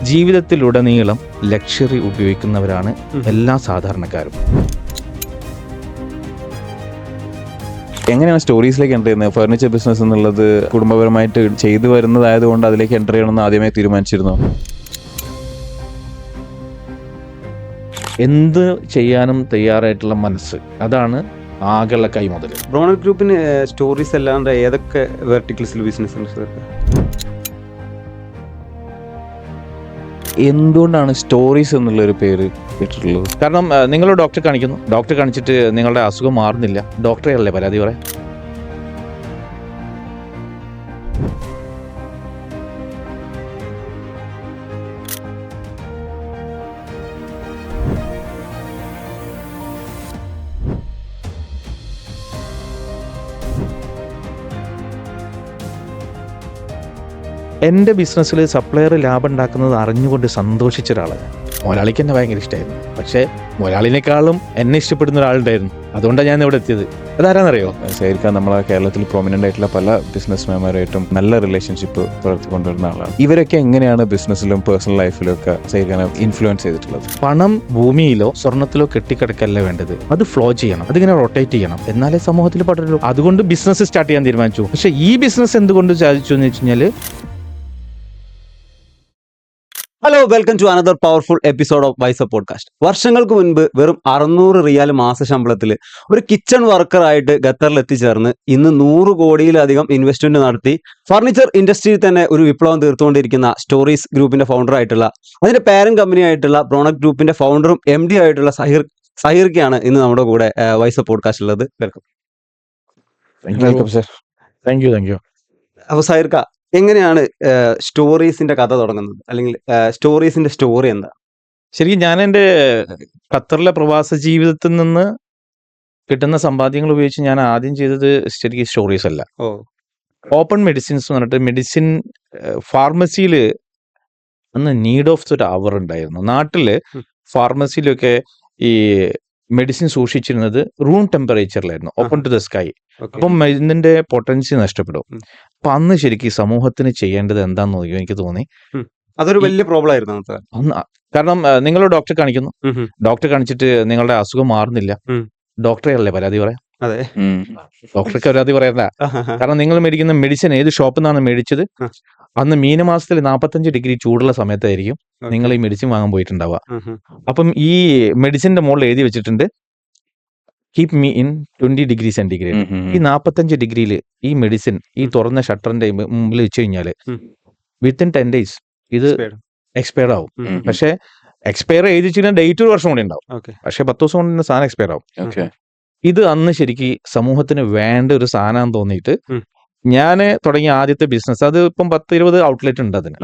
ജീവിതത്തിലുടനീളം ലക്ഷറി ഉപയോഗിക്കുന്നവരാണ് എല്ലാ സാധാരണക്കാരും. എങ്ങനെയാണ് സ്റ്റോറീസിലേക്ക് എൻ്റർ ചെയ്യുന്നത്? ഫർണിച്ചർ ബിസിനസ് എന്നുള്ളത് കുടുംബപരമായിട്ട് ചെയ്തു വരുന്നതായതുകൊണ്ട് അതിലേക്ക് എൻ്റർ ചെയ്യണമെന്ന് ആദ്യമേ തീരുമാനിച്ചിരുന്നു? എന്ത് ചെയ്യാനും തയ്യാറായിട്ടുള്ള മനസ്സ്, അതാണ് ആകെയുള്ള കൈമുതൽ. ബ്രോണറ്റ് ഗ്രൂപ്പിന് സ്റ്റോറീസ് അല്ലാണ്ട് ഏതൊക്കെ വെർട്ടിക്കൽസിൽ ബിസിനസ് ഉണ്ട്? എന്തുകൊണ്ടാണ് സ്റ്റോറീസ് എന്നുള്ളൊരു പേര് കേട്ടിട്ടുള്ളത്? കാരണം നിങ്ങൾ ഡോക്ടറെ കാണിക്കുന്നു, ഡോക്ടറെ കാണിച്ചിട്ട് നിങ്ങളുടെ അസുഖം മാറുന്നില്ല, ഡോക്ടറെ അല്ലേ പരാതി പറയാം. എൻ്റെ ബിസിനസ്സിൽ സപ്ലയർ ലാഭം ഉണ്ടാക്കുന്നത് അറിഞ്ഞുകൊണ്ട് സന്തോഷിച്ച ഒരാളാണ്. മുതലാളിക്ക് എന്നെ ഭയങ്കര ഇഷ്ടമായിരുന്നു. പക്ഷേ മുതലാളിനേക്കാളും എന്നെ ഇഷ്ടപ്പെടുന്ന ഒരാളുണ്ടായിരുന്നു. അതുകൊണ്ടാണ് ഞാൻ ഇവിടെ എത്തിയത്. അതാരാന്നറിയോ? സൈർഖാൻ നമ്മളെ കേരളത്തിൽ പ്രൊമിനൻ്റ് ആയിട്ടുള്ള പല ബിസിനസ് മാൻമാരായിട്ടും നല്ല റിലേഷൻഷിപ്പ് വളർത്തിക്കൊണ്ടുവരുന്ന ആളാണ്. ഇവരൊക്കെ എങ്ങനെയാണ് ബിസിനസ്സിലും പേഴ്സണൽ ലൈഫിലും ഒക്കെ സൈർഖാനെ ഇൻഫ്ലുവൻസ് ചെയ്തിട്ടുള്ളത്? പണം ഭൂമിയിലോ സ്വർണ്ണത്തിലോ കെട്ടിക്കിടക്കല്ല വേണ്ടത്, അത് ഫ്ലോ ചെയ്യണം, അതിങ്ങനെ റൊട്ടേറ്റ് ചെയ്യണം, എന്നാലേ സമൂഹത്തിൽ പടരുള്ളൂ. അതുകൊണ്ട് ബിസിനസ് സ്റ്റാർട്ട് ചെയ്യാൻ തീരുമാനിച്ചു. പക്ഷേ ഈ ബിസിനസ് എന്തുകൊണ്ട് സാധിച്ചു എന്ന് വെച്ച് കഴിഞ്ഞാൽ, hello, welcome to another powerful episode of Wise podcast. വർഷങ്ങൾക്ക് മുൻപ് വെറും 600 റിയാൽ മാസ ശമ്പളത്തിൽ ഒരു കിച്ചൺ വർക്കർ ആയിട്ട് ഖത്തറിൽ എത്തിച്ചേർന്ന് ഇന്ന് 100 കോടിയിലധികം ഇൻവെസ്റ്റ്മെന്റ് നടത്തി ഫർണിച്ചർ ഇൻഡസ്ട്രിയിൽ തന്നെ ഒരു വിപ്ലവം തീർത്തുകൊണ്ടിരിക്കുന്ന സ്റ്റോറീസ് ഗ്രൂപ്പിന്റെ ഫൗണ്ടർ ആയിട്ടുള്ള, അതിന്റെ പാരന്റ് കമ്പനി ആയിട്ടുള്ള ബ്രോണറ്റ് ഗ്രൂപ്പിന്റെ ഫൗണ്ടറും MD ആയിട്ടുള്ള സഹീർക്കാണ് ഇന്ന് നമ്മുടെ കൂടെ വൈസ പോഡ്കാസ്റ്റ് ഉള്ളത്. Welcome. Welcome sir. Thank you. അപ്പോൾ സഹീർക്ക, എങ്ങനെയാണ് സ്റ്റോറീസിന്റെ കഥ തുടങ്ങുന്നത്, അല്ലെങ്കിൽ സ്റ്റോറീസിന്റെ സ്റ്റോറി എന്താ? ശരിക്കും ഞാൻ എൻ്റെ ഖത്തറിലെ പ്രവാസ ജീവിതത്തിൽ നിന്ന് കിട്ടുന്ന സമ്പാദ്യങ്ങൾ ഉപയോഗിച്ച് ഞാൻ ആദ്യം ചെയ്തത് ശരിക്കും സ്റ്റോറീസ് അല്ല, ഓപ്പൺ മെഡിസിൻസ് എന്ന് പറഞ്ഞിട്ട് മെഡിസിൻ ഫാർമസിയിൽ അന്ന് നീഡ് ഓഫ് ഒരു അവർ ഉണ്ടായിരുന്നു. നാട്ടില് ഫാർമസിയിലൊക്കെ ഈ മെഡിസിൻ സൂക്ഷിച്ചിരുന്നത് റൂം ടെമ്പറേച്ചറിലായിരുന്നു, ഓപ്പൺ ടു ദ സ്കൈ. അപ്പം മരുന്നിന്റെ പൊട്ടൻസി നഷ്ടപ്പെടും. അപ്പൊ അന്ന് ശരിക്കും സമൂഹത്തിന് ചെയ്യേണ്ടത് എന്താന്ന് നോക്കി എനിക്ക് തോന്നി. അതൊരു വലിയ പ്രോബ്ലം ആയിരുന്നു അന്ന്. കാരണം നിങ്ങൾ ഡോക്ടറെ കാണിക്കുന്നു, ഡോക്ടറെ കാണിച്ചിട്ട് നിങ്ങളുടെ അസുഖം മാറുന്നില്ല, ഡോക്ടറെ അല്ലേ പരാതി പറയാം. അതെ, ഡോക്ടർക്ക് പരാതി പറയണ്ട. കാരണം നിങ്ങൾ മേടിക്കുന്ന മെഡിസിൻ ഏത് ഷോപ്പിൽ നിന്നാണ് മേടിച്ചത്, അന്ന് മീനമാസത്തിൽ 45 ഡിഗ്രി ചൂടുള്ള സമയത്തായിരിക്കും നിങ്ങൾ ഈ മെഡിസിൻ വാങ്ങാൻ പോയിട്ടുണ്ടാവുക. അപ്പം ഈ മെഡിസിന്റെ മുകളിൽ എഴുതി വെച്ചിട്ടുണ്ട് keep me in 20 degree centigrade. ഈ 45 ഡിഗ്രിയിൽ ഈ മെഡിസിൻ ഈ തുറന്ന ഷട്ടറിന്റെ മുമ്പിൽ വെച്ച് കഴിഞ്ഞാല് വിത്തിൻ 10 days ഇത് എക്സ്പയർ ആവും. പക്ഷെ എക്സ്പയർ എഴുതി വെച്ചാൽ ഡേറ്റ് ഒരു വർഷം കൂടി ഉണ്ടാവും, പക്ഷെ 10 ദിവസം കൊണ്ട് സാധനം എക്സ്പയർ ആവും. ഇത് അന്ന് ശരിക്കും സമൂഹത്തിന് വേണ്ട ഒരു സാധനം തോന്നിയിട്ട് ഞാൻ തുടങ്ങിയ ആദ്യത്തെ ബിസിനസ്, അത് ഇപ്പം 10-20 ഔട്ട്ലെറ്റ് ഉണ്ട് അതിന്,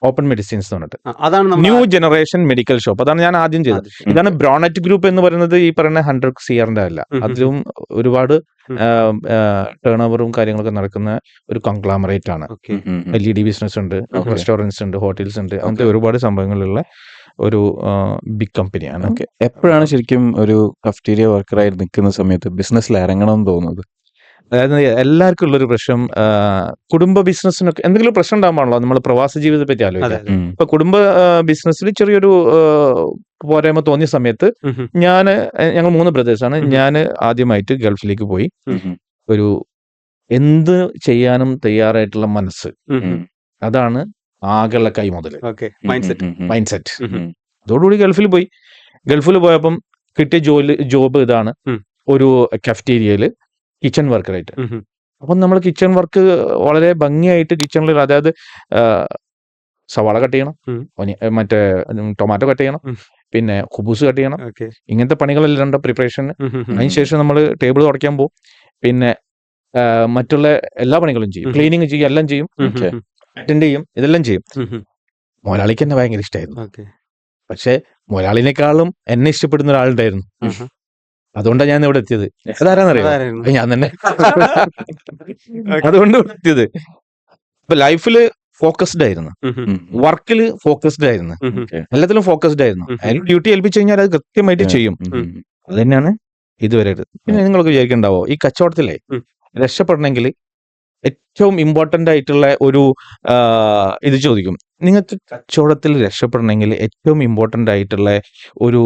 ഓപ്പൺ മെഡിസിൻസ് എന്ന് പറഞ്ഞിട്ട് ന്യൂ ജനറേഷൻ മെഡിക്കൽ ഷോപ്പ്. അതാണ് ഞാൻ ആദ്യം ചെയ്തത്. ഇതാണ് ബ്രോണറ്റ് ഗ്രൂപ്പ് എന്ന് പറയുന്നത്. ഈ പറയുന്ന 100 CR അല്ല, അതിലും ഒരുപാട് ടേൺ ഓവറും കാര്യങ്ങളൊക്കെ നടക്കുന്ന ഒരു കോൺഗ്ലോമറേറ്റ് ആണ്. LED ബിസിനസ് ഉണ്ട്, റെസ്റ്റോറൻറ്റ്സ് ഉണ്ട്, ഹോട്ടൽസ് ഉണ്ട്, അങ്ങനത്തെ ഒരുപാട് സംഭവങ്ങളുള്ള ഒരു ബിഗ് കമ്പനിയാണ്. എപ്പോഴാണ് ശരിക്കും ഒരു കഫ്റ്റീരിയ വർക്കറായി നിൽക്കുന്ന സമയത്ത് ബിസിനസ്സിൽ ഇറങ്ങണം എന്ന് തോന്നുന്നത്? അതായത് എല്ലാവർക്കും ഉള്ളൊരു പ്രശ്നം, കുടുംബ ബിസിനസ്സിനൊക്കെ എന്തെങ്കിലും പ്രശ്നം ഉണ്ടാകുമ്പോഴാണല്ലോ നമ്മൾ പ്രവാസ ജീവിതത്തെ പറ്റി ആലോചിക്കാം. ഇപ്പൊ കുടുംബ ബിസിനസ്സിൽ ചെറിയൊരു പോരായ്മ തോന്നിയ സമയത്ത് ഞങ്ങൾ 3 ബ്രദേഴ്സാണ്. ഞാൻ ആദ്യമായിട്ട് ഗൾഫിലേക്ക് പോയി. ഒരു എന്ത് ചെയ്യാനും തയ്യാറായിട്ടുള്ള മനസ്സ്, അതാണ് ആകെയുള്ള കൈമുതൽ, മൈൻഡ് സെറ്റ്. അതോടുകൂടി ഗൾഫിൽ പോയി. ഗൾഫിൽ പോയപ്പം കിട്ടിയ ജോബ് ഇതാണ്, ഒരു കഫ്റ്റീരിയയില് കിച്ചൺ വർക്കറായിട്ട്. അപ്പം നമ്മൾ കിച്ചൺ വർക്ക് വളരെ ഭംഗിയായിട്ട് കിച്ചണിൽ, അതായത് സവാള കട്ട് ചെയ്യണം, മറ്റേ ടൊമാറ്റോ കട്ട് ചെയ്യണം, പിന്നെ കുബൂസ് കട്ട് ചെയ്യണം, ഇങ്ങനത്തെ പണികളെല്ലാം ഉണ്ട് പ്രിപ്പറേഷന്. അതിനുശേഷം നമ്മൾ ടേബിൾ തുടയ്ക്കാൻ പോകും, പിന്നെ മറ്റുള്ള എല്ലാ പണികളും ചെയ്യും, ക്ലീനിങ് ചെയ്യും, എല്ലാം ചെയ്യും, അറ്റൻഡ് ചെയ്യും, ഇതെല്ലാം ചെയ്യും. മുതലാളിക്ക് എന്നെ ഭയങ്കര ഇഷ്ടമായിരുന്നു. പക്ഷെ മുതലാളിനേക്കാളും എന്നെ ഇഷ്ടപ്പെടുന്ന ഒരാളുണ്ടായിരുന്നു. അതുകൊണ്ടാണ് ഞാൻ ഇവിടെ എത്തിയത്. അതാരാന്നറിയോ? ഞാൻ തന്നെ. അതുകൊണ്ട് എത്തിയത്. ഇപ്പൊ ലൈഫില് ഫോക്കസ്ഡ് ആയിരുന്നു, വർക്കില് ഫോക്കസ്ഡ് ആയിരുന്നു, എല്ലാത്തിലും ഫോക്കസ്ഡ് ആയിരുന്നു. അതിന് ഡ്യൂട്ടി ഏൽപ്പിച്ചു കഴിഞ്ഞാൽ അത് കൃത്യമായിട്ട് ചെയ്യും. അത് തന്നെയാണ് ഇതുവരെ. പിന്നെ നിങ്ങൾക്ക് വിചാരിക്കണ്ടാവോ ഈ കച്ചവടത്തിലെ രക്ഷപ്പെടണമെങ്കിൽ ഏറ്റവും ഇമ്പോർട്ടന്റ് ആയിട്ടുള്ള ഒരു ഇത് ചോദിക്കും. നിങ്ങൾക്ക് കച്ചവടത്തിൽ രക്ഷപ്പെടണമെങ്കിൽ ഏറ്റവും ഇമ്പോർട്ടന്റ് ആയിട്ടുള്ള ഒരു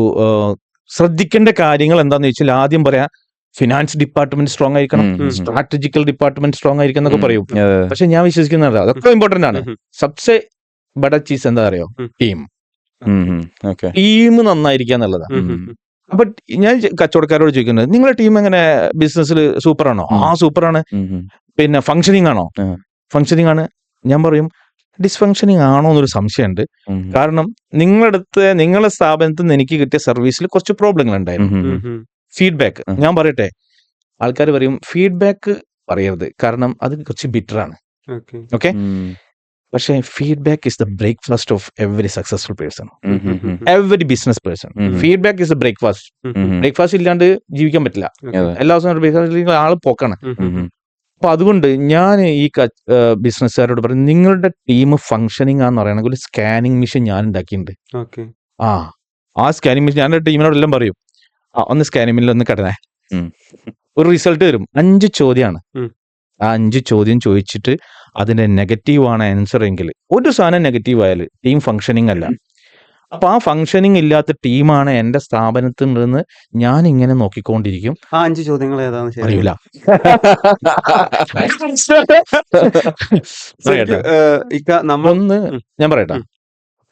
ശ്രദ്ധിക്കേണ്ട കാര്യങ്ങൾ എന്താന്ന് ചോദിച്ചാൽ ആദ്യം പറയാം ഫിനാൻസ് ഡിപ്പാർട്ട്മെന്റ് സ്ട്രോങ് ആയിരിക്കണം, സ്ട്രാറ്റജിക്കൽ ഡിപ്പാർട്ട്മെന്റ് സ്ട്രോങ് ആയിരിക്കണം എന്നൊക്കെ പറയും. പക്ഷെ ഞാൻ വിശ്വസിക്കുന്നത് അതൊക്കെ ഇമ്പോർട്ടന്റ് ആണ്. സബ്സെ ബഡ ചീസ് എന്താ അറിയോ? ടീം. ടീം നന്നായിരിക്കുക എന്നുള്ളതാണ്. അപ്പൊ ഞാൻ കച്ചവടക്കാരോട് ചോദിക്കുന്നത് നിങ്ങളുടെ ടീം എങ്ങനെ ബിസിനസ്സിൽ സൂപ്പറാണോ? സൂപ്പറാണ്. പിന്നെ ഫങ്ഷനിങ് ആണോ? ഫങ്ഷനിങ് ആണ്. ഞാൻ പറയും ഡിസ്ഫങ്ഷനിങ് ആണോ എന്നൊരു സംശയമുണ്ട്. കാരണം നിങ്ങളുടെ സ്ഥാപനത്തിൽ നിന്ന് എനിക്ക് കിട്ടിയ സർവീസിൽ കുറച്ച് പ്രോബ്ലങ്ങൾ ഉണ്ടായിരുന്നു. ഫീഡ്ബാക്ക് ഞാൻ പറയട്ടെ, ആൾക്കാർ പറയും ഫീഡ്ബാക്ക് പറയരുത്, കാരണം അത് കുറച്ച് ബിറ്ററാണ്. ഓക്കെ, പക്ഷേ feedback is the breakfast of every successful person, every business person. Feedback is the breakfast. Breakfast ഇല്ലാണ്ട് ജീവിക്കാൻ പറ്റില്ല. എല്ലാ ദിവസവും ബ്രേക്ക്ഫാസ്റ്റ് ആൾ പോക്കാണ്. അപ്പൊ അതുകൊണ്ട് ഞാൻ ഈ ബിസിനസ്സുകാരോട് പറയും, നിങ്ങളുടെ ടീം ഫങ്ഷനിങ് ആന്ന് പറയണമെങ്കിൽ ഒരു സ്കാനിങ് മെഷീൻ ഞാൻ ഉണ്ടാക്കിയിട്ടുണ്ട്. ആ സ്കാനിങ് മെഷീൻ ഞാൻ ടീമിനോട് എല്ലാം പറയും, ഒന്ന് സ്കാനിങ് മെഷീനിൽ ഒന്ന് കടന്നേ, ഒരു റിസൾട്ട് വരും. 5 ചോദ്യമാണ്. ആ 5 ചോദ്യം ചോദിച്ചിട്ട് അതിന്റെ നെഗറ്റീവ് ആണ് ആൻസർ എങ്കിൽ, ഒരു സാധനം നെഗറ്റീവ് ആയാൽ ടീം ഫങ്ഷനിങ് അല്ല. അപ്പൊ ആ ഫങ്ഷനിങ് ഇല്ലാത്ത ടീമാണ് എന്റെ സ്ഥാപനത്തിൽ നിന്ന് ഞാൻ ഇങ്ങനെ നോക്കിക്കൊണ്ടിരിക്കും. 5 ചോദ്യങ്ങൾ ഏതാന്ന് അറിയില്ല. ഒന്ന് ഞാൻ പറയട്ടെ,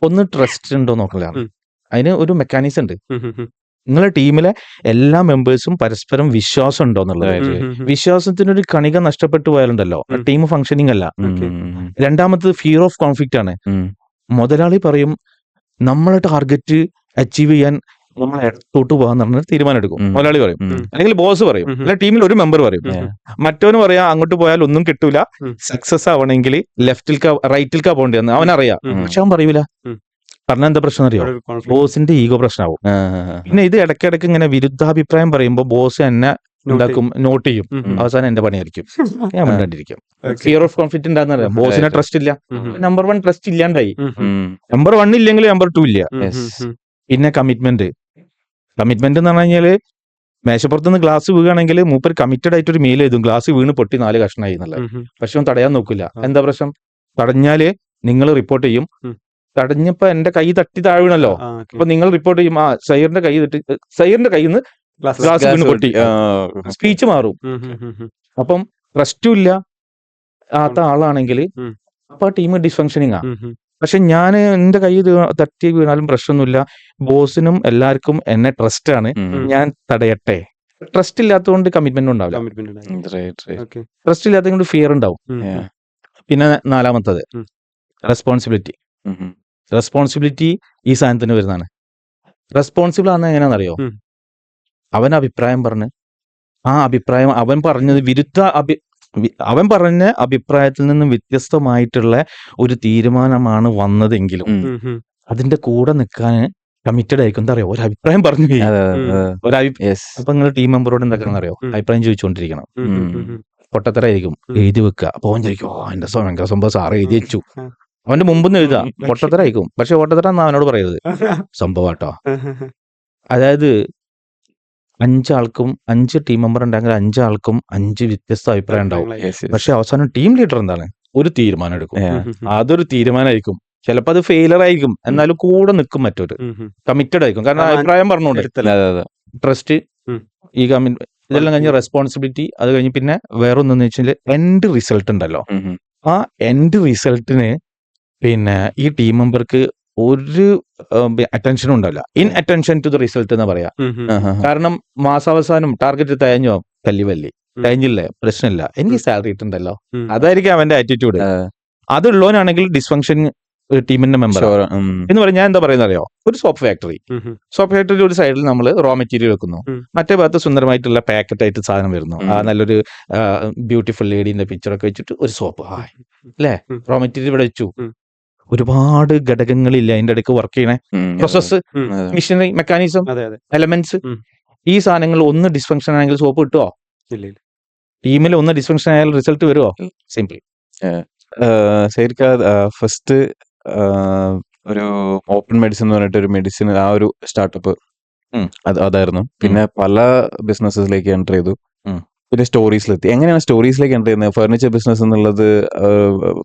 ഒന്ന് ട്രസ്റ്റ് ഉണ്ടോ നോക്കില്ല. അതിന് ഒരു മെക്കാനിസം ഉണ്ട്. നിങ്ങളുടെ ടീമിലെ എല്ലാ മെമ്പേഴ്സും പരസ്പരം വിശ്വാസം ഉണ്ടോ എന്നുള്ളത്. വിശ്വാസത്തിനൊരു കണിക നഷ്ടപ്പെട്ടു പോയാലുണ്ടല്ലോ ടീം ഫങ്ഷനിങ് അല്ല. രണ്ടാമത്തത് ഫിയർ ഓഫ് കോൺഫ്ലിക്റ്റ് ആണ്. മുതലാളി പറയും നമ്മളെ ടാർഗറ്റ് അച്ചീവ് ചെയ്യാൻ നമ്മൾ ഇടത്തോട്ട് പോകാന്ന് പറഞ്ഞ തീരുമാനം എടുക്കും. മുതലാളി പറയും, അല്ലെങ്കിൽ ബോസ് പറയും, അല്ലെങ്കിൽ ടീമിൽ ഒരു മെമ്പർ പറയും. മറ്റവന് പറയാം അങ്ങോട്ട് പോയാൽ ഒന്നും കിട്ടൂല, സക്സസ് ആവണമെങ്കിൽ റൈറ്റിൽക്കാ പോകേണ്ടതെന്ന് അവനറിയാം. പക്ഷെ അവൻ പറയൂല. പറഞ്ഞ എന്താ പ്രശ്നം അറിയോ? ബോസിന്റെ ഈഗോ പ്രശ്നമാവും. പിന്നെ ഇത് ഇടയ്ക്കിടയ്ക്ക് ഇങ്ങനെ വിരുദ്ധാഭിപ്രായം പറയുമ്പോൾ ബോസ് എന്നെ ഉണ്ടാക്കും, നോട്ട് ചെയ്യും. അവസാനം എന്റെ പണിയായിരിക്കും, ഞാൻ മിണ്ടാണ്ടിരിക്കും. ഫിയർ ഓഫ് കോൺഫ്ലിക്റ്റ് ഉണ്ടാകുന്ന അറിയാം. ബോസിനെ ട്രസ്റ്റ് ഇല്ല. നമ്പർ 1 ട്രസ്റ്റ് ഇല്ലാണ്ടായി. നമ്പർ 1 ഇല്ലെങ്കിൽ നമ്പർ 2 ഇല്ല. പിന്നെ കമ്മിറ്റ്മെന്റ് എന്ന് പറഞ്ഞു കഴിഞ്ഞാല് മേശപ്പുറത്തുനിന്ന് ഗ്ലാസ് വീഴുകയാണെങ്കിൽ മൂപ്പർ കമ്മിറ്റഡ് ആയിട്ട് ഒരു മെയിൽ എഴുതും, ഗ്ലാസ് വീണ് പൊട്ടി 4 കഷ്ണമായി എന്നുള്ളത്. പക്ഷെ അവൻ തടയാൻ നോക്കില്ല. എന്താ പ്രശ്നം? തടഞ്ഞാല് നിങ്ങൾ റിപ്പോർട്ട് ചെയ്യും. തടഞ്ഞപ്പോ എന്റെ കൈ തട്ടി താഴണല്ലോ, അപ്പൊ നിങ്ങൾ റിപ്പോർട്ട് ചെയ്യും, സൈറിന്റെ കയ്യിൽ നിന്ന് ഗ്ലാസ് വീണ് പൊട്ടി, സ്പീച്ച് മാറും. അപ്പം ട്രസ്റ്റും ഇല്ല ആത്ത ആളാണെങ്കിൽ അപ്പൊ ആ ടീം ഡിസ്ഫങ്ഷനിങ് ആ. പക്ഷെ ഞാൻ എന്റെ കൈ തട്ടി വീണാലും പ്രശ്നമൊന്നുമില്ല, ബോസിനും എല്ലാവർക്കും എന്നെ ട്രസ്റ്റ് ആണ്, ഞാൻ തടയട്ടെ. ട്രസ്റ്റ് ഇല്ലാത്തതുകൊണ്ട് കമ്മിറ്റ്മെന്റ് ഉണ്ടാവില്ല. ട്രസ്റ്റ് ഇല്ലാത്തതുകൊണ്ട് ഫിയർ ഉണ്ടാവും. പിന്നെ 4മത്തത് റെസ്പോൺസിബിലിറ്റി ഈ സാധനത്തിന് വരുന്നതാണ്. റെസ്പോൺസിബിൾ ആണെന്ന് എങ്ങനെയാണെന്നറിയോ? അവൻ അഭിപ്രായം പറഞ്ഞ് ആ അഭിപ്രായം അവൻ പറഞ്ഞ അഭിപ്രായത്തിൽ നിന്നും വ്യത്യസ്തമായിട്ടുള്ള ഒരു തീരുമാനമാണ് വന്നതെങ്കിലും അതിന്റെ കൂടെ നിൽക്കാൻ കമ്മിറ്റഡ് ആയിരിക്കും. എന്താ അറിയോ? ഒരു അഭിപ്രായം പറഞ്ഞു. അപ്പൊ നിങ്ങൾ ടീം മെമ്പറോട് എന്താക്കണം അറിയോ? അഭിപ്രായം ചോദിച്ചുകൊണ്ടിരിക്കണം. പൊട്ടത്തരായിരിക്കും, എഴുതി വെക്കുക. അപ്പൊ അവൻ ചോദിക്കും, എന്റെ ഭയങ്കര സംഭവം സാറ് എഴുതി വെച്ചു. അവന്റെ മുമ്പ് എഴുതാം, പൊട്ടത്തരായിരിക്കും. പക്ഷെ പൊട്ടത്തര എന്നാ അവനോട് പറയരുത്, സംഭവട്ടോ. അതായത് 5 ആൾക്കും 5 ടീം മെമ്പർ ഉണ്ടെങ്കിൽ 5 ആൾക്കും 5 വ്യത്യസ്ത അഭിപ്രായം ഉണ്ടാവും. പക്ഷെ അവസാനം ടീം ലീഡർ എന്താണ്? ഒരു തീരുമാനം എടുക്കും. അതൊരു തീരുമാനമായിരിക്കും. ചിലപ്പോ അത് ഫെയിലർ ആയിരിക്കും, എന്നാലും കൂടെ നിൽക്കും മറ്റൊരു. കമ്മിറ്റഡ് ആയിരിക്കും, കാരണം അഭിപ്രായം പറഞ്ഞോണ്ട്. ട്രസ്റ്റ്, ഈ കമ്മിറ്റ്, ഇതെല്ലാം കഴിഞ്ഞ് റെസ്പോൺസിബിലിറ്റി. അത് കഴിഞ്ഞ് പിന്നെ വേറൊന്നെന്ന് വെച്ചാൽ എൻഡ് റിസൾട്ട് ഉണ്ടല്ലോ. ആ എൻഡ് റിസൾട്ടിന് പിന്നെ ഈ ടീം മെമ്പർക്ക് ഒരു അറ്റൻഷനും ഉണ്ടാവില്ല. Inattention to the result എന്ന് പറയാ. കാരണം മാസാവസാനം ടാർഗറ്റ് തയഞ്ഞോ, തയഞ്ഞില്ലേ, പ്രശ്നമില്ല, എനിക്ക് സാലറി ഇട്ടുണ്ടല്ലോ, അതായിരിക്കും അവന്റെ ആറ്റിറ്റ്യൂഡ്. അതുള്ളവനാണെങ്കിൽ ഡിസ്ഫങ്ഷൻ ടീമിന്റെ മെമ്പർ എന്ന് പറഞ്ഞാൽ ഞാൻ എന്താ പറയുന്നത് അറിയോ? ഒരു സോപ്പ് ഫാക്ടറി ഒരു സൈഡിൽ നമ്മൾ റോ മെറ്റീരിയൽ വെക്കുന്നു, മറ്റേ ഭാഗത്ത് സുന്ദരമായിട്ടുള്ള പാക്കറ്റ് ആയിട്ട് സാധനം വരുന്നു. നല്ലൊരു ബ്യൂട്ടിഫുൾ ലേഡീന്റെ പിക്ചറൊക്കെ വെച്ചിട്ട് ഒരു സോപ്പ്, അല്ലേ? റോ മെറ്റീരിയൽ ഇവിടെ വെച്ചു. ഒരുപാട് ഘടകങ്ങളില്ല അതിന്റെ ഇടയ്ക്ക് വർക്ക് ചെയ്യണേ, പ്രോസസ്, മെഷീനറി, മെക്കാനിസം, എലമെന്റ്സ്. ഈ സാധനങ്ങൾ ഒന്ന് ഡിസ്ഫങ്ഷൻ ആണെങ്കിൽ സോപ്പ് കിട്ടുമോ? ടീമിൽ ഒന്ന് ഡിസ്ഫങ്ഷൻ ആയാൽ റിസൾട്ട് വരുമോ? സിംപിൾ. ഫസ്റ്റ് ഒരു ഓപ്പൺ മെഡിസിൻ എന്ന് പറഞ്ഞിട്ട് ഒരു മെഡിസിൻ, ആ ഒരു സ്റ്റാർട്ടപ്പ് അതായിരുന്നു. പിന്നെ പല ബിസിനസ്സിലേക്ക് എൻ്റർ ചെയ്തു. പിന്നെ സ്റ്റോറീസിലെത്തി. എങ്ങനെയാണ് സ്റ്റോറീസിലേക്ക് എൻ്റർ ചെയ്യുന്നത്? ഫർണിച്ചർ ബിസിനസ് എന്നുള്ളത്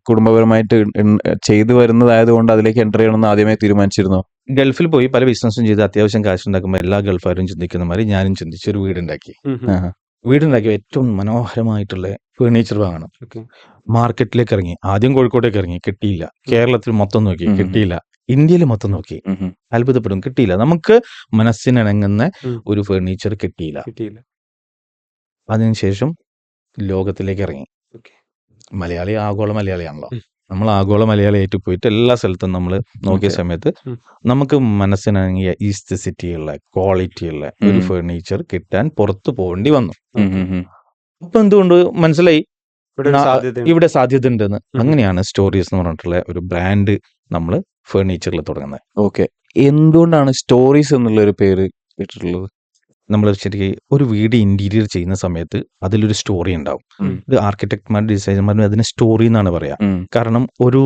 കുടുംബപരമായിട്ട് ചെയ്തു വരുന്നതായതുകൊണ്ട് അതിലേക്ക് എൻ്റർ ചെയ്യണമെന്ന് ആദ്യമേ തീരുമാനിച്ചിരുന്നോ? ഗൾഫിൽ പോയി പല ബിസിനസ്സും ചെയ്ത് അത്യാവശ്യം കാശുണ്ടാക്കുമ്പോൾ എല്ലാ ഗൾഫാരും ചിന്തിക്കുന്ന മാതിരി ഞാനും ചിന്തിച്ച് ഒരു വീടുണ്ടാക്കി. വീടുണ്ടാക്കി ഏറ്റവും മനോഹരമായിട്ടുള്ള ഫേർണിച്ചർ വാങ്ങണം. മാർക്കറ്റിലേക്ക് ഇറങ്ങി. ആദ്യം കോഴിക്കോട്ടേക്ക് ഇറങ്ങി, കിട്ടിയില്ല. കേരളത്തിൽ മൊത്തം നോക്കി, കിട്ടിയില്ല. ഇന്ത്യയിൽ മൊത്തം നോക്കി, അത്ഭുതപ്പെടും, കിട്ടിയില്ല. നമുക്ക് മനസ്സിനിണങ്ങുന്ന ഒരു ഫേർണിച്ചർ കിട്ടിയില്ല. അതിനുശേഷം ലോകത്തിലേക്ക് ഇറങ്ങി. മലയാളി ആഗോള മലയാളിയാണല്ലോ. നമ്മൾ ആഗോള മലയാളിയായിട്ട് പോയിട്ട് എല്ലാ സ്ഥലത്തും നമ്മൾ നോക്കിയ സമയത്ത് നമുക്ക് മനസ്സിനിണങ്ങിയ ഈസ്തസിറ്റിയുള്ള ക്വാളിറ്റിയുള്ള ഒരു ഫേർണിച്ചർ കിട്ടാൻ പുറത്തു പോകേണ്ടി വന്നു. അപ്പൊ എന്തുകൊണ്ട് മനസ്സിലായി ഇവിടെ സാധ്യത ഉണ്ടെന്ന്. അങ്ങനെയാണ് സ്റ്റോറീസ് എന്ന് പറഞ്ഞിട്ടുള്ള ഒരു ബ്രാൻഡ് നമ്മൾ ഫേർണിച്ചറിൽ തുടങ്ങുന്നത്. ഓക്കെ, എന്തുകൊണ്ടാണ് സ്റ്റോറീസ് എന്നുള്ള ഒരു പേര് ഇട്ടിട്ടുള്ളത്? നമ്മൾ ശരിക്കും ഒരു വീട് ഇന്റീരിയർ ചെയ്യുന്ന സമയത്ത് അതിലൊരു സ്റ്റോറി ഉണ്ടാവും. ഇത് ആർക്കിടെക്ട്മാർ ഡിസൈനർമാർ അതിന് സ്റ്റോറി എന്നാണ് പറയാ. കാരണം ഒരു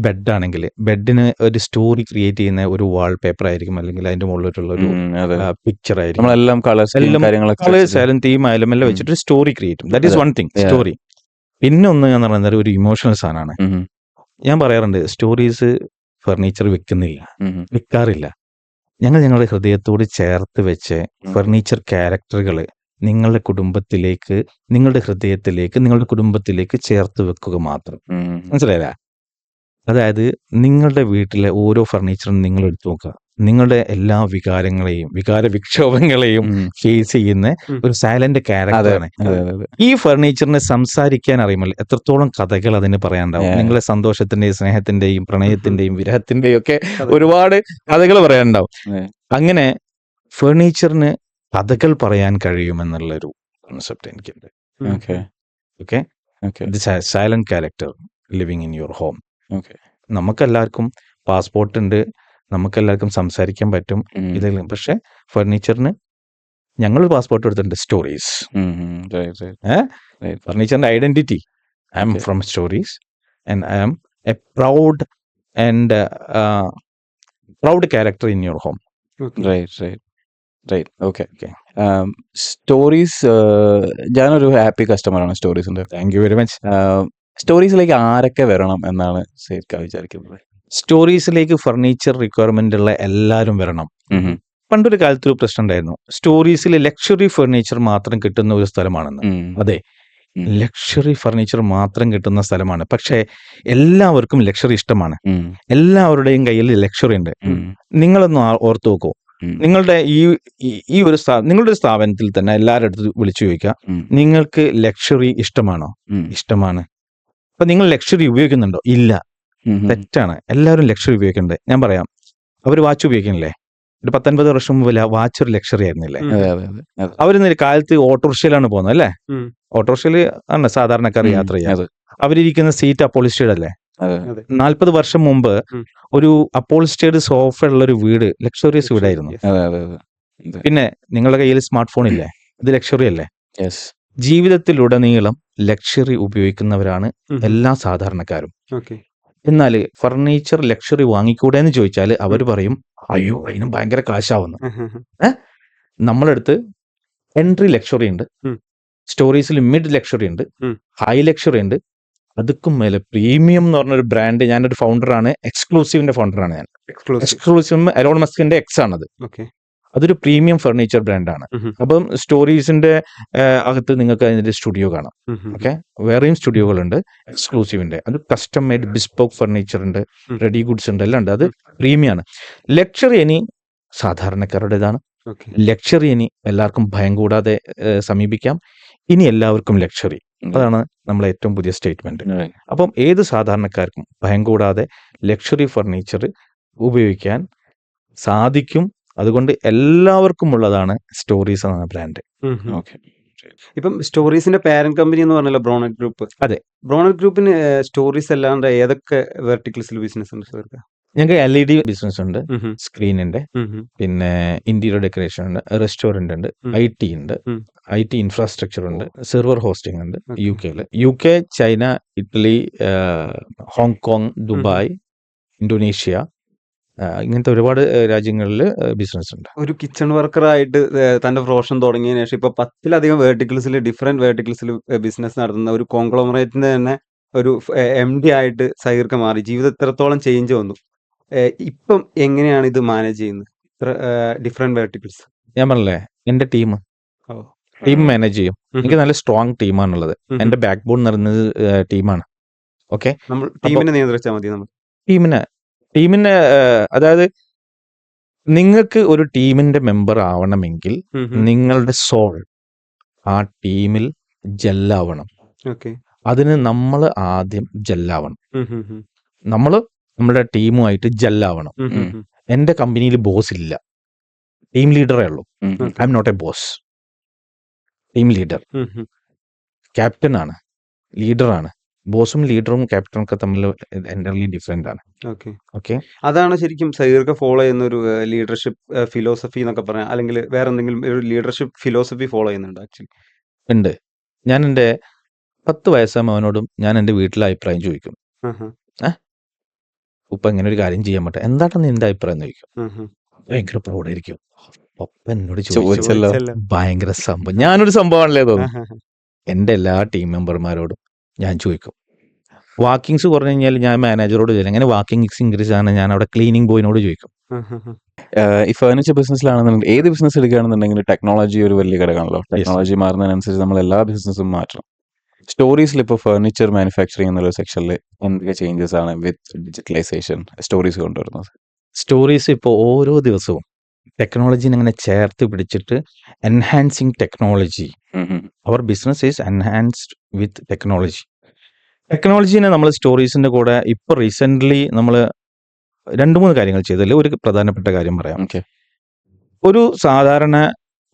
ബെഡാണെങ്കിൽ ബെഡിന് ഒരു സ്റ്റോറി ക്രിയേറ്റ് ചെയ്യുന്ന ഒരു വാൾ പേപ്പർ ആയിരിക്കും, അല്ലെങ്കിൽ അതിന്റെ മുകളിലുള്ള ഒരു പിക്ചർ ആയിരിക്കും. എല്ലാം കളേഴ്സ് ആയാലും തീം ആയാലും എല്ലാം വെച്ചിട്ട് സ്റ്റോറി ക്രിയേറ്റ് ചെയ്യും. That is one thing, story. പിന്നെ ഒന്ന് എന്ന് പറയുന്നത് ഒരു ഇമോഷണൽ സാധനമാണ്. ഞാൻ പറയാറുണ്ട്, സ്റ്റോറീസ് ഫർണിച്ചർ വിൽക്കാറില്ല. ഞങ്ങളുടെ ഹൃദയത്തോട് ചേർത്ത് വെച്ച് ഫർണിച്ചർ ക്യാരക്ടറുകൾ നിങ്ങളുടെ കുടുംബത്തിലേക്ക്, നിങ്ങളുടെ ഹൃദയത്തിലേക്ക്, നിങ്ങളുടെ കുടുംബത്തിലേക്ക് ചേർത്ത് വെക്കുക മാത്രം. മനസ്സിലായില്ല? അതായത് നിങ്ങളുടെ വീട്ടിലെ ഓരോ ഫർണിച്ചറും നിങ്ങൾ എടുത്തു നോക്കുക, നിങ്ങളുടെ എല്ലാ വികാരങ്ങളെയും വികാരവിക്ഷോഭങ്ങളെയും ഫേസ് ചെയ്യുന്ന ഒരു സൈലന്റ് ക്യാരക്ടറാണ്. ഈ ഫർണിച്ചറിന് സംസാരിക്കാൻ അറിയുമല്ലോ എത്രത്തോളം കഥകൾ അതിന് പറയാനുണ്ടാവും. നിങ്ങളുടെ സന്തോഷത്തിന്റെയും സ്നേഹത്തിന്റെയും പ്രണയത്തിന്റെയും വിരഹത്തിന്റെയും ഒക്കെ ഒരുപാട് കഥകൾ പറയാനുണ്ടാവും. അങ്ങനെ ഫർണിച്ചറിന് കഥകൾ പറയാൻ കഴിയുമെന്നുള്ളൊരു കോൺസെപ്റ്റ് എനിക്കുണ്ട്. Okay, silent character living in your home. നമുക്കെല്ലാവർക്കും പാസ്പോർട്ട് ഉണ്ട്, നമുക്കെല്ലാവർക്കും സംസാരിക്കാൻ പറ്റും ഇതെല്ലാം. പക്ഷെ ഫർണിച്ചറിന് ഞങ്ങൾ പാസ്പോർട്ട് എടുത്തിട്ടുണ്ട്, സ്റ്റോറീസ്. ഫർണിച്ചറിന്റെ identity, I'm from Stories and I'm a proud character in your home. Stories, ഞാനൊരു ഹാപ്പി കസ്റ്റമറാണ് സ്റ്റോറീസിന്റെ. Thank you very much. സ്റ്റോറീസിലേക്ക് ആരൊക്കെ വരണം എന്നാണ് സേർക്ക വിചാരിക്കുന്നത്? സ്റ്റോറീസിലേക്ക് ഫർണിച്ചർ റിക്വയർമെന്റ് ഉള്ള എല്ലാവരും വരണം. പണ്ടൊരു കാലത്ത് ഒരു പ്രശ്നം ഉണ്ടായിരുന്നു, സ്റ്റോറീസിൽ ലക്ഷറി ഫർണിച്ചർ മാത്രം കിട്ടുന്ന ഒരു സ്ഥലമാണെന്ന്. അതെ, ലക്ഷറി ഫർണിച്ചർ മാത്രം കിട്ടുന്ന സ്ഥലമാണ്. പക്ഷെ എല്ലാവർക്കും ലക്ഷറി ഇഷ്ടമാണ്. എല്ലാവരുടെയും കയ്യിൽ ലക്ഷറി ഉണ്ട്. നിങ്ങളൊന്ന് ഓർത്തു നോക്കൂ, നിങ്ങളുടെ ഈ ഒരു നിങ്ങളുടെ ഒരു സ്ഥാപനത്തിൽ തന്നെ എല്ലാവരുടെ അടുത്ത് വിളിച്ചു ചോദിക്കുക, നിങ്ങൾക്ക് ലക്ഷറി ഇഷ്ടമാണോ? ഇഷ്ടമാണ്. അപ്പൊ നിങ്ങൾ ലക്ഷറി ഉപയോഗിക്കുന്നുണ്ടോ? ഇല്ല. തെറ്റാണ്. എല്ലാവരും ലക്ഷറി ഉപയോഗിക്കുന്നുണ്ട്. ഞാൻ പറയാം, അവർ വാച്ച് ഉപയോഗിക്കുന്നില്ലേ? ഒരു 19 വർഷം മുമ്പ് വാച്ച് ഒരു ലക്ഷറി ആയിരുന്നില്ലേ? അവര് കാലത്ത് ഓട്ടോറിക്ഷയിലാണ് പോകുന്നത് അല്ലേ? ഓട്ടോറിക്ഷയിൽ ആണ് സാധാരണക്കാർ യാത്ര ചെയ്യുന്നത്. അവരിയ്ക്കുന്ന സീറ്റ് അപ്പോളിസ്റ്റേഡ് അല്ലേ? 40 വർഷം മുമ്പ് ഒരു അപ്പോളിസ്റ്റേഡ് സോഫ ഉള്ള ഒരു വീട് ലക്ഷറിയസ് വീടായിരുന്നു. പിന്നെ നിങ്ങളുടെ കയ്യിൽ സ്മാർട്ട് ഫോൺ ഇല്ലേ? ഇത് ലക്ഷറി അല്ലേ? ജീവിതത്തിലുടനീളം ലക്ഷറി ഉപയോഗിക്കുന്നവരാണ് എല്ലാ സാധാരണക്കാരും. എന്നാൽ ഫർണിച്ചർ ലക്ഷറി വാങ്ങിക്കൂടെ എന്ന് ചോദിച്ചാൽ അവർ പറയും, അയ്യോ അതിനും ഭയങ്കര കാശാവുന്നു. നമ്മളടുത്ത് എൻട്രി ലക്ഷറി ഉണ്ട്, സ്റ്റോറീസിൽ മിഡ് ലക്ഷറി ഉണ്ട്, ഹൈ ലക്ഷറി ഉണ്ട്, അതുക്കും മേലെ പ്രീമിയം എന്ന് പറഞ്ഞൊരു ബ്രാൻഡ്. ഞാനൊരു ഫൗണ്ടറാണ്, എക്സ്ക്ലൂസീവിന്റെ ഫൗണ്ടറാണ് ഞാൻ. എക്സ്ക്ലൂസീവ് എലോൺ മസ്കിന്റെ എക്സ് ആണത്. അതൊരു പ്രീമിയം ഫർണിച്ചർ ബ്രാൻഡാണ്. അപ്പം സ്റ്റോറീസിന്റെ അകത്ത് നിങ്ങൾക്ക് അതിന്റെ സ്റ്റുഡിയോ കാണാം. ഓക്കെ, വേറെയും സ്റ്റുഡിയോകളുണ്ട് എക്സ്ക്ലൂസീവിന്റെ. അത് കസ്റ്റം മെയ്ഡ് ബിസ്പോക്ക് ഫർണിച്ചർ ഉണ്ട്, റെഡി ഗുഡ്സ് ഉണ്ട്, എല്ലാം ഉണ്ട്. അത് പ്രീമിയാണ്. ലക്ഷറി ഇനി സാധാരണക്കാരുടേതാണ്. ലക്ഷറി ഇനി എല്ലാവർക്കും ഭയം കൂടാതെ സമീപിക്കാം. ഇനി എല്ലാവർക്കും ലക്ഷറി. അതാണ് നമ്മളെ ഏറ്റവും പുതിയ സ്റ്റേറ്റ്മെന്റ്. അപ്പം ഏത് സാധാരണക്കാർക്കും ഭയം കൂടാതെ ലക്ഷറി ഫർണിച്ചർ ഉപയോഗിക്കാൻ സാധിക്കും. അതുകൊണ്ട് എല്ലാവർക്കും ഉള്ളതാണ് സ്റ്റോറീസ് എന്ന ബ്രാൻഡ്. ഇപ്പം സ്റ്റോറീസിന്റെ പാരന്റ് കമ്പനി എന്ന് പറഞ്ഞല്ലോ ബ്രോണറ്റ് ഗ്രൂപ്പ്. അതെ, ബ്രോണറ്റ് ഗ്രൂപ്പിന് സ്റ്റോറീസ് അല്ലാണ്ട് ഏതൊക്കെ വെർട്ടിക്കൽസിൽ ബിസിനസ് ഉണ്ട്? ഞങ്ങൾക്ക് LED ബിസിനസ് ഉണ്ട്, സ്ക്രീനിന്റെ, പിന്നെ ഇന്റീരിയർ ഡെക്കറേഷൻ ഉണ്ട്, റെസ്റ്റോറന്റ് ഉണ്ട്, IT ഉണ്ട്, IT ഇൻഫ്രാസ്ട്രക്ചർ ഉണ്ട്, സെർവർ ഹോസ്റ്റിംഗ് ഉണ്ട്. UK, China, Italy, Hong Kong, Dubai, Indonesia, ഇങ്ങനത്തെ ഒരുപാട് രാജ്യങ്ങളിൽ ബിസിനസ് ഉണ്ട്. ഒരു കിച്ചൺ വർക്കറായിട്ട് തന്റെ പ്രൊഫഷൻ തുടങ്ങിയതിന് ശേഷം ഇപ്പൊ 10ലധികം ഡിഫറെന്റ് വേർട്ടിക്കൽസിൽ ബിസിനസ് നടത്തുന്ന ഒരു കോൺഗ്ലോമറേറ്റിന്റെ തന്നെ ഒരു MD ആയിട്ട് സഹീർക്ക് മാറി. ജീവിതം എത്രത്തോളം ചേഞ്ച് വന്നു. ഇപ്പം എങ്ങനെയാണ് ഇത് മാനേജ് ചെയ്യുന്നത്? ഇത്ര ഡിഫറെന്റ് വേർട്ടിക്കൽസ്. ഞാൻ പറഞ്ഞില്ലേ, എൻ്റെ ടീം മാനേജ് ചെയ്യും. എനിക്ക് നല്ല സ്ട്രോങ് ടീമാണുള്ളത്. എൻ്റെ ബാക്ക് ബോൺ നിറഞ്ഞത് ടീമാണ്. ഓക്കെ, നമ്മൾ ടീമിനെ നിയന്ത്രിച്ചാൽ മതി. നമ്മൾ ടീമിനെ അതായത് നിങ്ങൾക്ക് ഒരു ടീമിന്റെ മെമ്പർ ആവണമെങ്കിൽ നിങ്ങളുടെ സോൾ ആ ടീമിൽ ജെല്ലാവണം. ഓക്കെ. അതിന് നമ്മൾ ആദ്യം ജെല്ലാവണം. നമ്മൾ നമ്മുടെ ടീമുമായിട്ട് ജെല്ലാവണം. എൻ്റെ കമ്പനിയിൽ ബോസ് ഇല്ല, ടീം ലീഡറേ ഉള്ളൂ. I'm not a boss. Team leader captain ആണ്, ലീഡറാണ്. ബോസും ലീഡറും ക്യാപ്റ്റനും ഒക്കെ തമ്മിൽ എൻ്റർലി ഡിഫറെന്റ് ആണ്. ഓക്കെ, അതാണ് ശരിക്കും സഹീർക്ക് ഫോളോ ചെയ്യുന്ന ഒരു ലീഡർഷിപ്പ് ഫിലോസഫി എന്നൊക്കെ പറയാം. അല്ലെങ്കിൽ വേറെ എന്തെങ്കിലും ഒരു ലീഡർഷിപ്പ് ഫിലോസഫി ഫോളോ ചെയ്യുന്നുണ്ട്? ആക്ച്വലി ഉണ്ട്. ഞാൻ എൻ്റെ 10 വയസ്സായ അവനോടും ഞാൻ എൻ്റെ വീട്ടിലെ അഭിപ്രായം ചോദിക്കും. ഉപ്പ ഇങ്ങനെ ഒരു കാര്യം ചെയ്യാൻ പറ്റും, എന്താണ് നിന്റെ അഭിപ്രായം എന്ന് ചോദിക്കും. ഭയങ്കര പ്രൗഡായിരിക്കും. ഒപ്പ എന്നോട് ചോദിച്ചല്ലോ, ഭയങ്കര സംഭവം. ഞാനൊരു സംഭവമാണല്ലേ തോന്നുന്നു. എൻ്റെ എല്ലാ ടീം മെമ്പർമാരോടും ഞാൻ ചോദിക്കും. വാക്കിങ്സ് കുറഞ്ഞു കഴിഞ്ഞാൽ ഞാൻ മാനേജറോട് ചോദിക്കും, എങ്ങനെ വാക്കിങ്സ് ഇൻക്രീസ് ആണ്, ഞാൻ അവിടെ ക്ലീനിങ് ബോയിനോട് ചോദിക്കും. ഈ ഫർണിച്ചർ ബിസിനസ്സിലാണെന്നുണ്ടെങ്കിൽ, ഏത് ബിസിനസ് എടുക്കുകയാണെന്നുണ്ടെങ്കിൽ ടെക്നോളജി ഒരു വലിയ ഘടകമാണല്ലോ. ടെക്നോളജി മാറുന്നതിനനുസരിച്ച് നമ്മൾ എല്ലാ ബിസിനസ്സും മാറ്റണം. സ്റ്റോറീസിൽ ഇപ്പോൾ ഫർണിച്ചർ മാനുഫാക്ചറിങ് എന്നുള്ള സെക്ഷനിൽ എന്തൊക്കെ ചേഞ്ചസ് ആണ് വിത്ത് ഡിജിറ്റലൈസേഷൻ സ്റ്റോറീസ് കൊണ്ടുവരുന്നത്? സ്റ്റോറീസ് ഇപ്പോൾ ഓരോ ദിവസവും ടെക്നോളജിനെ അങ്ങനെ ചേർത്ത് പിടിച്ചിട്ട് enhancing technology. Our business is enhanced with technology. ടെക്നോളജീനെ നമ്മൾ സ്റ്റോറീസിന്റെ കൂടെ ഇപ്പൊ റീസെന്റ് നമ്മൾ 2-3 കാര്യങ്ങൾ ചെയ്തതിൽ ഒരു പ്രധാനപ്പെട്ട കാര്യം പറയാം. ഒരു സാധാരണ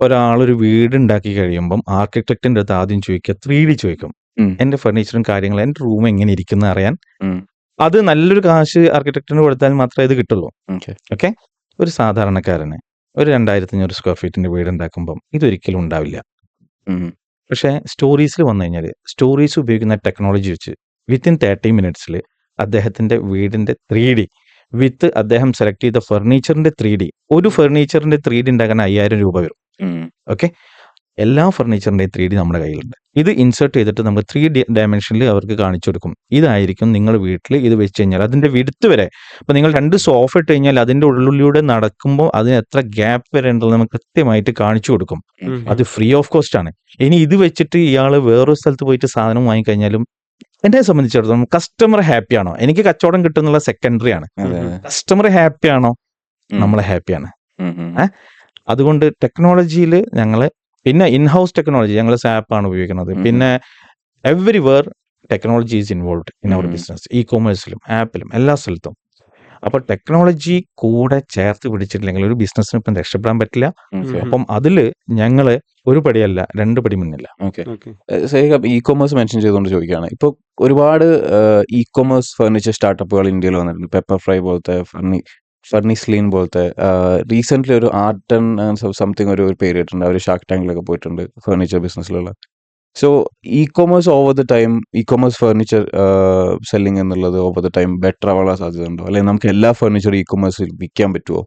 ഒരാളൊരു വീട് ഉണ്ടാക്കി കഴിയുമ്പം ആർക്കിടെക്റ്റിന്റെ അടുത്ത് ആദ്യം ചോദിക്കുക 3D ചോദിക്കും. എന്റെ ഫർണിച്ചറും കാര്യങ്ങളും എന്റെ റൂം എങ്ങനെ ഇരിക്കുന്ന അറിയാൻ. അത് നല്ലൊരു കാശ് ആർക്കിടെക്റ്റിന് കൊടുത്താൽ മാത്രമേ ഇത് കിട്ടുള്ളൂ. ഓക്കെ, ഒരു സാധാരണക്കാരന് ഒരു 2500 സ്ക്വയർ ഫീറ്റിന്റെ വീട് ഉണ്ടാക്കുമ്പം ഇതൊരിക്കലും ഉണ്ടാവില്ല. പക്ഷേ സ്റ്റോറീസിൽ വന്നു കഴിഞ്ഞാൽ സ്റ്റോറീസ് ഉപയോഗിക്കുന്ന ടെക്നോളജി വെച്ച് വിത്തിൻ 30 മിനിറ്റ്സിൽ അദ്ദേഹത്തിന്റെ വീടിന്റെ 3D വിത്ത് അദ്ദേഹം സെലക്ട് ചെയ്ത ഫർണിച്ചറിന്റെ 3D, ഒരു ഫർണിച്ചറിന്റെ 3D ഉണ്ടാക്കാൻ 5000 രൂപ വരും. ഓക്കെ, എല്ലാ ഫർണിച്ചറിന്റെയും 3D നമ്മുടെ കയ്യിലുണ്ട്. ഇത് ഇൻസേർട്ട് ചെയ്തിട്ട് നമുക്ക് 3 ഡയമെൻഷനിൽ അവർക്ക് കാണിച്ചു കൊടുക്കും. ഇതായിരിക്കും നിങ്ങൾ വീട്ടിൽ ഇത് വെച്ച് കഴിഞ്ഞാൽ അതിന്റെ വിടുത്ത് വരെ. അപ്പൊ നിങ്ങൾ 2 സോഫ ഇട്ട് കഴിഞ്ഞാൽ അതിന്റെ ഉള്ളിലൂടെ നടക്കുമ്പോൾ അതിന് എത്ര ഗ്യാപ്പ് വരെ ഉണ്ടെന്ന് നമുക്ക് കൃത്യമായിട്ട് കാണിച്ചു കൊടുക്കും. അത് ഫ്രീ ഓഫ് കോസ്റ്റ് ആണ്. ഇനി ഇത് വെച്ചിട്ട് ഇയാൾ വേറൊരു സ്ഥലത്ത് പോയിട്ട് സാധനം വാങ്ങിക്കഴിഞ്ഞാലും എന്നെ സംബന്ധിച്ചിടത്തോളം കസ്റ്റമർ ഹാപ്പി ആണോ, എനിക്ക് കച്ചവടം കിട്ടുന്നുള്ള സെക്കൻഡറി ആണ്. കസ്റ്റമർ ഹാപ്പി ആണോ, നമ്മൾ ഹാപ്പിയാണ്. അതുകൊണ്ട് ടെക്നോളജിയിൽ ഞങ്ങൾ പിന്നെ ഇൻഹൗസ് ടെക്നോളജി ഞങ്ങൾ സാപ്പ് ആണ് ഉപയോഗിക്കുന്നത്. പിന്നെ everywhere technology is involve in our business. ഇ-കൊമേഴ്സിലും ആപ്പിലും എല്ലാ സ്ഥലത്തും. അപ്പൊ ടെക്നോളജി കൂടെ ചേർത്ത് പിടിച്ചിട്ടില്ലെങ്കിൽ ഒരു ബിസിനസ്സിന് ഇപ്പം രക്ഷപ്പെടാൻ പറ്റില്ല. അപ്പം അതില് ഞങ്ങള് ഒരു പടിയല്ല 2 പടി മുന്നില്ല. ഇ-കൊമേഴ്സ് മെൻഷൻ ചെയ്തുകൊണ്ട് ചോദിക്കുകയാണ്, ഇപ്പൊ ഒരുപാട് ഇ-കൊമേഴ്സ് ഫർണിച്ചർ സ്റ്റാർട്ടപ്പുകൾ ഇന്ത്യയിൽ വന്നിട്ടുണ്ട്. പെപ്പർ ഫ്രൈ പോലത്തെ, ഫർണിസ്ലീൻ പോലത്തെ. റീസെന്റ് ഒരു ആർട്ട് ആൻഡ് സംതിങ് ഒരു പേര് ഇട്ടുണ്ട്, അവർ ഷാർക്ക് ടാങ്കിലൊക്കെ പോയിട്ടുണ്ട് ഫർണിച്ചർ ബിസിനസ്സിലുള്ള. So e-commerce over the time, e-commerce furniture selling എന്നുള്ളത് ഓവർ ദ ടൈം ബെറ്റർ ആവാനുള്ള സാധ്യത ഉണ്ടോ? അല്ലെങ്കിൽ നമുക്ക് എല്ലാ ഫർണിച്ചറും ഇ-കൊമേഴ്സിൽ വിൽക്കാൻ പറ്റുമോ?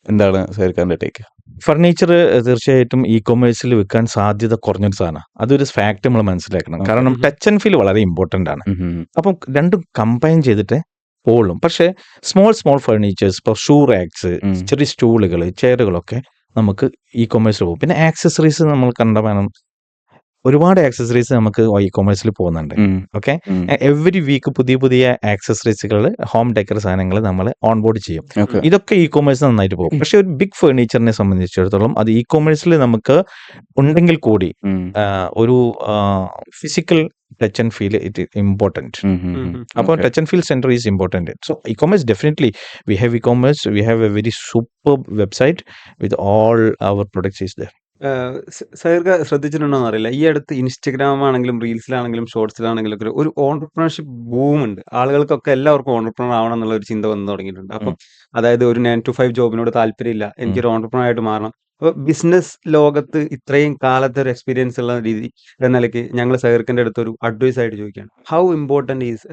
എന്താണ് സഹീർക്കാന്റെ ടേക്ക്? ഫർണിച്ചർ തീർച്ചയായിട്ടും ഇ-കൊമേഴ്സിൽ വിൽക്കാൻ സാധ്യത കുറഞ്ഞൊരു സാധനം. അതൊരു ഫാക്ട് നമ്മൾ മനസ്സിലാക്കണം. കാരണം ടച്ച് ആൻഡ് ഫീൽ വളരെ ഇമ്പോർട്ടന്റ് ആണ്. അപ്പം രണ്ടും കമ്പൈൻ ചെയ്തിട്ട് പോളും. പക്ഷേ സ്മോൾ ഫർണിച്ചേഴ്സ്, ഇപ്പോൾ ഷൂ റാക്സ്, ചെറിയ സ്റ്റൂളുകൾ, ചെയറുകളൊക്കെ നമുക്ക് ഇ-കൊമേഴ്സിൽ പോകും. പിന്നെ ആക്സസറീസ് നമ്മൾ കണ്ടമാനം ഒരുപാട് ആക്സസറീസ് നമുക്ക് ഇ-കൊമേഴ്സിൽ പോകുന്നുണ്ട്. ഓക്കെ, എവറി വീക്ക് പുതിയ ആക്സസറീസുകൾ, ഹോം ഡെക്കർ സാധനങ്ങൾ നമ്മൾ ഓൺ ബോർഡ് ചെയ്യും. ഇതൊക്കെ ഇ-കൊമേഴ്സ് നന്നായിട്ട് പോകും. പക്ഷെ ഒരു ബിഗ് ഫർണിച്ചറിനെ സംബന്ധിച്ചിടത്തോളം അത് ഇ-കൊമേഴ്സിൽ നമുക്ക് ഉണ്ടെങ്കിൽ കൂടി ഒരു physical touch and feel it important. അപ്പോൾ touch and feel centre is important. So e-commerce definitely we have e-commerce, we have a very super website with all our products is there. സഹീർക്ക ശ്രദ്ധിച്ചിട്ടുണ്ടോ എന്നറിയില്ല, ഈ അടുത്ത് ഇൻസ്റ്റഗ്രാം ആണെങ്കിലും റീൽസിലാണെങ്കിലും ഷോർട്സിലാണെങ്കിലും ഒക്കെ ഒരു entrepreneurship boom ഉണ്ട്. ആളുകൾക്കൊക്കെ എല്ലാവർക്കും ഓൺടർപ്രണർ ആവണം എന്നുള്ള ഒരു ചിന്ത വന്നു തുടങ്ങിയിട്ടുണ്ട്. അപ്പം അതായത് ഒരു 9 to 5 ജോബിനോട് താല്പര്യമില്ല, എനിക്കൊരു ഓൺടർപ്രണർ ആയിട്ട് മാറണം. അപ്പോൾ ബിസിനസ് ലോകത്ത് ഇത്രയും കാലത്തെ ഒരു എക്സ്പീരിയൻസ് ഉള്ള രീതി എന്ന നിലയ്ക്ക് ഞങ്ങൾ സഹീർക്കിന്റെ അടുത്ത് ഒരു അഡ്വൈസ് ആയിട്ട് ചോദിക്കുകയാണ്. How important is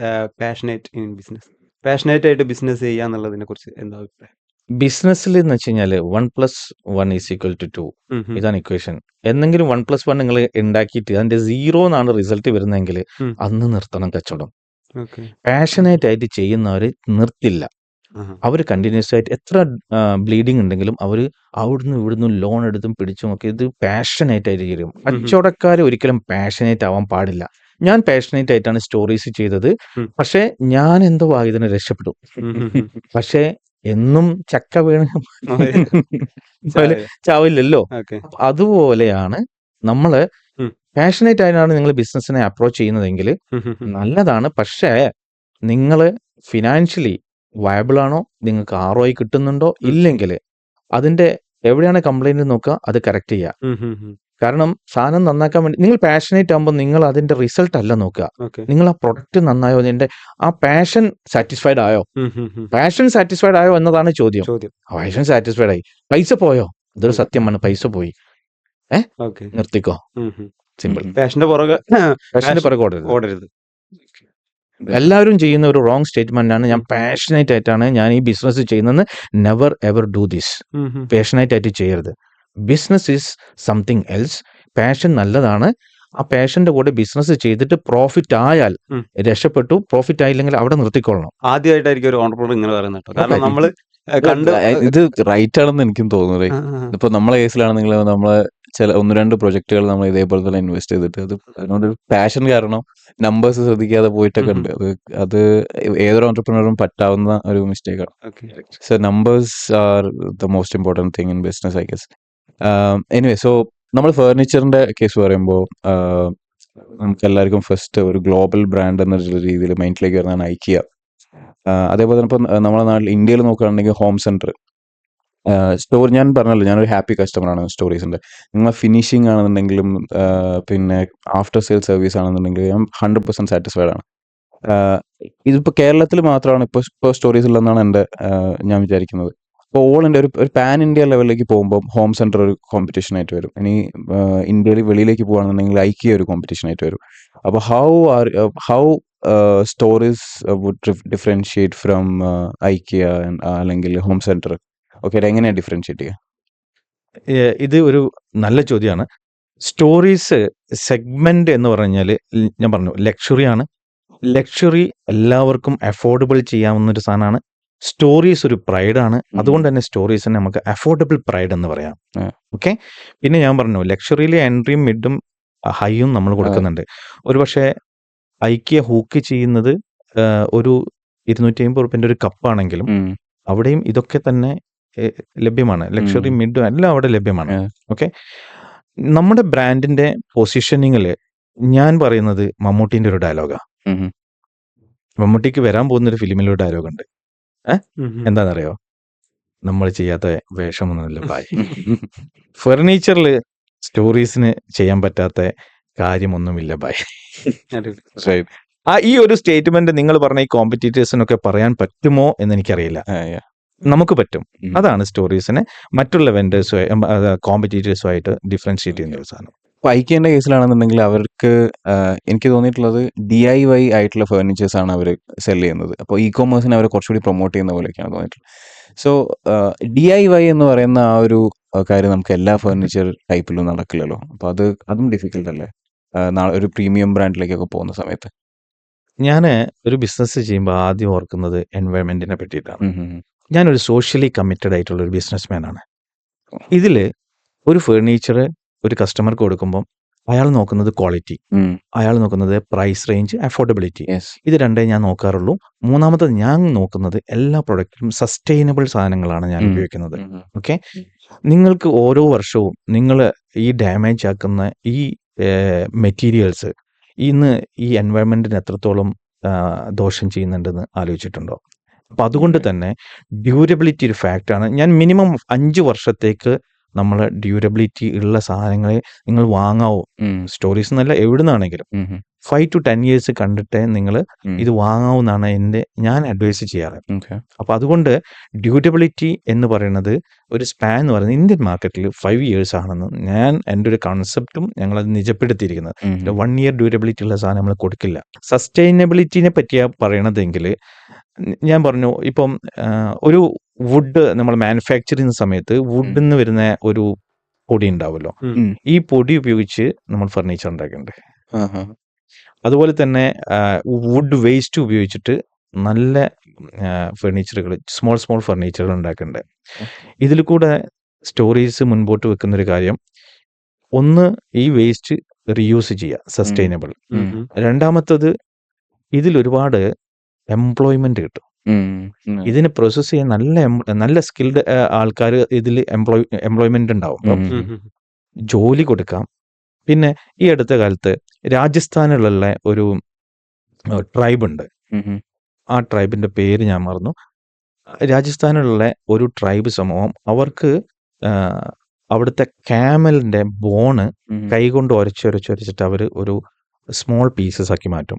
passionate in business? Passionate ആയിട്ട് ബിസിനസ് ചെയ്യാന്നുള്ളതിനെ കുറിച്ച് എന്താ അഭിപ്രായം? ബിസിനസ്സിൽ എന്ന് വെച്ച് കഴിഞ്ഞാൽ 1+1=2 ഇതാണ് ഇക്വേഷൻ. എന്തെങ്കിലും 1+1 നിങ്ങൾ ഉണ്ടാക്കിയിട്ട് അതിന്റെ 0 എന്നാണ് റിസൾട്ട് വരുന്നതെങ്കിൽ അന്ന് നിർത്തണം കച്ചവടം. ഓക്കെ. പാഷനേറ്റ് ആയിട്ട് ചെയ്യുന്നവർ നിർത്തില്ല. അവർ കണ്ടിന്യൂസ് ആയിട്ട് എത്ര ബ്ലീഡിങ് ഉണ്ടെങ്കിലും അവർ അവിടുന്ന് ഇവിടുന്ന് ലോൺ എടുത്തും പിടിച്ചും ഒക്കെ ഇത് പാഷനേറ്റ് ആയിട്ട് ചെയ്യും. കച്ചവടക്കാർ ഒരിക്കലും പാഷനേറ്റ് ആവാൻ പാടില്ല. ഞാൻ പാഷനേറ്റ് ആയിട്ടാണ് സ്റ്റോറീസ് ചെയ്തത്. പക്ഷെ ഞാൻ എന്തോ ഇതിനെ രക്ഷപ്പെട്ടു. പക്ഷെ എന്നും ചക്ക വീണ് ചാവില്ലല്ലോ. ഓക്കെ. അതുപോലെയാണ് നമ്മള് പാഷനേറ്റ് ആയിട്ടാണ് നിങ്ങൾ ബിസിനസ്സിനെ അപ്രോച്ച് ചെയ്യുന്നതെങ്കിൽ നല്ലതാണ്. പക്ഷേ നിങ്ങൾ ഫിനാൻഷ്യലി വയബിൾ ആണോ, നിങ്ങൾക്ക് ROI കിട്ടുന്നുണ്ടോ, ഇല്ലെങ്കിൽ അതിന്റെ എവിടെയാണ് കംപ്ലൈന്റ് നോക്കുക, അത് കറക്റ്റ് ചെയ്യുക. കാരണം സാധനം നന്നാക്കാൻ വേണ്ടി നിങ്ങൾ പാഷനേറ്റ് ആകുമ്പോൾ നിങ്ങൾ അതിന്റെ റിസൾട്ട് അല്ല നോക്കുക, നിങ്ങൾ ആ പ്രൊഡക്റ്റ് നന്നായോ, അതിന്റെ ആ പാഷൻ സാറ്റിസ്ഫൈഡ് ആയോ. പാഷൻ സാറ്റിസ്ഫൈഡ് ആയോ എന്നതാണ് ചോദ്യം. പാഷൻ സാറ്റിസ്ഫൈഡ് ആയി, പൈസ പോയോ, ഇതൊരു സത്യമാണ്, പൈസ പോയി, നിർത്തിക്കോ. സിമ്പിൾ. പാഷന്റെ പുറകെ ഓടരുത്. എല്ലാവരും ചെയ്യുന്ന ഒരു റോങ് സ്റ്റേറ്റ്മെന്റ് ആണ്. ഞാൻ പാഷനേറ്റ് ആയിട്ടാണ് ഞാൻ ഈ ബിസിനസ് ചെയ്യുന്നത്. Never ever do this. Passionate ആയിട്ട് ചെയ്യരുത്. Business is something else. Passion നല്ലതാണ്. ആ പാഷന്റെ കൂടെ ബിസിനസ് ചെയ്തിട്ട് പ്രോഫിറ്റ് ആയാൽ രക്ഷപ്പെട്ടു, പ്രോഫിറ്റ് ആയില്ലെങ്കിൽ അവിടെ നിർത്തിക്കൊള്ളണം. ആദ്യമായിട്ടായിരിക്കും ഒരു ഓണ്ടർപ്രണർ ഇങ്ങനെ പറയുന്നത് കേട്ടോ. കാരണം നമ്മള് ഇത് റൈറ്റ് ആണെന്ന് എനിക്കും തോന്നുന്നത്. ഇപ്പൊ നമ്മളെ കേസിലാണെങ്കിൽ നമ്മളെ ചില 1-2 പ്രൊജക്ടുകൾ നമ്മൾ ഇതേപോലെ തന്നെ ഇൻവെസ്റ്റ് ചെയ്തിട്ട് അത് അതിനോട് പാഷൻ കാരണം നമ്പേഴ്സ് ശ്രദ്ധിക്കാതെ പോയിട്ടൊക്കെ ഉണ്ട്. അത് ഏതൊരു ഓണ്ടർപ്രണറും പറ്റാവുന്ന ഒരു മിസ്റ്റേക്കാണ്. So numbers are the most important thing in business, I guess. Anyway, so നമ്മൾ ഫർണിച്ചറിന്റെ കേസ് പറയുമ്പോൾ നമുക്ക് എല്ലാവർക്കും ഫസ്റ്റ് ഒരു ഗ്ലോബൽ ബ്രാൻഡ് എന്ന രീതിയിൽ മൈൻഡിലേക്ക് വരുന്നതാണ് ഐക്കിയ. അതേപോലെ തന്നെ ഇപ്പം നമ്മുടെ നാട്ടിൽ ഇന്ത്യയിൽ നോക്കുകയാണെങ്കിൽ ഹോം സെന്റർ സ്റ്റോർ. ഞാൻ പറഞ്ഞല്ലോ, ഞാനൊരു ഹാപ്പി കസ്റ്റമറാണ് സ്റ്റോറീസിന്റെ. നിങ്ങൾ ഫിനിഷിംഗ് ആണെന്നുണ്ടെങ്കിലും പിന്നെ ആഫ്റ്റർ സെയിൽ സർവീസ് ആണെന്നുണ്ടെങ്കിലും ഞാൻ 100% സാറ്റിസ്ഫൈഡ് ആണ്. ഇതിപ്പോൾ കേരളത്തിൽ മാത്രമാണ് ഇപ്പോൾ സ്റ്റോറീസ് ഉള്ളതെന്നാണ് ഞാൻ വിചാരിക്കുന്നത്. അപ്പോൾ ഓൾ ഇന്ത്യ ഒരു പാൻ ഇന്ത്യ ലെവലിലേക്ക് പോകുമ്പോൾ ഹോം സെന്റർ ഒരു കോമ്പറ്റീഷൻ ആയിട്ട് വരും. ഇനി ഇന്ത്യയിൽ വെളിയിലേക്ക് പോകുകയാണെന്നുണ്ടെങ്കിൽ ഐക്കിയ ഒരു കോമ്പറ്റീഷൻ ആയിട്ട് വരും. അപ്പോൾ how stories would differentiate from IKEA അല്ലെങ്കിൽ ഹോം സെന്റർ? ഓക്കെ, എങ്ങനെയാണ് ഡിഫറൻഷിയേറ്റ് ചെയ്യുക? ഇത് ഒരു നല്ല ചോദ്യമാണ്. സ്റ്റോറീസ് സെഗ്മെന്റ് എന്ന് പറഞ്ഞാൽ ഞാൻ പറഞ്ഞു ലക്ഷറി ആണ്. ലക്ഷറി എല്ലാവർക്കും അഫോർഡബിൾ ചെയ്യാവുന്ന ഒരു സാധനമാണ്. സ്റ്റോറീസ് ഒരു പ്രൈഡാണ്. അതുകൊണ്ട് തന്നെ സ്റ്റോറീസിന് നമുക്ക് അഫോർഡബിൾ പ്രൈഡ് എന്ന് പറയാം. ഓക്കെ. പിന്നെ ഞാൻ പറഞ്ഞു ലക്ഷറിയിലെ എൻട്രിയും മിഡും ഹൈയും നമ്മൾ കൊടുക്കുന്നുണ്ട്. ഒരു പക്ഷേ ഐക്കിയ ഹൂക്ക് ചെയ്യുന്നത് ഒരു 250 റുപ്യന്റെ ഒരു കപ്പാണെങ്കിലും അവിടെയും ഇതൊക്കെ തന്നെ ലഭ്യമാണ്. ലക്ഷറി മിഡും എല്ലാം അവിടെ ലഭ്യമാണ്. ഓക്കെ. നമ്മുടെ ബ്രാൻഡിന്റെ പൊസിഷനിങ്ങില് ഞാൻ പറയുന്നത് മമ്മൂട്ടിന്റെ ഒരു ഡയലോഗാ. മമ്മൂട്ടിക്ക് വരാൻ പോകുന്ന ഒരു ഫിലിമിലൊരു ഡയലോഗ് ഉണ്ട്. എന്താണെന്നറിയോ? നമ്മൾ ചെയ്യാത്ത വേഷമൊന്നുമില്ല ബായ്. ഫർണിച്ചറിൽ സ്റ്റോറീസിന് ചെയ്യാൻ പറ്റാത്ത കാര്യമൊന്നുമില്ല ബായ്. ഈ ഒരു സ്റ്റേറ്റ്മെന്റ് നിങ്ങൾ പറഞ്ഞ ഈ കോമ്പറ്റീറ്റേഴ്സിനൊക്കെ പറയാൻ പറ്റുമോ എന്ന് എനിക്കറിയില്ല. നമുക്ക് പറ്റും. അതാണ് സ്റ്റോറീസിനെ മറ്റുള്ള വെൻഡേഴ്സും കോമ്പറ്റീറ്റേഴ്സുമായിട്ട് ഡിഫറൻഷിയേറ്റ് ചെയ്യുന്ന ഒരു സാധനം. ഇപ്പോൾ ഐക്കിയൻ്റെ കേസിലാണെന്നുണ്ടെങ്കിൽ അവർക്ക് എനിക്ക് തോന്നിയിട്ടുള്ളത് DIY ആയിട്ടുള്ള ഫർണിച്ചേഴ്സ് ആണ് അവർ സെല് ചെയ്യുന്നത്. അപ്പോൾ ഇ-കൊമേഴ്സിനെ അവർ കുറച്ചുകൂടി പ്രൊമോട്ട് ചെയ്യുന്ന പോലെയൊക്കെയാണ് തോന്നിയിട്ടുള്ളത്. സോ DIY എന്ന് പറയുന്ന ആ ഒരു കാര്യം നമുക്ക് എല്ലാ ഫർണിച്ചർ ടൈപ്പിലും നടക്കില്ലല്ലോ. അപ്പോൾ അതും ഡിഫിക്കൽട്ട് അല്ലേ ഒരു പ്രീമിയം ബ്രാൻഡിലേക്കൊക്കെ പോകുന്ന സമയത്ത്? ഞാൻ ഒരു ബിസിനസ് ചെയ്യുമ്പോൾ ആദ്യം ഓർക്കുന്നത് എൻവയൺമെന്റിനെ പറ്റിയിട്ടാണ്. ഞാനൊരു സോഷ്യലി കമ്മിറ്റഡ് ആയിട്ടുള്ള ഒരു ബിസിനസ്മാൻ ആണ്. ഇതിൽ ഒരു ഫർണിച്ചർ ഒരു കസ്റ്റമർക്ക് കൊടുക്കുമ്പോൾ അയാൾ നോക്കുന്നത് ക്വാളിറ്റി, അയാൾ നോക്കുന്നത് പ്രൈസ് റേഞ്ച്, അഫോർഡബിലിറ്റി. ഇത് രണ്ടേ ഞാൻ നോക്കാറുള്ളൂ. മൂന്നാമത്തത് ഞാൻ നോക്കുന്നത് എല്ലാ പ്രൊഡക്റ്റിലും സസ്റ്റൈനബിൾ സാധനങ്ങളാണ് ഞാൻ ഉപയോഗിക്കുന്നത്. ഓക്കെ. നിങ്ങൾക്ക് ഓരോ വർഷവും നിങ്ങൾ ഈ ഡാമേജ് ആക്കുന്ന ഈ മെറ്റീരിയൽസ് ഇന്ന് ഈ എൻവയൺമെന്റിന് എത്രത്തോളം ദോഷം ചെയ്യുന്നുണ്ടെന്ന് ആലോചിച്ചിട്ടുണ്ടോ? അപ്പം അതുകൊണ്ട് തന്നെ ഡ്യൂറബിലിറ്റി ഒരു ഫാക്റ്റാണ്. ഞാൻ മിനിമം 5 വർഷത്തേക്ക് നമ്മളെ ഡ്യൂറബിലിറ്റി ഉള്ള സാധനങ്ങളെ നിങ്ങൾ വാങ്ങാവൂ. സ്റ്റോറീസ് എന്നല്ല, എവിടുന്നാണെങ്കിലും 5 to 10 years കണ്ടിട്ടേ നിങ്ങൾ ഇത് വാങ്ങാവുന്നതാണ് ഞാൻ അഡ്വൈസ് ചെയ്യാറ്. അപ്പോൾ അതുകൊണ്ട് ഡ്യൂറബിലിറ്റി എന്ന് പറയുന്നത് ഒരു സ്പാൻ എന്ന് പറയുന്നത് ഇന്ത്യൻ മാർക്കറ്റിൽ 5 years ആണെന്ന് എൻ്റെ ഒരു കൺസെപ്റ്റും ഞങ്ങളത് നിജപ്പെടുത്തിയിരിക്കുന്നത്. 1 year ഡ്യൂറബിലിറ്റി ഉള്ള സാധനം നമ്മൾ കൊടുക്കില്ല. സസ്റ്റൈനബിലിറ്റിനെ പറ്റിയാണ് പറയണതെങ്കിൽ ഞാൻ പറഞ്ഞു, ഇപ്പം ഒരു വുഡ് നമ്മൾ മാനുഫാക്ചർ ചെയ്യുന്ന സമയത്ത് വുഡിൽ നിന്ന് വരുന്ന ഒരു പൊടി ഉണ്ടാവുമല്ലോ, ഈ പൊടി ഉപയോഗിച്ച് നമ്മൾ ഫർണിച്ചർ ഉണ്ടാക്കുന്നുണ്ട്. അതുപോലെ തന്നെ വുഡ് വേസ്റ്റ് ഉപയോഗിച്ചിട്ട് നല്ല ഫർണിച്ചറുകൾ, സ്മോൾ ഫർണിച്ചറുകൾ ഉണ്ടാക്കുന്നുണ്ട്. ഇതിൽ കൂടെ സ്റ്റോറീസ് മുൻപോട്ട് വെക്കുന്ന ഒരു കാര്യം, ഒന്ന് ഈ വേസ്റ്റ് റീയൂസ് ചെയ്യുക, സസ്റ്റൈനബിൾ. രണ്ടാമത്തത്, ഇതിൽ ഒരുപാട് എംപ്ലോയ്മെന്റ് കിട്ടും. ഇതിന് പ്രോസസ് ചെയ്യാൻ നല്ല സ്കിൽഡ് ആൾക്കാർ ഇതിൽ എംപ്ലോയ്മെന്റ് ഉണ്ടാവും, ജോലി കൊടുക്കാം. പിന്നെ ഈ അടുത്ത കാലത്ത് രാജസ്ഥാനിലുള്ള ഒരു ട്രൈബ് ഉണ്ട്, ആ ട്രൈബിന്റെ പേര് ഞാൻ മറന്നു. രാജസ്ഥാനിലുള്ള ഒരു ട്രൈബ് സമൂഹം, അവർക്ക് അവിടുത്തെ ക്യാമലിന്റെ ബോണ് കൈകൊണ്ട് ഉരച്ചിട്ട് അവർ ഒരു സ്മോൾ പീസസ് ആക്കി മാറ്റും.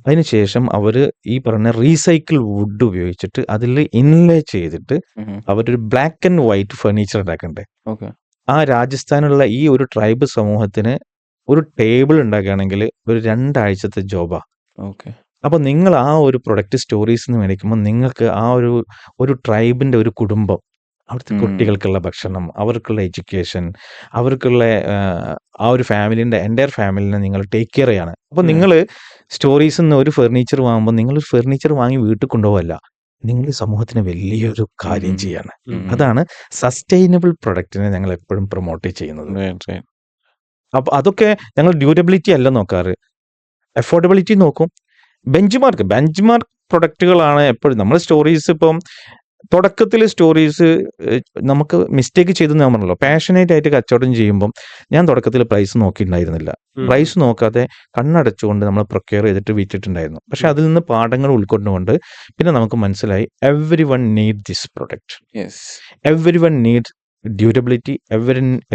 അതിനുശേഷം അവർ ഈ പറഞ്ഞ റീസൈക്കിൾ വുഡ് ഉപയോഗിച്ചിട്ട് അതിൽ ഇൻലേ ചെയ്തിട്ട് അവരൊരു ബ്ലാക്ക് ആൻഡ് വൈറ്റ് ഫർണിച്ചർ ഉണ്ടാക്കണ്ടേ. ആ രാജസ്ഥാനിലുള്ള ഈ ഒരു ട്രൈബ് സമൂഹത്തിന് ഒരു ടേബിൾ ഉണ്ടാക്കുകയാണെങ്കിൽ ഒരു 2 ആഴ്ചത്തെ ജോബാ. അപ്പൊ നിങ്ങൾ ആ ഒരു പ്രൊഡക്റ്റ് സ്റ്റോറീസ് മേടിക്കുമ്പോൾ നിങ്ങൾക്ക് ആ ഒരു ട്രൈബിന്റെ ഒരു കുടുംബം, അവിടുത്തെ കുട്ടികൾക്കുള്ള ഭക്ഷണം, അവർക്കുള്ള എഡ്യൂക്കേഷൻ, അവർക്കുള്ള ആ ഒരു ഫാമിലിന്റെ എൻ്റയർ ഫാമിലിനെ നിങ്ങൾ ടേക്ക് കെയർ ചെയ്യാണ്. അപ്പൊ നിങ്ങൾ സ്റ്റോറീസിൽ നിന്ന് ഒരു ഫർണിച്ചർ വാങ്ങുമ്പോൾ നിങ്ങൾ ഫർണിച്ചർ വാങ്ങി വീട്ടിൽ കൊണ്ടുപോകല്ല, നിങ്ങൾ സമൂഹത്തിന് വലിയൊരു കാര്യം ചെയ്യാണ്. അതാണ് സസ്റ്റൈനബിൾ പ്രൊഡക്റ്റിനെ ഞങ്ങൾ എപ്പോഴും പ്രൊമോട്ട് ചെയ്യുന്നത്. അപ്പൊ അതൊക്കെ ഞങ്ങൾ ഡ്യൂറബിലിറ്റി അല്ല നോക്കാറ്, അഫോർഡബിലിറ്റി നോക്കും. ബെഞ്ച് മാർക്ക് പ്രൊഡക്റ്റുകളാണ് എപ്പോഴും നമ്മൾ സ്റ്റോറീസ്. ഇപ്പം തുടക്കത്തിൽ സ്റ്റോറീസ് നമുക്ക് മിസ്റ്റേക്ക് ചെയ്തെന്ന് ഞാൻ പറഞ്ഞല്ലോ, പാഷനേറ്റ് ആയിട്ട് കച്ചവടം ചെയ്യുമ്പം ഞാൻ തുടക്കത്തിൽ പ്രൈസ് നോക്കിയിട്ടുണ്ടായിരുന്നില്ല. പ്രൈസ് നോക്കാതെ കണ്ണടച്ചുകൊണ്ട് നമ്മൾ പ്രൊക്യൂർ ചെയ്തിട്ട് വിറ്റിട്ടുണ്ടായിരുന്നു. പക്ഷെ അതിൽ നിന്ന് പാഠങ്ങൾ ഉൾക്കൊണ്ടുകൊണ്ട് പിന്നെ നമുക്ക് മനസ്സിലായി, every one need this product, every one need durability,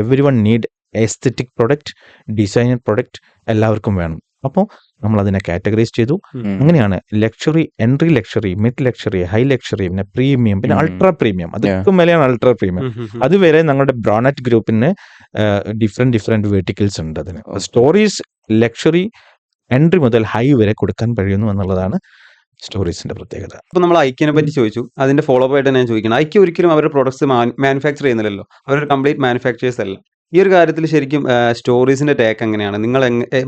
every one need aesthetic product, designer product, എല്ലാവർക്കും വേണം. അപ്പോൾ നമ്മൾ അതിനെ കാറ്റഗറൈസ് ചെയ്തു. അങ്ങനെയാണ് luxury, entry luxury, mid luxury, high luxury, പിന്നെ പ്രീമിയം, പിന്നെ അൾട്രാ പ്രീമിയം. അതൊക്കെ മേലെയാണ് അൾട്രാ പ്രീമിയം. അതുവരെ ഞങ്ങളുടെ ബ്രോണറ്റ് ഗ്രൂപ്പിന് ഡിഫറെന്റ് വേർട്ടിക്കൽസ് ഉണ്ട്. അതിന് സ്റ്റോറീസ് ലക്ഷറി എൻട്രി മുതൽ ഹൈ വരെ കൊടുക്കാൻ കഴിയുന്നു എന്നുള്ളതാണ് സ്റ്റോറീസിന്റെ പ്രത്യേകത. അപ്പോൾ നമ്മൾ ഐക്യനെ പറ്റി ചോദിച്ചു, അതിന്റെ ഫോളോ അപ്പ് ആയിട്ട് ഞാൻ ചോദിക്കണം, ഐക്യ ഒരിക്കലും അവരുടെ പ്രൊഡക്ട്സ് മാനുഫാക്ചർ ചെയ്യുന്നില്ലല്ലോ, അവരൊരു കംപ്ലീറ്റ് മാനുഫാക്ചേഴ്സ് അല്ല. ഈ ഒരു കാര്യത്തിൽ ശരിക്കും സ്റ്റോറീസിന്റെ ടേക്ക് എങ്ങനെയാണ്? നിങ്ങൾ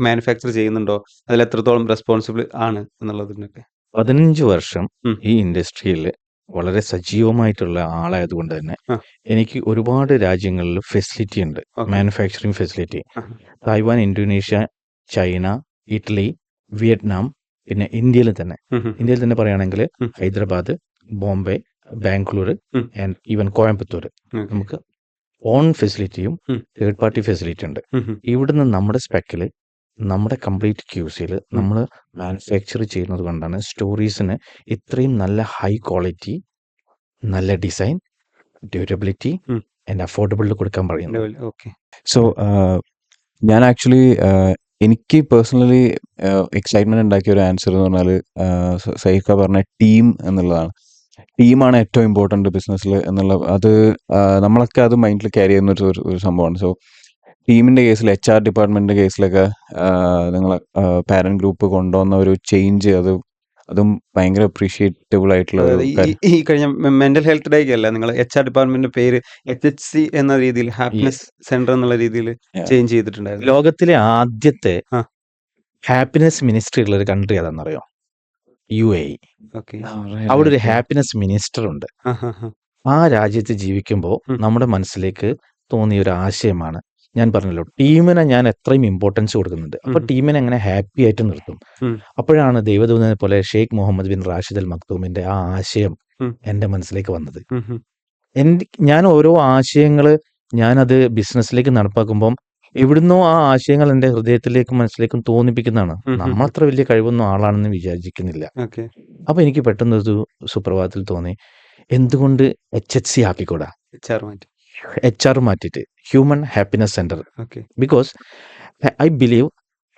മാനുഫാക്ചർ ചെയ്യുന്നുണ്ടോ? അതിൽ എത്രത്തോളം റെസ്പോൺസിബിൾ ആണ് എന്നുള്ളതിനൊക്കെ? 15 വർഷം ഈ ഇൻഡസ്ട്രിയിൽ വളരെ സജീവമായിട്ടുള്ള ആളായതുകൊണ്ട് തന്നെ എനിക്ക് ഒരുപാട് രാജ്യങ്ങളിൽ ഫെസിലിറ്റി ഉണ്ട്, manufacturing facility. Taiwan, Indonesia, China, Italy, Vietnam, പിന്നെ ഇന്ത്യയിൽ തന്നെ പറയുകയാണെങ്കിൽ ഹൈദരാബാദ്, ബോംബെ, ബാംഗ്ലൂർ ആൻഡ് ഈവൻ കോയമ്പത്തൂർ നമുക്ക് ഓൺ ഫെസിലിറ്റിയും തേർഡ് പാർട്ടി ഫെസിലിറ്റി ഉണ്ട്. ഇവിടുന്ന് നമ്മുടെ സ്പെക്കിൽ, നമ്മുടെ കംപ്ലീറ്റ് ക്യൂസിൽ നമ്മൾ മാനുഫാക്ചർ ചെയ്യുന്നത് കൊണ്ടാണ് സ്റ്റോറീസിന് ഇത്രയും നല്ല ഹൈ ക്വാളിറ്റി, നല്ല ഡിസൈൻ, ഡ്യൂറബിലിറ്റി ആൻഡ് അഫോർഡബിളിൽ കൊടുക്കാൻ പറയുന്നത്. സോ ഞാൻ ആക്ച്വലി എനിക്ക് പേഴ്സണലി എക്സൈറ്റ്മെന്റ് ഉണ്ടാക്കിയ ഒരു ആൻസർ എന്ന് പറഞ്ഞാൽ സൈഫ പറഞ്ഞ ടീം എന്നുള്ളതാണ്. ടീമാണ് ഏറ്റവും ഇമ്പോർട്ടൻ്റ് ബിസിനസ്സിൽ അത് നമ്മളൊക്കെ അത് മൈൻഡിൽ ക്യാരി ചെയ്യുന്ന ഒരു സംഭവമാണ്. സോ ടീമിൻ്റെ കേസിൽ, HR ഡിപ്പാർട്ട്മെൻറ്റിൻ്റെ കേസിലൊക്കെ നിങ്ങൾ പാരന്റ് ഗ്രൂപ്പ് കൊണ്ടുവന്ന ഒരു ചേഞ്ച്, അതും ഭയങ്കര അപ്രീഷിയേറ്റബിൾ ആയിട്ടുള്ള ഈ കഴിഞ്ഞ മെന്റൽ ഹെൽത്ത് ഡേക്ക് അല്ല നിങ്ങൾ HR ഡിപ്പാർട്ട്മെന്റിന്റെ പേര് HHC എന്ന രീതിയിൽ ഹാപ്പിനെസ് സെന്റർ എന്നുള്ള രീതിയിൽ ചേഞ്ച് ചെയ്തിട്ടുണ്ടായിരുന്നു. ലോകത്തിലെ ആദ്യത്തെ ഹാപ്പിനെസ് മിനിസ്ട്രി ഉള്ള ഒരു കൺട്രി അതാണെന്നറിയോ? UAE. അവിടെ ഒരു ഹാപ്പിനെസ് മിനിസ്റ്റർ ഉണ്ട്. ആ രാജ്യത്ത് ജീവിക്കുമ്പോൾ നമ്മുടെ മനസ്സിലേക്ക് തോന്നിയ ഒരു ആശയമാണ്, ഞാൻ പറഞ്ഞല്ലോ, ടീമിനെ ഞാൻ എത്രയും ഇമ്പോർട്ടൻസ് കൊടുക്കുന്നുണ്ട്. അപ്പൊ ടീമിനെ എങ്ങനെ ഹാപ്പി ആയിട്ട് നിർത്തും? അപ്പോഴാണ് ദൈവദൂതനെ പോലെ ഷെയ്ഖ് മുഹമ്മദ് ബിൻ റാഷിദ് അൽ മക്തൂമിന്റെ ആ ആശയം എന്റെ മനസ്സിലേക്ക് വന്നത്. ഞാൻ ഓരോ ആശയങ്ങള് ഞാനത് ബിസിനസ്സിലേക്ക് നടപ്പാക്കുമ്പം എവിടുന്നോ ആ ആശയങ്ങൾ എന്റെ ഹൃദയത്തിലേക്കും മനസ്സിലേക്കും തോന്നിപ്പിക്കുന്നതാണ്. നമ്മൾ അത്ര വലിയ കഴിവൊന്നും ആളാണെന്ന് വിചാരിക്കുന്നില്ല. അപ്പൊ എനിക്ക് പെട്ടെന്ന് ഒരു സുപ്രഭാതത്തിൽ തോന്നി, എന്തുകൊണ്ട് HHC ആക്കിക്കൂടാ? HR മാറ്റിയിട്ട് human happiness centre. Okay. Because I believe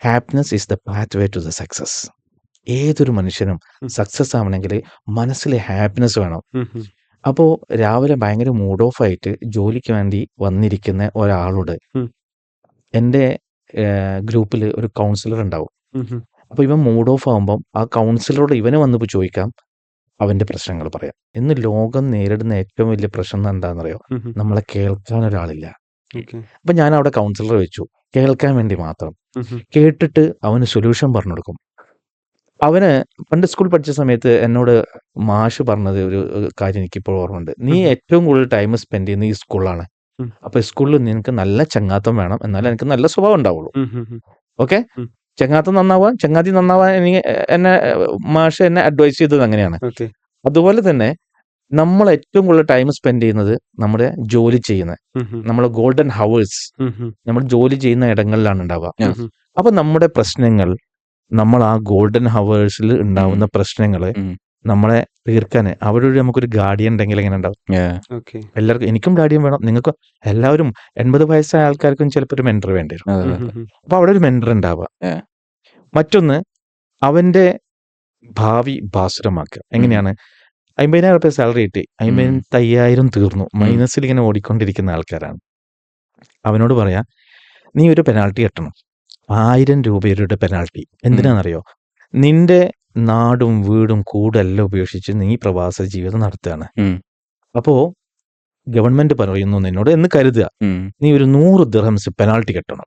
happiness is the path way to the success. ഏതൊരു മനുഷ്യനും സക്സസ് ആവണമെങ്കിൽ മനസ്സിൽ ഹാപ്പിനെസ് വേണം. അപ്പോൾ രാവിലെ ഭയങ്കര മൂഡ് ഓഫ് ആയിട്ട് ജോലിക്ക് വേണ്ടി വന്നിരിക്കുന്ന ഒരാളോട് എൻ്റെ ഗ്രൂപ്പിൽ ഒരു കൗൺസിലർ ഉണ്ടാവും. അപ്പോൾ ഇവൻ മൂഡ് ഓഫ് ആകുമ്പം ആ കൗൺസിലറോട് ഇവന് വന്നിപ്പോൾ ചോദിക്കാം, അവൻ്റെ പ്രശ്നങ്ങൾ പറയാം. ഇന്ന് ലോകം നേരിടുന്ന ഏറ്റവും വലിയ പ്രശ്നം എന്താണെന്നറിയോ? നമ്മളെ കേൾക്കാൻ ഒരാളില്ല. അപ്പം ഞാൻ അവിടെ കൗൺസിലർ വെച്ചു, കേൾക്കാൻ വേണ്ടി മാത്രം. കേട്ടിട്ട് അവന് സൊല്യൂഷൻ പറഞ്ഞു കൊടുക്കും. അവന് പണ്ട് സ്കൂൾ പഠിച്ച സമയത്ത് എന്നോട് മാഷ് പറഞ്ഞത് ഒരു കാര്യം എനിക്കിപ്പോൾ ഓർമ്മയുണ്ട്. നീ ഏറ്റവും കൂടുതൽ ടൈം സ്പെൻഡ് ചെയ്യുന്നത് ഈ സ്കൂളിലാണ്. അപ്പൊ സ്കൂളിൽ നിനക്ക് നല്ല ചങ്ങാത്തം വേണം, എന്നാലേ എനിക്ക് നല്ല സ്വഭാവം ഉണ്ടാവുള്ളൂ. ഓക്കെ, ചങ്ങാത്തം നന്നാവാൻ, ചങ്ങാതി നന്നാവാൻ എന്നെ മാഷ് എന്നെ അഡ്വൈസ് ചെയ്തത് അങ്ങനെയാണ്. അതുപോലെ തന്നെ നമ്മൾ ഏറ്റവും കൂടുതൽ ടൈം സ്പെൻഡ് ചെയ്യുന്നത് നമ്മുടെ ജോലി ചെയ്യുന്ന, നമ്മളെ ഗോൾഡൻ ഹവേഴ്സ് നമ്മൾ ജോലി ചെയ്യുന്ന ഇടങ്ങളിലാണ് ഉണ്ടാവുക. അപ്പൊ നമ്മുടെ പ്രശ്നങ്ങൾ, നമ്മൾ ആ ഗോൾഡൻ ഹവേഴ്സിൽ ഉണ്ടാവുന്ന പ്രശ്നങ്ങള് നമ്മളെ തീർക്കാൻ അവിടെ നമുക്കൊരു ഗാർഡിയൻ ഉണ്ടെങ്കിൽ എങ്ങനെ ഉണ്ടാവും? എല്ലാവർക്കും, എനിക്കും ഗാർഡിയൻ വേണം, നിങ്ങൾക്ക് എല്ലാവരും 80 വയസ്സായ ആൾക്കാർക്കും ചിലപ്പോൾ ഒരു മെന്റർ വേണ്ടി വരും. അപ്പൊ അവിടെ ഒരു മെന്റർ ഉണ്ടാവുക. മറ്റൊന്ന്, അവന്റെ ഭാവി ഭാസുരമാക്കുക. എങ്ങനെയാണ്? 50,000 രൂപ സാലറി കിട്ടി, 55,000 തീർന്നു, മൈനസിൽ ഇങ്ങനെ ഓടിക്കൊണ്ടിരിക്കുന്ന ആൾക്കാരാണ്. അവനോട് പറയാ, നീ ഒരു പെനാൾട്ടി കെട്ടണം, 1000 രൂപയുടെ പെനാൾട്ടി. എന്തിനാണെന്നറിയോ? നിന്റെ നാടും വീടും കൂടെല്ലാം ഉപേക്ഷിച്ച് നീ പ്രവാസ ജീവിതം നടത്തുകയാണ്. അപ്പോ ഗവൺമെന്റ് പറയുന്നു നിന്നോട് എന്ന് കരുതുക, നീ ഒരു 100 ദിർഹംസ് പെനാൾട്ടി കെട്ടണം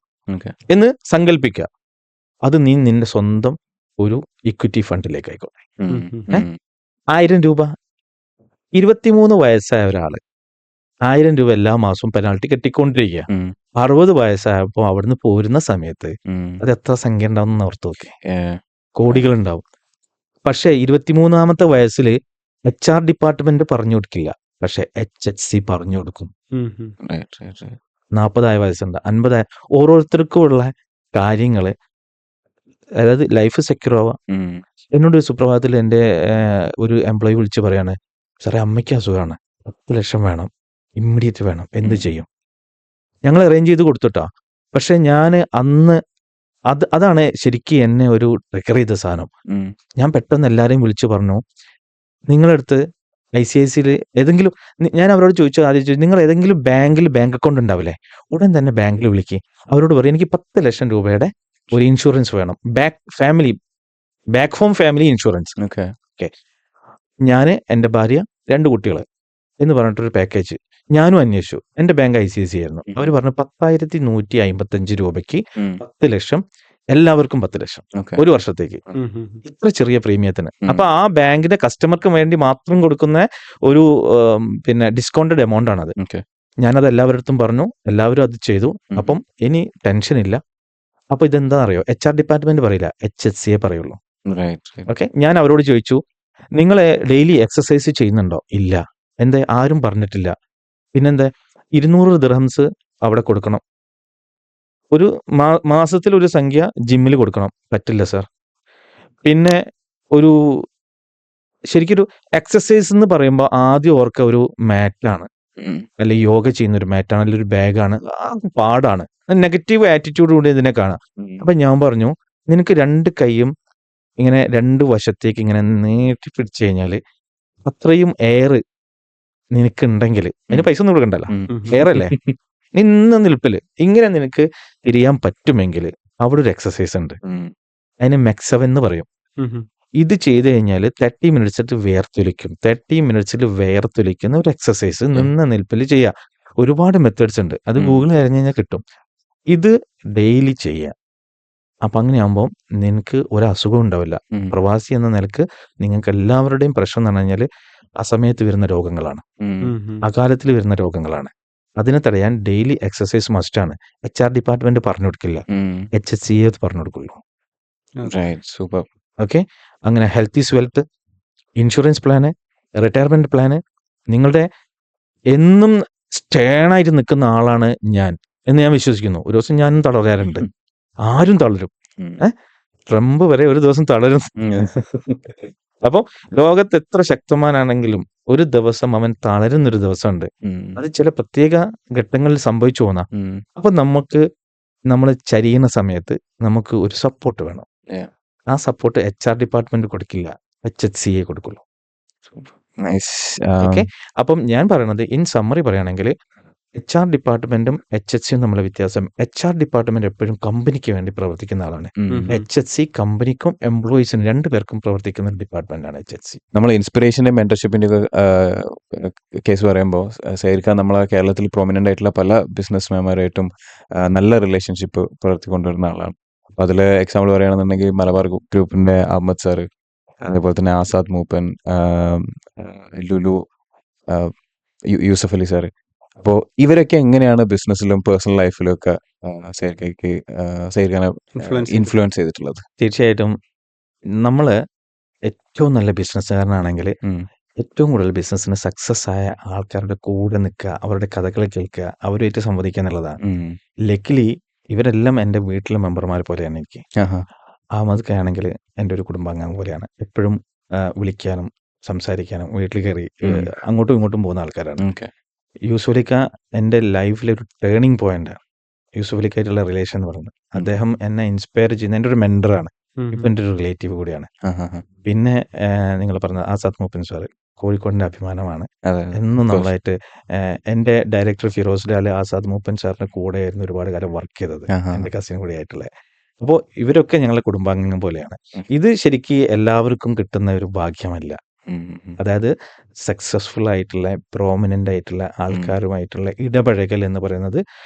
എന്ന് സങ്കല്പിക്കുക. അത് നീ നിന്റെ സ്വന്തം ഒരു ഇക്വിറ്റി ഫണ്ടിലേക്ക് ആയിക്കോട്ടെ. 1000 രൂപ, 23 വയസ്സായ ഒരാള് 1000 രൂപ എല്ലാ മാസവും പെനാൾട്ടി കെട്ടിക്കൊണ്ടിരിക്കുക. 60 വയസ്സായപ്പോ അവിടുന്ന് പോരുന്ന സമയത്ത് അത് എത്ര സംഖ്യ ഉണ്ടാവും ഓർത്ത് നോക്കി? കോടികൾ ഉണ്ടാവും. പക്ഷെ 23-ാമത്തെ വയസ്സിൽ HR ഡിപ്പാർട്ട്മെന്റ് പറഞ്ഞു കൊടുക്കില്ല, പക്ഷെ HHC പറഞ്ഞു കൊടുക്കും. 40 വയസ്സുണ്ട്, 50 ഓരോരുത്തർക്കും ഉള്ള കാര്യങ്ങള്, അതായത് ലൈഫ് സെക്യൂർ ആവാം. എന്നോട് സുപ്രഭാതത്തിൽ എൻ്റെ ഒരു എംപ്ലോയി വിളിച്ച് പറയാണ്, സാറേ അമ്മയ്ക്ക് അസുഖമാണ്, 10 ലക്ഷം വേണം, ഇമ്മീഡിയറ്റ് വേണം, എന്ത് ചെയ്യും? ഞങ്ങൾ അറേഞ്ച് ചെയ്ത് കൊടുത്തിട്ടാ. പക്ഷെ ഞാൻ അന്ന് അതാണ് ശരിക്കും എന്നെ ഒരു ട്രിഗർ ചെയ്ത സാധനം. ഞാൻ പെട്ടെന്ന് എല്ലാവരെയും വിളിച്ചു പറഞ്ഞു, നിങ്ങളടുത്ത് ICICIയിൽ ഏതെങ്കിലും, ഞാൻ അവരോട് ചോദിച്ചു, ആദ്യം ചോദിച്ചു, നിങ്ങൾ ഏതെങ്കിലും ബാങ്കിൽ ബാങ്ക് അക്കൗണ്ട് ഉണ്ടാവില്ലേ? ഉടൻ തന്നെ ബാങ്കിൽ വിളിക്കുക, അവരോട് പറയും എനിക്ക് 10 ലക്ഷം രൂപയുടെ ഒരു ഇൻഷുറൻസ് വേണം, back home family insurance. Okay, ഞാൻ, എൻ്റെ ഭാര്യ, 2 കുട്ടികൾ എന്ന് പറഞ്ഞിട്ടൊരു പാക്കേജ്. ഞാനും അന്വേഷിച്ചു, എൻ്റെ ബാങ്ക് ICICI ആയിരുന്നു. അവർ പറഞ്ഞു 10,155 രൂപയ്ക്ക് 10 ലക്ഷം, എല്ലാവർക്കും 10 ലക്ഷം ഒരു വർഷത്തേക്ക്, ഇത്ര ചെറിയ പ്രീമിയത്തിന്. അപ്പൊ ആ ബാങ്കിന്റെ കസ്റ്റമർക്ക് വേണ്ടി മാത്രം കൊടുക്കുന്ന ഒരു പിന്നെ ഡിസ്കൗണ്ടഡ് എമൗണ്ട് ആണത്. ഞാനത് എല്ലാവരുടെ പറഞ്ഞു, എല്ലാവരും അത് ചെയ്തു. അപ്പം ഇനി ടെൻഷൻ ഇല്ല. അപ്പൊ ഇതെന്താ അറിയോ? HR ഡിപ്പാർട്ട്മെന്റ് പറയില്ല, HHC പറയുള്ളൂ. ഓക്കെ, ഞാൻ അവരോട് ചോദിച്ചു, നിങ്ങൾ ഡെയിലി എക്സസൈസ് ചെയ്യുന്നുണ്ടോ? ഇല്ല. എന്താ? ആരും പറഞ്ഞിട്ടില്ല. പിന്നെന്താ? 200 ദിർഹംസ് അവിടെ കൊടുക്കണം, ഒരു മാസത്തിൽ ഒരു സംഖ്യ ജിമ്മിൽ കൊടുക്കണം. പറ്റില്ല സാർ. പിന്നെ ഒരു ശരിക്കൊരു എക്സസൈസ് എന്ന് പറയുമ്പോൾ ആദ്യം ഓർക്ക ഒരു മാറ്റാണ്, അല്ലെങ്കിൽ യോഗ ചെയ്യുന്ന ഒരു മാറ്റാണ്, അല്ലെങ്കിൽ ഒരു ബാഗാണ്. പാടാണ്, നെഗറ്റീവ് ആറ്റിറ്റ്യൂഡ് കൂടി ഇതിനെ കാണാം. അപ്പൊ ഞാൻ പറഞ്ഞു, നിനക്ക് 2 കൈയും ഇങ്ങനെ 2 വശത്തേക്ക് ഇങ്ങനെ നീട്ടി പിടിച്ചു കഴിഞ്ഞാൽ അത്രയും എയർ നിനക്ക് ഉണ്ടെങ്കിൽ, അതിന് പൈസ ഒന്നും കൊടുക്കണ്ടല്ലോ, എയർ അല്ലേ, ഇന്ന നിൽപ്പില് ഇങ്ങനെ നിനക്ക് തിരിയാൻ പറ്റുമെങ്കിൽ അവിടെ ഒരു എക്സസൈസ് ഉണ്ട്, അതിന് മെക്സവ് എന്ന് പറയും. ഇത് ചെയ്ത് കഴിഞ്ഞാൽ 30 മിനിറ്റ്സിൽ വേർത്തൊലിക്കും. 30 മിനിറ്റ്സിൽ വേർത്തൊലിക്കുന്ന ഒരു എക്സസൈസ് നിന്ന നിൽപ്പിൽ ചെയ്യാം. ഒരുപാട് മെത്തേഡ്സ് ഉണ്ട്, അത് ഗൂഗിളിൽ അറിഞ്ഞു കഴിഞ്ഞാൽ കിട്ടും. ഇത് ഡെയിലി ചെയ്യാം. അപ്പൊ അങ്ങനെയാകുമ്പോൾ നിനക്ക് ഒരു അസുഖം ഉണ്ടാവില്ല. പ്രവാസി എന്ന നിലക്ക് നിങ്ങൾക്ക് എല്ലാവരുടെയും പ്രശ്നം എന്ന് പറഞ്ഞു കഴിഞ്ഞാൽ ആ സമയത്ത് വരുന്ന രോഗങ്ങളാണ്, അകാലത്തിൽ വരുന്ന രോഗങ്ങളാണ്. അതിനെ തടയാൻ ഡെയിലി എക്സസൈസ് മസ്റ്റാണ്. HR ഡിപ്പാർട്ട്മെന്റ് പറഞ്ഞു കൊടുക്കില്ല, HHC പറഞ്ഞു കൊടുക്കുള്ളൂ. സൂപ്പർ. ഓക്കെ, അങ്ങനെ health is wealth, insurance plan, retirement plan. നിങ്ങളുടെ എന്നും സ്റ്റേണായിട്ട് നിൽക്കുന്ന ആളാണ് ഞാൻ എന്ന് ഞാൻ വിശ്വസിക്കുന്നു. ഒരു ദിവസം ഞാനും തളരാറുണ്ട്, ആരും തളരും. ട്രംപ് വരെ ഒരു ദിവസം തളരും. അപ്പം ലോകത്ത് എത്ര ശക്തമാനാണെങ്കിലും ഒരു ദിവസം അവൻ തളരുന്നൊരു ദിവസമുണ്ട്. അത് ചില പ്രത്യേക ഘട്ടങ്ങളിൽ സംഭവിച്ചു പോകുന്ന. അപ്പൊ നമ്മൾ ചരിയുന്ന സമയത്ത് നമുക്ക് ഒരു സപ്പോർട്ട് വേണം. ആ സപ്പോർട്ട് HR ഡിപ്പാർട്ട്മെന്റ് കൊടുക്കില്ല, HHCA കൊടുക്കുള്ളൂ. നൈസ്. ഓക്കെ. അപ്പം ഞാൻ പറയണത് ഇൻ സമ്മറി പറയുകയാണെങ്കിൽ HR ഡിപ്പാർട്ട്മെന്റും HHCയും തമ്മിലുള്ള വ്യത്യാസം, HR ഡിപ്പാർട്ട്മെന്റ് എപ്പോഴും കമ്പനിക്ക് വേണ്ടി പ്രവർത്തിക്കുന്ന ആളാണ്. HHC കമ്പനിക്കും എംപ്ലോയീസിനും രണ്ടുപേർക്കും പ്രവർത്തിക്കുന്ന ഒരു ഡിപ്പാർട്ട്മെന്റാണ് HHC. നമ്മൾ ഇൻസ്പിറേഷന്റെ മെന്റർഷിപ്പിന്റെ ഒക്കെ കേസ് പറയുമ്പോൾ സൈർഖാൻ നമ്മളെ കേരളത്തിൽ പ്രൊമിനന്റ് ആയിട്ടുള്ള പല ബിസിനസ് മാൻമാരായിട്ടും നല്ല റിലേഷൻഷിപ്പ് പുലർത്തിക്കൊണ്ടുവരുന്ന ആളാണ്. അപ്പൊ അതിലെ എക്സാമ്പിൾ പറയുകയാണെന്നുണ്ടെങ്കിൽ മലബാർ ഗ്രൂപ്പിന്റെ അഹമ്മദ് സാറ്, അതേപോലെ തന്നെ ആസാദ് മൂപ്പൻ, ലുലു, യൂസഫ് അലി സാറ്. അപ്പോൾ ഇവരൊക്കെ എങ്ങനെയാണ് ബിസിനസ്സിലും പേഴ്സണൽ ലൈഫിലും ഒക്കെ സൈർഖാനെ ഇൻഫ്ലുവൻസ് ചെയ്തിട്ടുള്ളത്? തീർച്ചയായിട്ടും നമ്മൾ ഏറ്റവും നല്ല ബിസിനസ്സുകാരനാണെങ്കിൽ ഏറ്റവും കൂടുതൽ ബിസിനസ്സിന് സക്സസ് ആയ ആൾക്കാരുടെ കൂടെ നിൽക്കുക, അവരുടെ കഥകൾ കേൾക്കുക, അവരുമായിട്ട് സംവദിക്കുക എന്നുള്ളതാണ്. ലക്കിലി ഇവരെല്ലാം എൻ്റെ വീട്ടിലെ മെമ്പർമാർ പോലെയാണ് എനിക്ക്. അഹമ്മദ് ഖാൻ ആണെങ്കിൽ എൻ്റെ ഒരു കുടുംബാംഗം പോലെയാണ്. എപ്പോഴും വിളിക്കാനും സംസാരിക്കാനും വീട്ടിൽ കയറി അങ്ങോട്ടും ഇങ്ങോട്ടും പോകുന്ന ആൾക്കാരാണ്. യൂസുഫ് അലിക്ക എൻ്റെ ലൈഫിലെ ഒരു ടേണിംഗ് പോയിന്റാണ്. യൂസുഫ് അലിക്കായിട്ടുള്ള റിലേഷൻ എന്ന് പറയുന്നത് അദ്ദേഹം എന്നെ ഇൻസ്പയർ ചെയ്യുന്ന എൻ്റെ ഒരു മെൻറ്ററാണ്. ഇപ്പം എൻ്റെ ഒരു റിലേറ്റീവ് കൂടിയാണ്. പിന്നെ നിങ്ങൾ പറഞ്ഞ ആസാദ് മൂപ്പൻ സാറ് കോഴിക്കോടിൻ്റെ അഭിമാനമാണ്. എന്നും നന്നായിട്ട് എൻ്റെ ഡയറക്ടർ ഫിറോസ് ലാൽ ആസാദ് മൂപ്പൻ സാറിൻ്റെ കൂടെയായിരുന്നു ഒരുപാട് കാലം വർക്ക് ചെയ്തത്, എൻ്റെ കസിൻ കൂടി ആയിട്ടുള്ള. അപ്പോൾ ഇവരൊക്കെ ഞങ്ങളെ കുടുംബാംഗം പോലെയാണ്. ഇത് ശരിക്കും എല്ലാവർക്കും കിട്ടുന്ന ഒരു ഭാഗ്യമല്ല. അതായത് സക്സസ്ഫുൾ ആയിട്ടുള്ള പ്രോമിനൻ്റ് ആയിട്ടുള്ള ആൾക്കാരുമായിട്ടുള്ള ഇടപഴകൽ എന്ന് പറയുന്നത്,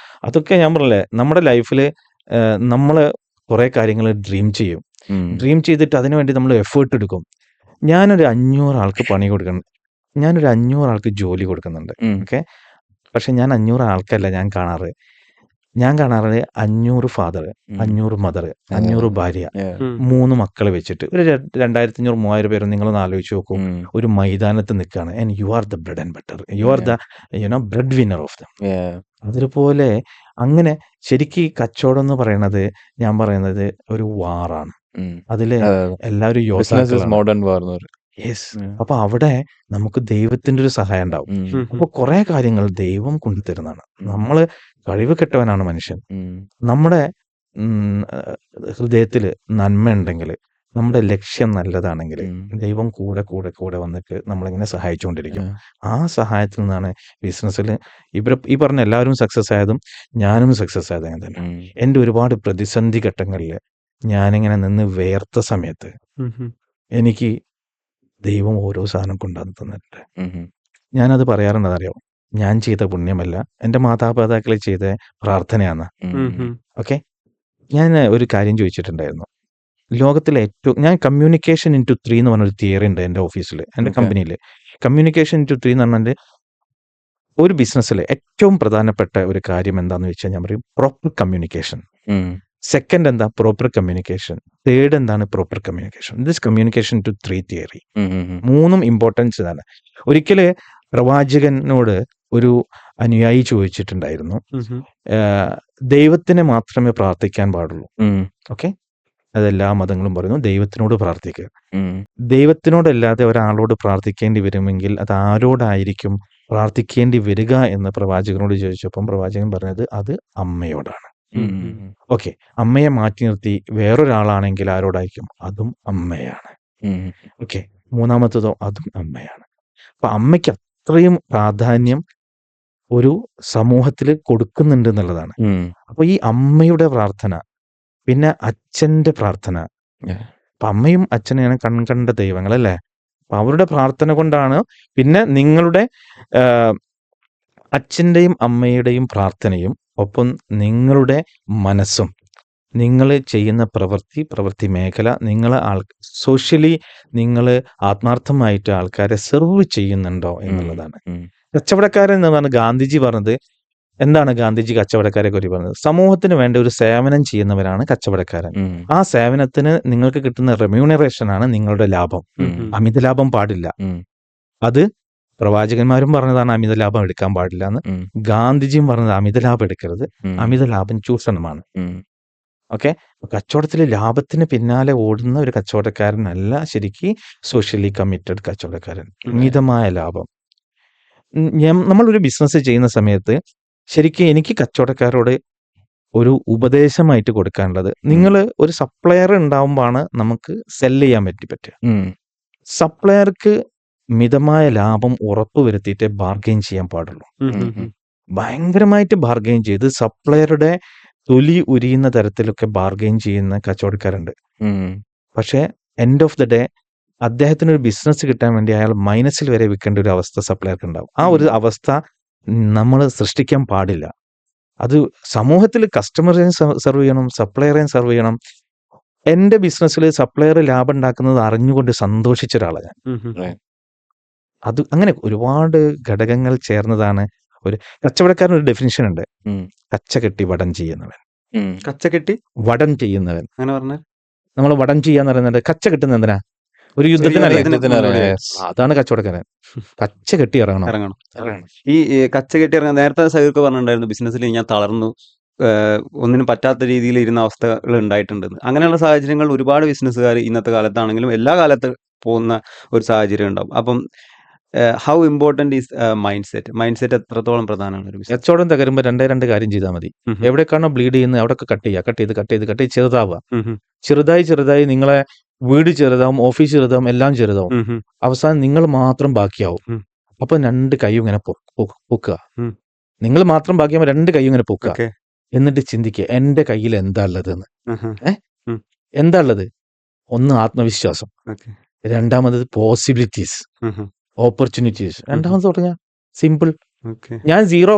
അതൊക്കെ ഞാൻ പറഞ്ഞില്ലേ, നമ്മുടെ ലൈഫിൽ നമ്മൾ കുറേ കാര്യങ്ങൾ ഡ്രീം ചെയ്തിട്ട് അതിനു വേണ്ടി നമ്മൾ എഫേർട്ട് എടുക്കും. ഞാനൊരു 500 ആൾക്ക് പണി കൊടുക്കണം, ഞാനൊരു 500 ആൾക്ക് ജോലി കൊടുക്കുന്നുണ്ട്. ഓക്കെ. പക്ഷെ ഞാൻ 500 ആൾക്കല്ല ഞാൻ കാണാറ് 500 ഫാദർ, 500 മദർ, 500 ഭാര്യ, 3 മക്കളെ വെച്ചിട്ട് ഒരു 2500 3000 പേര്. നിങ്ങളൊന്ന് ആലോചിച്ച് നോക്കൂ, ഒരു മൈതാനത്ത് നിൽക്കുകയാണ്. And you are the bread and butter, you are the bread winner of them. അതുപോലെ അങ്ങനെ ശരിക്കും കച്ചവടം എന്ന് പറയുന്നത്, ഞാൻ പറയുന്നത് ഒരു വാറാണ്. അതില് എല്ലാവരും യോദ്ധാക്കളാണ്. യെസ്. അപ്പൊ അവിടെ നമുക്ക് ദൈവത്തിന്റെ ഒരു സഹായം ഉണ്ടാവും. അപ്പൊ കുറെ കാര്യങ്ങൾ ദൈവം കൊണ്ടുതരുന്നതാണ്. നമ്മള് കഴിവ് കെട്ടവനാണ് മനുഷ്യൻ. നമ്മുടെ ഹൃദയത്തില് നന്മ ഉണ്ടെങ്കിൽ, നമ്മുടെ ലക്ഷ്യം നല്ലതാണെങ്കിൽ, ദൈവം കൂടെ വന്നിട്ട് നമ്മളിങ്ങനെ സഹായിച്ചുകൊണ്ടിരിക്കും. ആ സഹായത്തിൽ നിന്നാണ് ബിസിനസ്സിൽ ഈ പറഞ്ഞ എല്ലാവരും സക്സസ് ആയതും ഞാനും സക്സസ് ആയത് അങ്ങനെ തന്നെ. എൻ്റെ ഒരുപാട് പ്രതിസന്ധി ഘട്ടങ്ങളിൽ ഞാനിങ്ങനെ നിന്ന് വേർത്ത സമയത്ത് എനിക്ക് ദൈവം ഓരോ സാധനം കൊണ്ടുവന്ന് തന്നിട്ടുണ്ട്. ഞാനത് പറയാറുണ്ടെന്നറിയാം, ഞാൻ ചെയ്ത പുണ്യമല്ല, എൻ്റെ മാതാപിതാക്കൾ ചെയ്ത പ്രാർത്ഥനയാണ്. ഓക്കെ. ഞാൻ ഒരു കാര്യം ചോദിച്ചിട്ടുണ്ടായിരുന്നു. ലോകത്തിലെ ഞാൻ കമ്മ്യൂണിക്കേഷൻ ഇൻറ്റു 3 എന്ന് പറഞ്ഞൊരു തിയറി ഉണ്ട് എൻ്റെ ഓഫീസിൽ, എൻ്റെ കമ്പനിയിൽ. കമ്മ്യൂണിക്കേഷൻ ഇൻറ്റു 3 എന്ന് പറഞ്ഞാൽ ഒരു ബിസിനസ്സിൽ ഏറ്റവും പ്രധാനപ്പെട്ട ഒരു കാര്യം എന്താണെന്ന് വെച്ചാൽ ഞാൻ പറയും പ്രോപ്പർ കമ്മ്യൂണിക്കേഷൻ. സെക്കൻഡ് എന്താ? Proper communication. തേർഡ് എന്താണ്? Proper communication. This communication to 3 theory. 3ഉം ഇമ്പോർട്ടൻസ് ഇതാണ്. ഒരിക്കല് പ്രവാചകനോട് ഒരു അനുയായി ചോദിച്ചിട്ടുണ്ടായിരുന്നു, ദൈവത്തിനെ മാത്രമേ പ്രാർത്ഥിക്കാൻ പാടുള്ളൂ. ഓക്കെ. അതെല്ലാ മതങ്ങളും പറയുന്നു ദൈവത്തിനോട് പ്രാർത്ഥിക്കുക. ദൈവത്തിനോടല്ലാതെ ഒരാളോട് പ്രാർത്ഥിക്കേണ്ടി വരുമെങ്കിൽ അത് ആരോടായിരിക്കും പ്രാർത്ഥിക്കേണ്ടി വരിക എന്ന് പ്രവാചകനോട് ചോദിച്ചപ്പം പ്രവാചകൻ പറഞ്ഞത് അത് അമ്മയോടാണ്. ഓക്കെ. അമ്മയെ മാറ്റി നിർത്തി വേറൊരാളാണെങ്കിൽ ആരോടായിരിക്കും? അതും അമ്മയാണ്. ഓക്കെ. മൂന്നാമത്തതോ അതും അമ്മയാണ്. അപ്പൊ അമ്മയ്ക്ക് അത്രയും പ്രാധാന്യം ഒരു സമൂഹത്തിൽ കൊടുക്കുന്നുണ്ട് എന്നുള്ളതാണ്. അപ്പൊ ഈ അമ്മയുടെ പ്രാർത്ഥന, പിന്നെ അച്ഛന്റെ പ്രാർത്ഥന. അപ്പൊ അമ്മയും അച്ഛനെയാണ് കണ്ട ദൈവങ്ങളല്ലേ. അപ്പൊ അവരുടെ പ്രാർത്ഥന കൊണ്ടാണ്, പിന്നെ നിങ്ങളുടെ അച്ഛൻ്റെയും അമ്മയുടെയും പ്രാർത്ഥനയും ഒപ്പം നിങ്ങളുടെ മനസ്സും, നിങ്ങൾ ചെയ്യുന്ന പ്രവൃത്തി മേഖല, നിങ്ങൾ സോഷ്യലി നിങ്ങൾ ആത്മാർത്ഥമായിട്ട് ആൾക്കാരെ സെർവ് ചെയ്യുന്നുണ്ടോ എന്നുള്ളതാണ്. കച്ചവടക്കാരൻ എന്ന് പറഞ്ഞ ഗാന്ധിജി പറഞ്ഞത് എന്താണ്? ഗാന്ധിജി കച്ചവടക്കാരെ കുറിച്ച് പറഞ്ഞത് സമൂഹത്തിന് വേണ്ട ഒരു സേവനം ചെയ്യുന്നവരാണ് കച്ചവടക്കാരൻ. ആ സേവനത്തിന് നിങ്ങൾക്ക് കിട്ടുന്ന റെമ്യൂണറേഷൻ ആണ് നിങ്ങളുടെ ലാഭം. അമിത ലാഭം പാടില്ല. അത് പ്രവാചകന്മാരും പറഞ്ഞതാണ് അമിത ലാഭം എടുക്കാൻ പാടില്ല എന്ന്. ഗാന്ധിജിയും പറഞ്ഞത് അമിത ലാഭം എടുക്കരുത്, അമിത ലാഭം ചൂഷണമാണ്. ഓക്കെ. കച്ചവടത്തിൽ ലാഭത്തിന് പിന്നാലെ ഓടുന്ന ഒരു കച്ചവടക്കാരനല്ല ശരിക്കും സോഷ്യലി കമ്മിറ്റഡ് കച്ചവടക്കാരൻ. അമിതമായ ലാഭം, നമ്മളൊരു ബിസിനസ് ചെയ്യുന്ന സമയത്ത് ശരിക്കും എനിക്ക് കച്ചവടക്കാരോട് ഒരു ഉപദേശമായിട്ട് കൊടുക്കാനുള്ളത്, നിങ്ങൾ ഒരു സപ്ലയർ ഉണ്ടാവുമ്പോഴാണ് നമുക്ക് സെല്ല് ചെയ്യാൻ പറ്റുക. സപ്ലയർക്ക് മിതമായ ലാഭം ഉറപ്പുവരുത്തിയിട്ടേ ബാർഗെയിൻ ചെയ്യാൻ പാടുള്ളൂ. ഭയങ്കരമായിട്ട് ബാർഗെയിൻ ചെയ്ത് സപ്ലയറുടെ തൊലി ഉരിയുന്ന തരത്തിലൊക്കെ ബാർഗെയിൻ ചെയ്യുന്ന കച്ചവടക്കാരുണ്ട്. പക്ഷേ എൻഡ് ഓഫ് ദ ഡേ അദ്ദേഹത്തിന് ഒരു ബിസിനസ് കിട്ടാൻ വേണ്ടി അയാൾ മൈനസിൽ വരെ വിൽക്കേണ്ട ഒരു അവസ്ഥ സപ്ലയർക്ക് ഉണ്ടാവും. ആ ഒരു അവസ്ഥ നമ്മൾ സൃഷ്ടിക്കാൻ പാടില്ല. അത് സമൂഹത്തിൽ കസ്റ്റമറേയും സെർവ് ചെയ്യണം, സപ്ലയറേയും സെർവ് ചെയ്യണം. എന്റെ ബിസിനസ്സിൽ സപ്ലയർ ലാഭം ഉണ്ടാക്കുന്നത് അറിഞ്ഞുകൊണ്ട് സന്തോഷിച്ച ഒരാളാണ് ഞാൻ. അത് അങ്ങനെ ഒരുപാട് ഘടകങ്ങൾ ചേർന്നതാണ് ഒരു കച്ചവടക്കാരൻ. ഒരു ഡെഫിനിഷൻ ഉണ്ട്, കച്ചകെട്ടി വടം ചെയ്യുന്നവൻ. കച്ചകെട്ടി വടം ചെയ്യുന്നവൻ അങ്ങനെ പറഞ്ഞാൽ നമ്മൾ വടം ചെയ്യാന്ന് പറയുന്നത് കച്ച കെട്ടുന്ന എന്തിനാ? ഒരു യുദ്ധത്തിനല്ലേ? അതാണ് കച്ചവടക്കാരൻ. കച്ച കെട്ടി ഇറങ്ങണം. ഈ കച്ചകെട്ടി ഇറങ്ങാൻ നേരത്തെ സഹീർക്ക് പറഞ്ഞിട്ടുണ്ടായിരുന്നു, ബിസിനസ്സിൽ ഞാൻ തളർന്നു, ഒന്നിനും പറ്റാത്ത രീതിയിൽ ഇരുന്ന അവസ്ഥകൾ ഉണ്ടായിട്ടുണ്ടെന്ന്. അങ്ങനെയുള്ള സാഹചര്യങ്ങൾ ഒരുപാട് ബിസിനസ്സുകാർ ഇന്നത്തെ കാലത്താണെങ്കിലും എല്ലാ കാലത്ത് പോകുന്ന ഒരു സാഹചര്യം ഉണ്ടാവും. അപ്പം how important is mind set എത്രത്തോളം പ്രധാനമാണ് ഒരു ബിസിനസ്? കച്ചവടം തകരുമ്പോൾ രണ്ട് കാര്യം ചെയ്താൽ മതി. എവിടേക്കാണോ ബ്ലീഡ് ചെയ്യുന്നത് അവിടെയൊക്കെ കട്ട് ചെയ്ത് ചെറുതാവുക. ചെറുതായി നിങ്ങളെ വീട് ചെറുതാവും, ഓഫീസ് ചെറുതാവും, എല്ലാം ചെറുതാവും. അവസാനം നിങ്ങൾ മാത്രം ബാക്കിയാവും. അപ്പൊ രണ്ട് കൈയും ഇങ്ങനെ പൊക്കുക. നിങ്ങൾ മാത്രം ബാക്കിയാവുമ്പോൾ രണ്ട് കൈയും ഇങ്ങനെ പൊക്കുക. എന്നിട്ട് ചിന്തിക്കുക, എന്റെ കയ്യിൽ എന്താ ഉള്ളതെന്ന്. എന്താ ഉള്ളത്? ഒന്ന് ആത്മവിശ്വാസം, രണ്ടാമത് പോസിബിലിറ്റീസ്, ഓപ്പർച്യൂണിറ്റീസ്. രണ്ടാമത് തുടങ്ങ സിമ്പിൾ. ഞാൻ സീറോ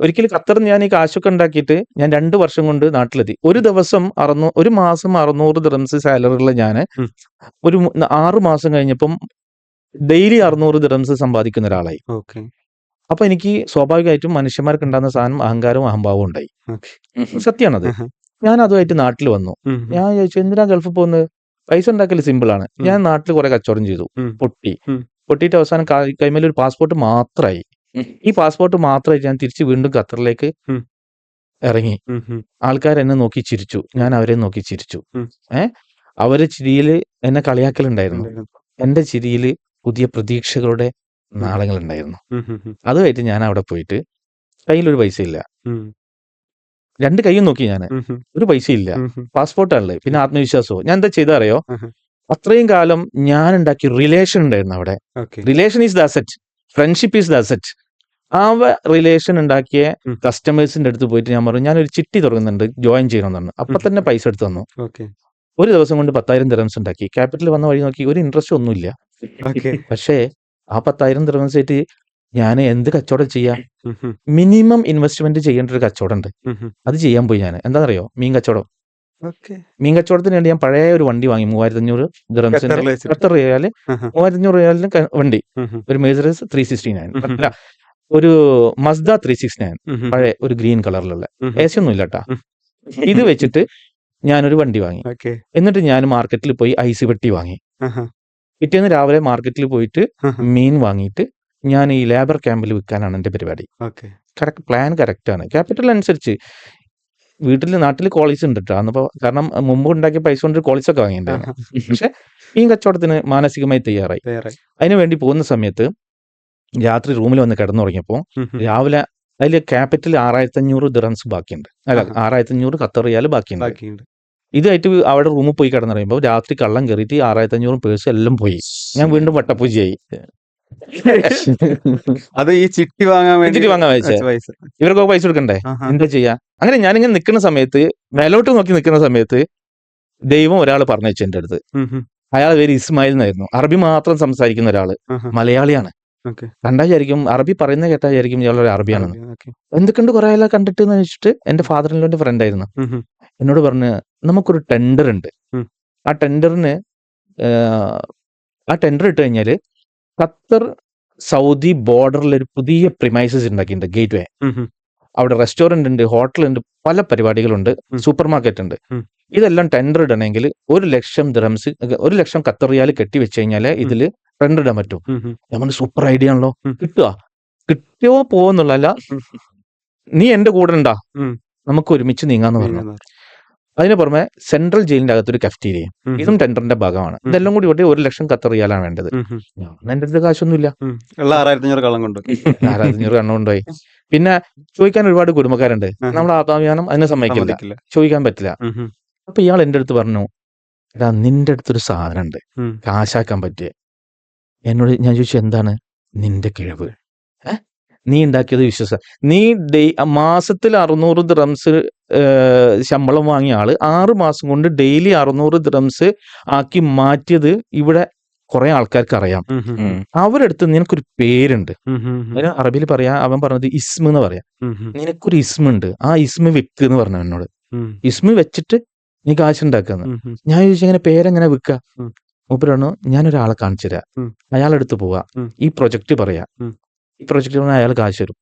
ഒരിക്കലും ഖത്തറിൽ ഞാൻ ഈ കാശൊക്കെ ഉണ്ടാക്കിയിട്ട് ഞാൻ 2 വർഷം കൊണ്ട് നാട്ടിലെത്തി. ഒരു മാസം 600 ദിർഹംസ് സാലറിയുള്ള ഞാൻ ഒരു 6 മാസം കഴിഞ്ഞപ്പം ഡെയിലി 600 ദിർഹംസ് സമ്പാദിക്കുന്ന ഒരാളായി. അപ്പൊ എനിക്ക് സ്വാഭാവികമായിട്ടും മനുഷ്യന്മാർക്ക് ഉണ്ടാകുന്ന സാധനം അഹങ്കാരവും അഹംഭാവവും ഉണ്ടായി. സത്യമാണത്. ഞാൻ അതുമായിട്ട് നാട്ടിൽ വന്നു. ഞാൻ ചോദിച്ചു, എന്തിനാ ഗൾഫിൽ പോകുന്നത്? പൈസ ഉണ്ടാക്കൽ സിമ്പിൾ ആണ്. ഞാൻ നാട്ടിൽ കുറെ കച്ചവടം ചെയ്തു, പൊട്ടിയിട്ട് അവസാനം കൈമേൽ ഒരു പാസ്പോർട്ട് മാത്രമായി. ഈ പാസ്പോർട്ട് മാത്രമായിട്ട് ഞാൻ തിരിച്ച് വീണ്ടും ഖത്തറിലേക്ക് ഇറങ്ങി. ആൾക്കാർ എന്നെ നോക്കി ചിരിച്ചു, ഞാൻ അവരെ നോക്കി ചിരിച്ചു. അവരെ ചിരിയില് എന്നെ കളിയാക്കലുണ്ടായിരുന്നു, എന്റെ ചിരിയില് പുതിയ പ്രതീക്ഷകളുടെ നാളങ്ങളുണ്ടായിരുന്നു. അതുമായിട്ട് ഞാൻ അവിടെ പോയിട്ട് കയ്യിലൊരു പൈസ ഇല്ല, 2 കൈയും നോക്കി ഞാൻ, ഒരു പൈസ ഇല്ല, പാസ്പോർട്ടാണുള്ളത്, പിന്നെ ആത്മവിശ്വാസവും. ഞാൻ എന്താ ചെയ്താ അറിയോ? അത്രയും കാലം ഞാൻ ഉണ്ടാക്കിയ റിലേഷൻ ഉണ്ടായിരുന്നു അവിടെ. Relation is the asset, friendship is the asset. ആ റിലേഷൻ ഉണ്ടാക്കിയ കസ്റ്റമേഴ്സിന്റെ അടുത്ത് പോയിട്ട് ഞാൻ പറഞ്ഞു, ഞാനൊരു ചിട്ടി തുടങ്ങുന്നുണ്ട്, ജോയിൻ ചെയ്യണമെന്നാണ്. അപ്പൊ തന്നെ പൈസ എടുത്ത് തന്നു. ഒരു ദിവസം കൊണ്ട് 10,000 ദിർഹംസ് ഉണ്ടാക്കി. ക്യാപിറ്റൽ വന്ന വഴി നോക്കി ഒരു ഇൻട്രസ്റ്റ് ഒന്നുമില്ല. പക്ഷേ ആ 10,000 ദിർഹംസ് ആയിട്ട് ഞാൻ എന്ത് കച്ചവടം ചെയ്യാം? മിനിമം ഇൻവെസ്റ്റ്മെന്റ് ചെയ്യേണ്ട ഒരു കച്ചവടം ഉണ്ട്, അത് ചെയ്യാൻ പോയി ഞാൻ. എന്താണെന്നറിയോ? മീൻ കച്ചവടം. മീൻ കച്ചവടത്തിന് വേണ്ടി ഞാൻ പഴയ ഒരു വണ്ടി വാങ്ങി, 3500 ദിർഹംസിന്റെ, ഖത്തർ റിയാല് 3500 റിയാലിന് വണ്ടി, ഒരു മെഴ്സിഡസ് 369, ഒരു മസ്ദ 369, പഴയ ഒരു ഗ്രീൻ കളറിലുള്ള, AC ഒന്നും ഇല്ലട്ടാ. ഇത് വെച്ചിട്ട് ഞാനൊരു വണ്ടി വാങ്ങി. എന്നിട്ട് ഞാൻ മാർക്കറ്റിൽ പോയി ഐസ് പെട്ടി വാങ്ങി. പിറ്റേന്ന് രാവിലെ മാർക്കറ്റിൽ പോയിട്ട് മീൻ വാങ്ങിയിട്ട് ഞാൻ ഈ ലേബർ ക്യാമ്പിൽ വിൽക്കാനാണ് എന്റെ പരിപാടി. പ്ലാൻ കറക്റ്റ് ആണ്. ക്യാപിറ്റൽ അനുസരിച്ച് നാട്ടിൽ കോളേജ് ഉണ്ട് കേട്ടോ. അന്നപ്പോ കാരണം മുമ്പ് ഉണ്ടാക്കിയ പൈസ കൊണ്ട് കോളേജ് ഒക്കെ വാങ്ങിയിട്ടുണ്ടായിരുന്നു. പക്ഷെ ഈ കച്ചവടത്തിന് മാനസികമായി തയ്യാറായി. അതിനു വേണ്ടി പോകുന്ന സമയത്ത് രാത്രി റൂമിൽ വന്ന് കിടന്നുറങ്ങിയപ്പോ രാവിലെ അതിൽ ക്യാപിറ്റൽ 6,500 ദിർഹംസ് ബാക്കിയുണ്ട്. അല്ല, 6,500 ഖത്തർ റിയാൽ ബാക്കിയുണ്ട്. ഇതായിട്ട് അവിടെ റൂമിൽ പോയി കിടന്നുറങ്ങുമ്പോൾ രാത്രി കള്ളം കയറിയിട്ട് 6,500 പേഴ്സ് എല്ലാം പോയി. ഞാൻ വീണ്ടും വട്ടപ്പൂജയായി. അത് ഈ ചിട്ടി വാങ്ങാൻ വെച്ചേ, ഇവർക്കൊക്കെ പൈസ കൊടുക്കണ്ടേ, എന്താ ചെയ്യാ? അങ്ങനെ ഞാനിങ്ങനെ നിൽക്കുന്ന സമയത്ത്, മേലോട്ട് നോക്കി നിൽക്കുന്ന സമയത്ത് ദൈവം ഒരാൾ പറഞ്ഞു വെച്ചു എന്റെ അടുത്ത്. അയാൾ പേര് ഇസ്മായിൽ എന്നായിരുന്നു. അറബി മാത്രം സംസാരിക്കുന്ന ഒരാള്, മലയാളിയാണ്. കണ്ടാ വിചാരിക്കും, അറബി പറയുന്ന കേട്ടാ വിചാരിക്കും ഇയാളൊരു അറബിയാണെന്ന്. എന്തൊക്കെയുണ്ട് കുറെ ആളെ കണ്ടിട്ട് എന്ന് വെച്ചിട്ട് എന്റെ ഫാദർ ഇൻ ലോന്റെ ഫ്രണ്ട് ആയിരുന്നു. എന്നോട് പറഞ്ഞ്, നമുക്കൊരു ടെൻഡർ ഉണ്ട്, ആ ടെൻഡർ ഇട്ട് കഴിഞ്ഞാല് ഖത്തർ സൗദി ബോർഡറിൽ ഒരു പുതിയ പ്രിമൈസസ് ഉണ്ടാക്കിയിട്ടുണ്ട്, ഗേറ്റ് വേ. അവിടെ റെസ്റ്റോറന്റ് ഉണ്ട്, ഹോട്ടലുണ്ട്, പല പരിപാടികളുണ്ട്, സൂപ്പർ മാർക്കറ്റ് ഉണ്ട്. ഇതെല്ലാം ടെൻഡർ ഇടണമെങ്കിൽ 1,00,000 ദിർഹംസ്, 1,00,000 ഖത്തർ റിയാൽ കെട്ടിവെച്ച് കഴിഞ്ഞാല് ഇതില് ടെൻഡർ ഇടാൻ പറ്റും. നമ്മൾ സൂപ്പർ ഐഡിയ ആണല്ലോ, കിട്ടിയോ പോവെന്നുള്ളതല്ല, നീ എന്റെ കൂടെ ഉണ്ടാ, നമുക്ക് ഒരുമിച്ച് നീങ്ങാന്ന് പറഞ്ഞു. അതിന് പുറമെ സെൻട്രൽ ജയിലിന്റെ അകത്തൊരു കഫ്റ്റീരിയയും, ഇതും ടെൻഡറിന്റെ ഭാഗമാണ്. ഇതെല്ലാം കൂടി ഒട്ടേ 1 ലക്ഷം ഖത്തർ റിയാലാണ് വേണ്ടത്. ഞാൻ എന്റെ അടുത്ത് കാശൊന്നുമില്ല, ഉള്ള 6500 കള്ളം കൊണ്ട് 6500 എണ്ണം കൊണ്ടുപോയി. പിന്നെ ചോദിക്കാൻ ഒരുപാട് കുടുംബക്കാരുണ്ട്, നമ്മൾ ആത്മാഭിമാനം അതിനെ സമ്മതിക്കില്ല, ചോദിക്കാൻ പറ്റില്ല. അപ്പൊ ഇയാൾ എന്റെ അടുത്ത് പറഞ്ഞു, എടാ നിന്റെ അടുത്തൊരു സാധനം ഉണ്ട് കാശാക്കാൻ പറ്റിയ. എന്നോട് ഞാൻ ചോദിച്ചു എന്താണ്? നിന്റെ കിഴവ്, നീ ഉണ്ടാക്കിയത് വിശ്വാസ. നീ മാസത്തിൽ 600 ദിറംസ് ശമ്പളം വാങ്ങിയ ആള് 6 മാസം കൊണ്ട് ഡെയിലി 600 ദിറംസ് ആക്കി മാറ്റിയത് ഇവിടെ കുറെ ആൾക്കാർക്ക് അറിയാം. അവരെടുത്ത് നിനക്കൊരു പേരുണ്ട്, അതിന് അറബിയിൽ പറയാ, അവൻ പറഞ്ഞത് ഇസ്മ എന്ന് പറയാം. നിനക്കൊരു ഇസ്മ ഉണ്ട്, ആ ഇസ്മ വിക്ക് എന്ന് പറഞ്ഞു എന്നോട്. ഇസ്മ വെച്ചിട്ട് നീ കാശുണ്ടാക്കാന്ന്. ഞാൻ ചോദിച്ചു എങ്ങനെ പേരെങ്ങനെ വിൽക്കുക? മൂപ്പരാണോ, ഞാനൊരാളെ കാണിച്ചു തരാം, അയാളെടുത്ത് പോവാ, ഈ പ്രൊജക്ട് പറയാ, ഈ പ്രൊജക്ട് പറഞ്ഞാൽ അയാൾ കാശ് തരും.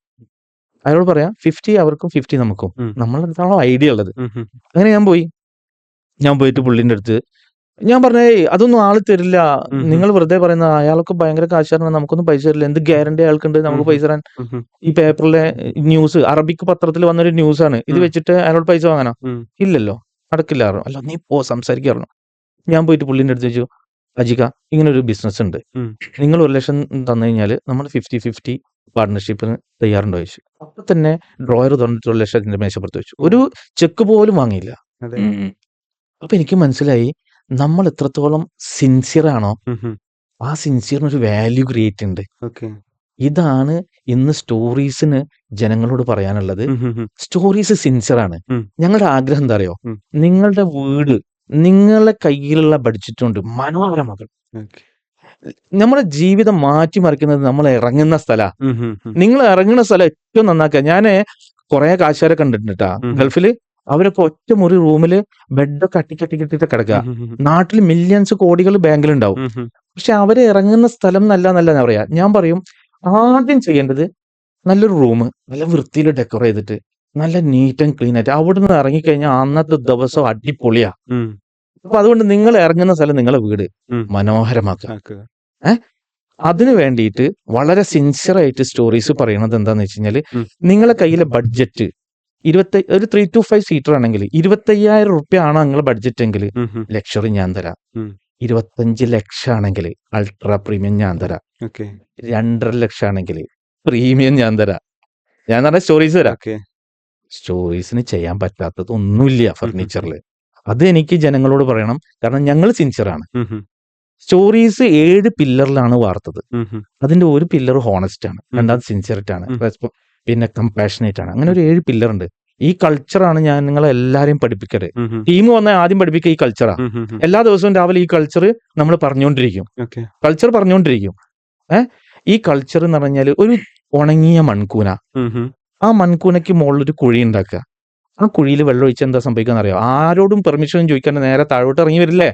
അയാളോട് പറയാം 50 അവർക്കും 50 നമുക്കും, നമ്മളെ അടുത്താണോ ഐഡിയ ഉള്ളത്. അങ്ങനെ ഞാൻ പോയിട്ട് പുള്ളിന്റെ അടുത്ത് ഞാൻ പറഞ്ഞേ അതൊന്നും ആള് തരില്ല, നിങ്ങൾ വെറുതെ പറയുന്ന, അയാൾക്ക് ഭയങ്കര കാശാണ്, നമുക്കൊന്നും പൈസ തരില്ല, എന്ത് ഗ്യാരണ്ടി അയാൾക്കുണ്ട് നമുക്ക് പൈസ തരാൻ? ഈ പേപ്പറിലെ ന്യൂസ്, അറബിക് പത്രത്തിൽ വന്നൊരു ന്യൂസാണ്, ഇത് വെച്ചിട്ട് അയാളോട് പൈസ വാങ്ങാനോ? ഇല്ലല്ലോ, നടക്കില്ലാറോ? അല്ല നീ സംസാരിക്കാറോ? ഞാൻ പോയിട്ട് പുള്ളിന്റെ അടുത്ത് ചോദിച്ചു, അജിക ഇങ്ങനെ ഒരു ബിസിനസ് ഉണ്ട്, നിങ്ങൾ 1 ലക്ഷം തന്നു കഴിഞ്ഞാൽ നമ്മൾ 50-50 പാർട്ട്ണർഷിപ്പിന് തയ്യാറുണ്ടോ ചോദിച്ചു. അപ്പൊ തന്നെ ഡ്രോയർ തുറന്നിട്ട് 1 ലക്ഷത്തിന്റെ മേശപ്പുറത്ത് വെച്ചു, ഒരു ചെക്ക് പോലും വാങ്ങിയില്ല. അപ്പൊ എനിക്ക് മനസ്സിലായി നമ്മൾ എത്രത്തോളം സിൻസിയർ ആണോ ആ സിൻസിയറിന് ഒരു വാല്യൂ ക്രിയേറ്റ് ഉണ്ട്. ഇതാണ് ഇന്ന് സ്റ്റോറീസിന് ജനങ്ങളോട് പറയാനുള്ളത്. സ്റ്റോറീസ് സിൻസിയർ ആണ്. ഞങ്ങളുടെ ആഗ്രഹം എന്താ അറിയോ, നിങ്ങളുടെ വീട് നിങ്ങളെ കയ്യിലുള്ള ബഡ്ജറ്റ് കൊണ്ട് മനോഹരമാക്കണം. നമ്മുടെ ജീവിതം മാറ്റിമറിക്കുന്നത് നമ്മൾ ഇറങ്ങുന്ന സ്ഥലാ. നിങ്ങൾ ഇറങ്ങുന്ന സ്ഥലം ഏറ്റവും നന്നാക്കുക. ഞാന് കുറെ കാശുകാരെ കണ്ടിട്ടുണ്ട് കേട്ടാ ഗൾഫില്. അവരൊക്കെ ഒറ്റ മുറി റൂമില് ബെഡൊക്കെ അട്ടിക്കട്ടിക്കിട്ടിട്ട് കിടക്കുക. നാട്ടിൽ മില്യൺസ് കോടികൾ ബാങ്കിലുണ്ടാവും. പക്ഷെ അവര് ഇറങ്ങുന്ന സ്ഥലം നല്ല പറയാ. ഞാൻ പറയും ആദ്യം ചെയ്യേണ്ടത് നല്ലൊരു റൂം നല്ല വൃത്തിയിൽ ഡെക്കോർ ചെയ്തിട്ട് നല്ല നീറ്റ് ആൻഡ് ക്ലീൻ ആയിട്ട് അവിടുന്ന് ഇറങ്ങിക്കഴിഞ്ഞാൽ അന്നത്തെ ദിവസം അടിപൊളിയാ. അപ്പൊ അതുകൊണ്ട് നിങ്ങൾ ഇറങ്ങുന്ന സ്ഥലം നിങ്ങളെ വീട് മനോഹരമാക്കുക. അതിനു വേണ്ടിയിട്ട് വളരെ സിൻസിയർ ആയിട്ട് സ്റ്റോറീസ് പറയണത് എന്താന്ന് വെച്ച് കഴിഞ്ഞാല്, നിങ്ങളെ കയ്യിലെ ബഡ്ജറ്റ് ഒരു 3 to 5 സീറ്റർ ആണെങ്കിൽ 25,000 റുപ്യ ആണ് നിങ്ങളെ ബഡ്ജറ്റ് എങ്കിൽ ലക്ഷറി ഞാൻ തരാം. 25 ലക്ഷം ആണെങ്കിൽ അൾട്രാ പ്രീമിയം ഞാൻ തരാം. 2.5 ലക്ഷം ആണെങ്കിൽ പ്രീമിയം ഞാൻ തരാം. ഞാൻ പറഞ്ഞ സ്റ്റോറീസ് തരാം. സ്റ്റോറീസിന് ചെയ്യാൻ പറ്റാത്തത് ഒന്നുമില്ല ഫർണിച്ചറിൽ. അത് എനിക്ക് ജനങ്ങളോട് പറയണം, കാരണം ഞങ്ങൾ സിൻസിയർ ആണ്. സ്റ്റോറീസ് 7 പില്ലറിലാണ് വാർത്തത്. അതിന്റെ ഒരു പില്ലർ ഹോണസ്റ്റ് ആണ്, രണ്ടാമത് സിൻസിയറിറ്റി ആണ്, പിന്നെ കമ്പാഷനേറ്റ് ആണ്. അങ്ങനെ ഒരു 7 പില്ലർ ഉണ്ട്. ഈ കൾച്ചറാണ് ഞാൻ നിങ്ങളെ എല്ലാരെയും പഠിപ്പിക്കരുത്. ടീം വന്നാൽ ആദ്യം പഠിപ്പിക്കുക ഈ കൾച്ചറാ. എല്ലാ ദിവസവും രാവിലെ ഈ കൾച്ചർ നമ്മൾ പറഞ്ഞുകൊണ്ടിരിക്കും. ഈ കൾച്ചർ എന്ന് പറഞ്ഞാൽ ഒരു ഉണങ്ങിയ മൺകൂന, ആ മൺകൂനയ്ക്ക് മുകളിലൊരു കുഴി ഉണ്ടാക്കുക. ആ കുഴിയിൽ വെള്ളം ഒഴിച്ചാൽ എന്താ സംഭവിക്കാന്ന് അറിയാം? ആരോടും പെർമിഷൻ ചോദിക്കാണ്ട് നേരെ താഴോട്ട് ഇറങ്ങി വരില്ലേ?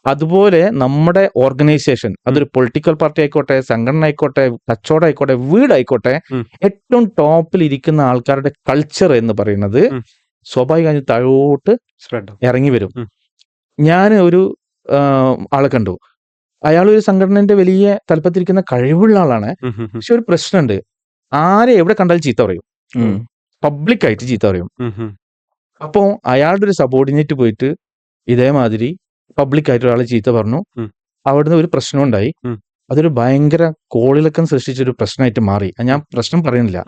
അതുപോലെ നമ്മുടെ ഓർഗനൈസേഷൻ, അതൊരു പൊളിറ്റിക്കൽ പാർട്ടി ആയിക്കോട്ടെ, സംഘടന ആയിക്കോട്ടെ, കച്ചവടം ആയിക്കോട്ടെ, വീടായിക്കോട്ടെ, ഏറ്റവും ടോപ്പിൽ ഇരിക്കുന്ന ആൾക്കാരുടെ കൾച്ചർ എന്ന് പറയുന്നത് സ്വാഭാവികമായി താഴോട്ട് ഇറങ്ങി വരും. ഞാൻ ഒരു ആളെ കണ്ടു, അയാൾ ഒരു സംഘടനന്റെ വലിയ തലപ്പത്തിരിക്കുന്ന കഴിവുള്ള ആളാണ്. പക്ഷെ ഒരു പ്രശ്നമുണ്ട്, ആരെ എവിടെ കണ്ടാലും ചീത്ത പറയും, പബ്ലിക്കായിട്ട് ചീത്ത പറയും. അപ്പോ അയാളുടെ ഒരു സബോർഡിനേറ്റ് പോയിട്ട് ഇതേമാതിരി പബ്ലിക്കായിട്ട് ഒരാളെ ചീത്ത പറഞ്ഞു. അവിടുന്ന് ഒരു പ്രശ്നം ഉണ്ടായി. അതൊരു ഭയങ്കര കോളിളക്കം സൃഷ്ടിച്ചൊരു പ്രശ്നമായിട്ട് മാറി. ഞാൻ പ്രശ്നം പറയുന്നില്ല,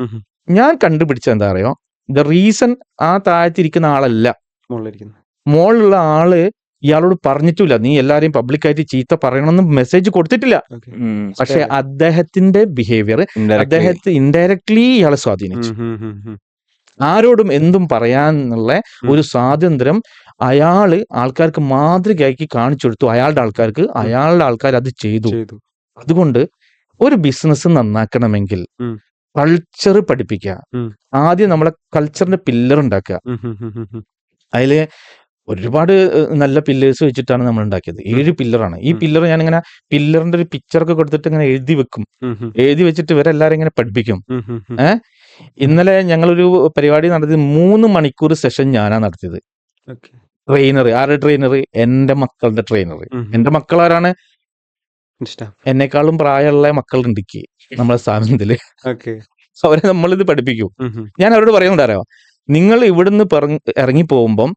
ഞാൻ കണ്ടുപിടിച്ച എന്താ അറിയോ, ദ റീസൺ ആ താഴത്തിരിക്കുന്ന ആളല്ല, മോളിലുള്ള ആള് ഇയാളോട് പറഞ്ഞിട്ടില്ല നീ എല്ലാരെയും പബ്ലിക്കായിട്ട് ചീത്ത പറയണമെന്ന് മെസ്സേജ് കൊടുത്തിട്ടില്ല. പക്ഷെ അദ്ദേഹത്തിന്റെ ബിഹേവിയർ അദ്ദേഹത്തെ ഇൻഡയറക്ട്ലി ഇയാളെ സ്വാധീനിച്ചു. ആരോടും എന്തും പറയാനുള്ള ഒരു സ്വാതന്ത്ര്യം അയാള് ആൾക്കാർക്ക് മാതൃകയാക്കി കാണിച്ചു കൊടുത്തു. അയാളുടെ ആൾക്കാർ അത് ചെയ്തു. അതുകൊണ്ട് ഒരു ബിസിനസ് നന്നാക്കണമെങ്കിൽ കൾച്ചർ പഠിപ്പിക്കുക. ആദ്യം നമ്മളെ കൾച്ചറിന്റെ പില്ലർ ഉണ്ടാക്കുക. അതില് ഒരുപാട് നല്ല പില്ലേഴ്സ് വെച്ചിട്ടാണ് നമ്മൾ ഉണ്ടാക്കിയത്. 7 പില്ലറാണ്. ഈ പില്ലർ ഞാനിങ്ങനെ പില്ലറിന്റെ ഒരു പിക്ചറൊക്കെ കൊടുത്തിട്ട് ഇങ്ങനെ എഴുതി വെച്ചിട്ട് ഇവരെല്ലാരും ഇങ്ങനെ പഠിപ്പിക്കും. ഇന്നലെ ഞങ്ങളൊരു പരിപാടി നടത്തി 3 മണിക്കൂർ സെഷൻ ഞാനാ നടത്തിയത്. ആരുടെ ട്രെയിനർ? എന്റെ മക്കളുടെ ട്രെയിനർ. എന്റെ മക്കളാരാണ്? എന്നെക്കാളും പ്രായമുള്ള മക്കളുണ്ട് നമ്മളെ സ്ഥാപനത്തില്. അവരെ നമ്മളിത് പഠിപ്പിക്കും. ഞാൻ അവരോട് പറയുന്നുണ്ടാരോ, നിങ്ങൾ ഇവിടുന്ന് ഇറങ്ങി പോകുമ്പം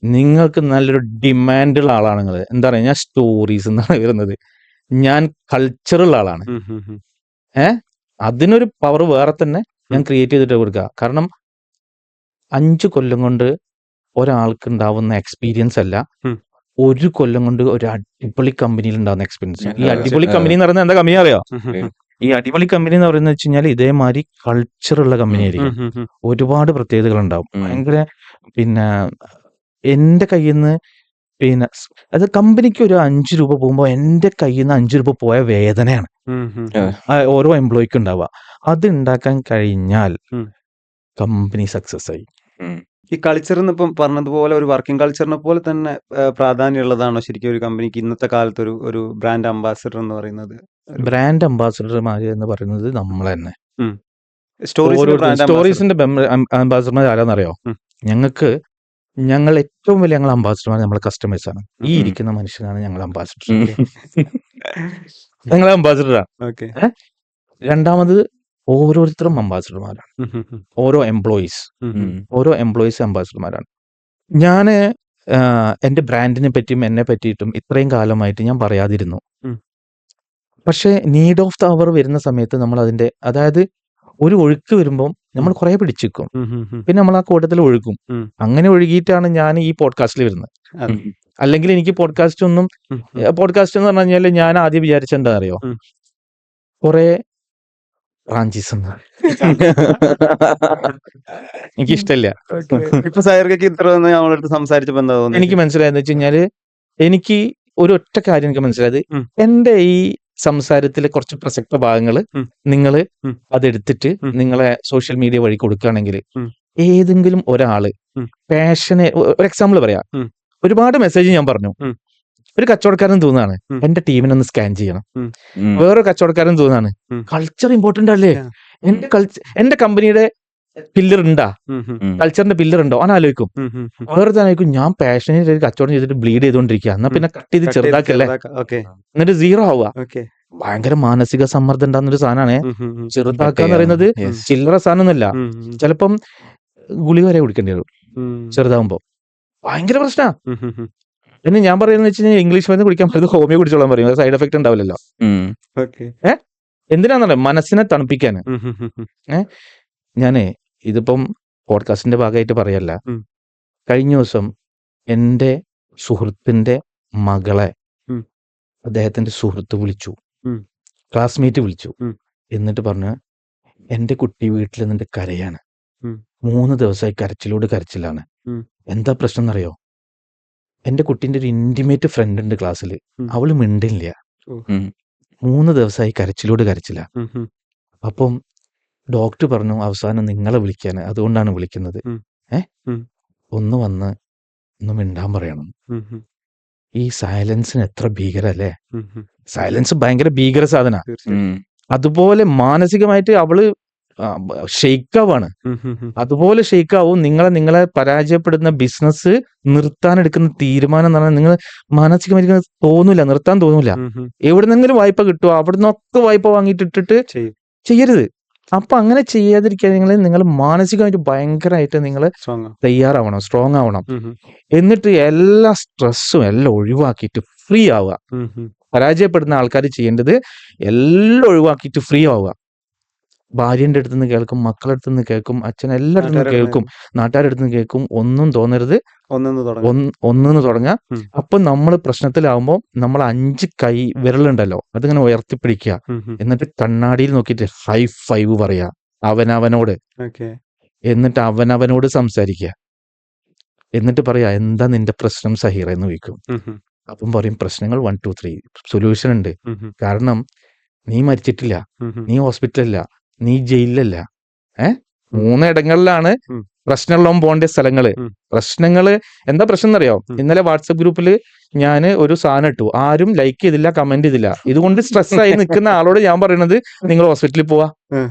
നിങ്ങൾക്ക് നല്ലൊരു ഡിമാൻഡുള്ള ആളാണ് നിങ്ങൾ. എന്താ പറയുക, ഞാൻ സ്റ്റോറീസ് എന്നാണ് വരുന്നത്, ഞാൻ കൾച്ചറുള്ള ആളാണ്. അതിനൊരു പവർ വേറെ തന്നെ ഞാൻ ക്രിയേറ്റ് ചെയ്തിട്ട് കൊടുക്കുക. കാരണം 5 കൊല്ലം കൊണ്ട് ഒരാൾക്ക് ഉണ്ടാവുന്ന എക്സ്പീരിയൻസ് അല്ല, 1 കൊല്ലം കൊണ്ട് ഒരു അടിപൊളി കമ്പനിയിൽ ഉണ്ടാവുന്ന എക്സ്പീരിയൻസ്. ഈ അടിപൊളി കമ്പനി എന്ന് പറയുന്നത് എന്താ കമ്പനി അറിയോ? ഈ അടിപൊളി കമ്പനി എന്ന് പറയുന്നത് വെച്ച് കഴിഞ്ഞാൽ ഇതേമാതിരി കൾച്ചറുള്ള കമ്പനി ആയിരിക്കും. ഒരുപാട് പ്രത്യേകതകൾ ഉണ്ടാവും. ഭയങ്കര പിന്നെ എന്റെ കയ്യിൽ നിന്ന് പിന്നെ അത് കമ്പനിക്ക് ഒരു 5 രൂപ പോകുമ്പോൾ എന്റെ കയ്യിൽ നിന്ന് 5 രൂപ പോയ വേദനയാണ് ഓരോ എംപ്ലോയിക്ക് ഉണ്ടാവുക. അത് ഉണ്ടാക്കാൻ കഴിഞ്ഞാൽ കമ്പനി സക്സസ് ആയി. ഈ കൾച്ചറിന് ഇപ്പം പറഞ്ഞതുപോലെ ഒരു വർക്കിംഗ് കൾച്ചറിനെ പോലെ തന്നെ പ്രാധാന്യമുള്ളതാണോ ശരിക്കും ഒരു കമ്പനിക്ക് ഇന്നത്തെ കാലത്ത് ഒരു ബ്രാൻഡ് അംബാസിഡർ എന്ന് പറയുന്നത്? ബ്രാൻഡ് അംബാസിഡർമാർ എന്ന് പറയുന്നത് നമ്മൾ തന്നെ. സ്റ്റോറീസിന്റെ സ്റ്റോറീസിന്റെ അംബാസിഡർമാർ ആരാന്നറിയോ? ഞങ്ങൾ ഏറ്റവും വലിയ ഞങ്ങൾ അംബാസിഡർമാർ നമ്മളെ കസ്റ്റമേഴ്സ് ആണ്. ഈ ഇരിക്കുന്ന മനുഷ്യനാണ് ഞങ്ങൾ അംബാസിഡർ. ഞങ്ങളെ അംബാസിഡറാണ്. രണ്ടാമത് ഓരോരുത്തരും അംബാസിഡർമാരാണ്. ഓരോ എംപ്ലോയീസ് അംബാസിഡർമാരാണ്. ഞാന് എന്റെ ബ്രാൻഡിനെ പറ്റിയും എന്നെ പറ്റിയിട്ടും ഇത്രയും കാലമായിട്ട് ഞാൻ പറയാതിരുന്നു. പക്ഷെ നീഡ് ഓഫ് ദ അവർ വരുന്ന സമയത്ത് നമ്മൾ അതിന്റെ, അതായത് ഒരു ഒഴുക്ക് വരുമ്പോൾ നമ്മൾ കുറെ പിടിച്ചിരിക്കും, പിന്നെ നമ്മൾ ആ കൂട്ടത്തിൽ ഒഴുകും. അങ്ങനെ ഒഴുകിയിട്ടാണ് ഞാൻ ഈ പോഡ്കാസ്റ്റിൽ വരുന്നത്. അല്ലെങ്കിൽ എനിക്ക് പോഡ്കാസ്റ്റ് എന്ന് പറഞ്ഞു കഴിഞ്ഞാൽ ഞാൻ ആദ്യം വിചാരിച്ച എന്താ അറിയോ, കുറെ റാഞ്ചീസ് എനിക്കിഷ്ടല്ല. എനിക്ക് മനസ്സിലായെന്ന് വെച്ച് കഴിഞ്ഞാല്, എനിക്ക് ഒരു ഒറ്റ കാര്യം എനിക്ക് മനസ്സിലായത്, എന്റെ ഈ സംസാരത്തിലെ കുറച്ച് പ്രസക്ത ഭാഗങ്ങൾ നിങ്ങൾ അതെടുത്തിട്ട് നിങ്ങളെ സോഷ്യൽ മീഡിയ വഴി കൊടുക്കുകയാണെങ്കിൽ ഏതെങ്കിലും ഒരാള് പാഷനെ, ഒരു എക്സാമ്പിൾ പറയാം, ഒരുപാട് മെസ്സേജ് ഞാൻ പറഞ്ഞു. ഒരു കച്ചവടക്കാരൻ തോന്നാണ് എന്റെ ടീമിനൊന്ന് സ്കാൻ ചെയ്യണം. വേറൊരു കച്ചവടക്കാരൻ തോന്നാണ് കൾച്ചർ ഇമ്പോർട്ടന്റ് അല്ലേ, എന്റെ കമ്പനിയുടെ പില്ലർ ഉണ്ടാ, കൾച്ചറിന്റെ പില്ലർ ഉണ്ടോ അവൻ ആലോചിക്കും. വേറെ ആലോചിക്കും ഞാൻ പാഷനേറ്റ് കച്ചവടം ചെയ്തിട്ട് ബ്ലീഡ് ചെയ്തോണ്ടിരിക്കുക, എന്നാ പിന്നെ കട്ട് ചെയ്ത് ചെറുതാക്കല്ലേ, എന്നിട്ട് സീറോ ആവുക. ഭയങ്കര മാനസിക സമ്മർദ്ദം ഉണ്ടാകുന്നൊരു സാധനമാണ് ചെറുതാക്കാന്ന് പറയുന്നത്. ചില്ലറ സാധനമൊന്നുമല്ല. ചിലപ്പം ഗുളിക വരെ കുടിക്കേണ്ടി വരും ചെറുതാവുമ്പോ. ഭയങ്കര പ്രശ്നാ. പിന്നെ ഞാൻ പറയുന്നത് വെച്ച് കഴിഞ്ഞാൽ ഇംഗ്ലീഷ് മരുന്ന് കുടിക്കാൻ പറ്റുന്നത് ഹോമിയോ കുടിച്ചോളാൻ പറയും. അത് സൈഡ് എഫക്ട് ഉണ്ടാവില്ലല്ലോ. എന്തിനാന്നറിയോ? മനസ്സിനെ തണുപ്പിക്കാന്. ഞാനേ ഇതിപ്പം പോഡ്കാസ്റ്റിന്റെ ഭാഗമായിട്ട് പറയല്ല. കഴിഞ്ഞ ദിവസം എന്റെ സുഹൃത്തിന്റെ മകളെ അദ്ദേഹത്തിന്റെ സുഹൃത്ത് വിളിച്ചു, ക്ലാസ്മേറ്റ് വിളിച്ചു. എന്നിട്ട് പറഞ്ഞു എന്റെ കുട്ടി വീട്ടിൽ നിന്നിട്ട് കരയാണ്, 3 ദിവസമായി കരച്ചിലാണ്. എന്താ പ്രശ്നം എന്നറിയോ? എന്റെ കുട്ടീന്റെ ഒരു ഇന്റിമേറ്റ് ഫ്രണ്ട് ഉണ്ട് ക്ലാസ്സിൽ, അവള് മിണ്ടില്ല, 3 ദിവസമായി കരച്ചില. അപ്പം ഡോക്ടർ പറഞ്ഞു അവസാനം നിങ്ങളെ വിളിക്കാൻ, അതുകൊണ്ടാണ് വിളിക്കുന്നത്, ഒന്ന് വന്ന് ഒന്ന് മിണ്ടാൻ പറയണം. ഈ സൈലൻസിന് എത്ര ഭീകരല്ലേ? സൈലൻസ് ഭയങ്കര ഭീകര സാധന. അതുപോലെ മാനസികമായിട്ട് അവള് ഷെയ്ക്കാവാണ്. അതുപോലെ ഷെയ്ക്കാവും നിങ്ങളെ പരാജയപ്പെടുന്ന ബിസിനസ് നിർത്താൻ എടുക്കുന്ന തീരുമാനം എന്ന് പറഞ്ഞാൽ നിങ്ങൾ മാനസികമായിട്ട് തോന്നൂല, നിർത്താൻ തോന്നൂല. എവിടുന്നെങ്കിലും വായ്പ കിട്ടുമോ അവിടെ നിന്നൊക്കെ വായ്പ വാങ്ങിയിട്ടിട്ട് ചെയ്യരുത്. അപ്പൊ അങ്ങനെ ചെയ്യാതിരിക്കാൻ നിങ്ങൾ മാനസികമായിട്ട് ഭയങ്കരമായിട്ട് നിങ്ങൾ തയ്യാറാവണം, സ്ട്രോങ് ആവണം. എന്നിട്ട് എല്ലാ സ്ട്രെസ്സും എല്ലാം ഒഴിവാക്കിയിട്ട് ഫ്രീ ആവുക. പരാജയപ്പെടുന്ന ആൾക്കാർ ചെയ്യേണ്ടത് എല്ലാം ഒഴിവാക്കിയിട്ട് ഫ്രീ ആവുക. ഭാര്യന്റെ അടുത്ത് നിന്ന് കേൾക്കും, മക്കളുടെ അടുത്ത് നിന്ന് കേൾക്കും, അച്ഛൻ എല്ലായിടത്തു നിന്ന് കേൾക്കും, നാട്ടുകാരുടെ അടുത്ത് നിന്ന് കേൾക്കും. ഒന്നും തോന്നരുത്, ഒന്നിന്ന് തുടങ്ങാം. അപ്പൊ നമ്മൾ പ്രശ്നത്തിലാവുമ്പോൾ നമ്മൾ 5 കൈ വിരലുണ്ടല്ലോ അതിങ്ങനെ ഉയർത്തിപ്പിടിക്കുക. എന്നിട്ട് കണ്ണാടിയിൽ നോക്കിയിട്ട് ഹൈ 5 പറയാ അവനവനോട്. എന്നിട്ട് അവനവനോട് സംസാരിക്കുക. എന്നിട്ട് പറയാ എന്താ നിന്റെ പ്രശ്നം സഹീറ എന്ന് ചോദിക്കും. അപ്പം പറയും പ്രശ്നങ്ങൾ 1 2 3 സൊല്യൂഷൻ ഉണ്ട്. കാരണം നീ മരിച്ചിട്ടില്ല, നീ ഹോസ്പിറ്റലില്ല, നീ ജയിലിലല്ല. 3 ഇടങ്ങളിലാണ് പ്രശ്നമുള്ളവൻ പോകേണ്ട സ്ഥലങ്ങള്. പ്രശ്നങ്ങള് എന്താ പ്രശ്നം എന്നറിയോ? ഇന്നലെ വാട്സപ്പ് ഗ്രൂപ്പില് ഞാൻ ഒരു സാധനം ഇട്ടു, ആരും ലൈക്ക് ചെയ്തില്ല, കമന്റ് ചെയ്തില്ല. ഇതുകൊണ്ട് സ്ട്രെസ് ആയി നിൽക്കുന്ന ആളോട് ഞാൻ പറയുന്നത് നിങ്ങൾ ഹോസ്പിറ്റലിൽ പോവാ.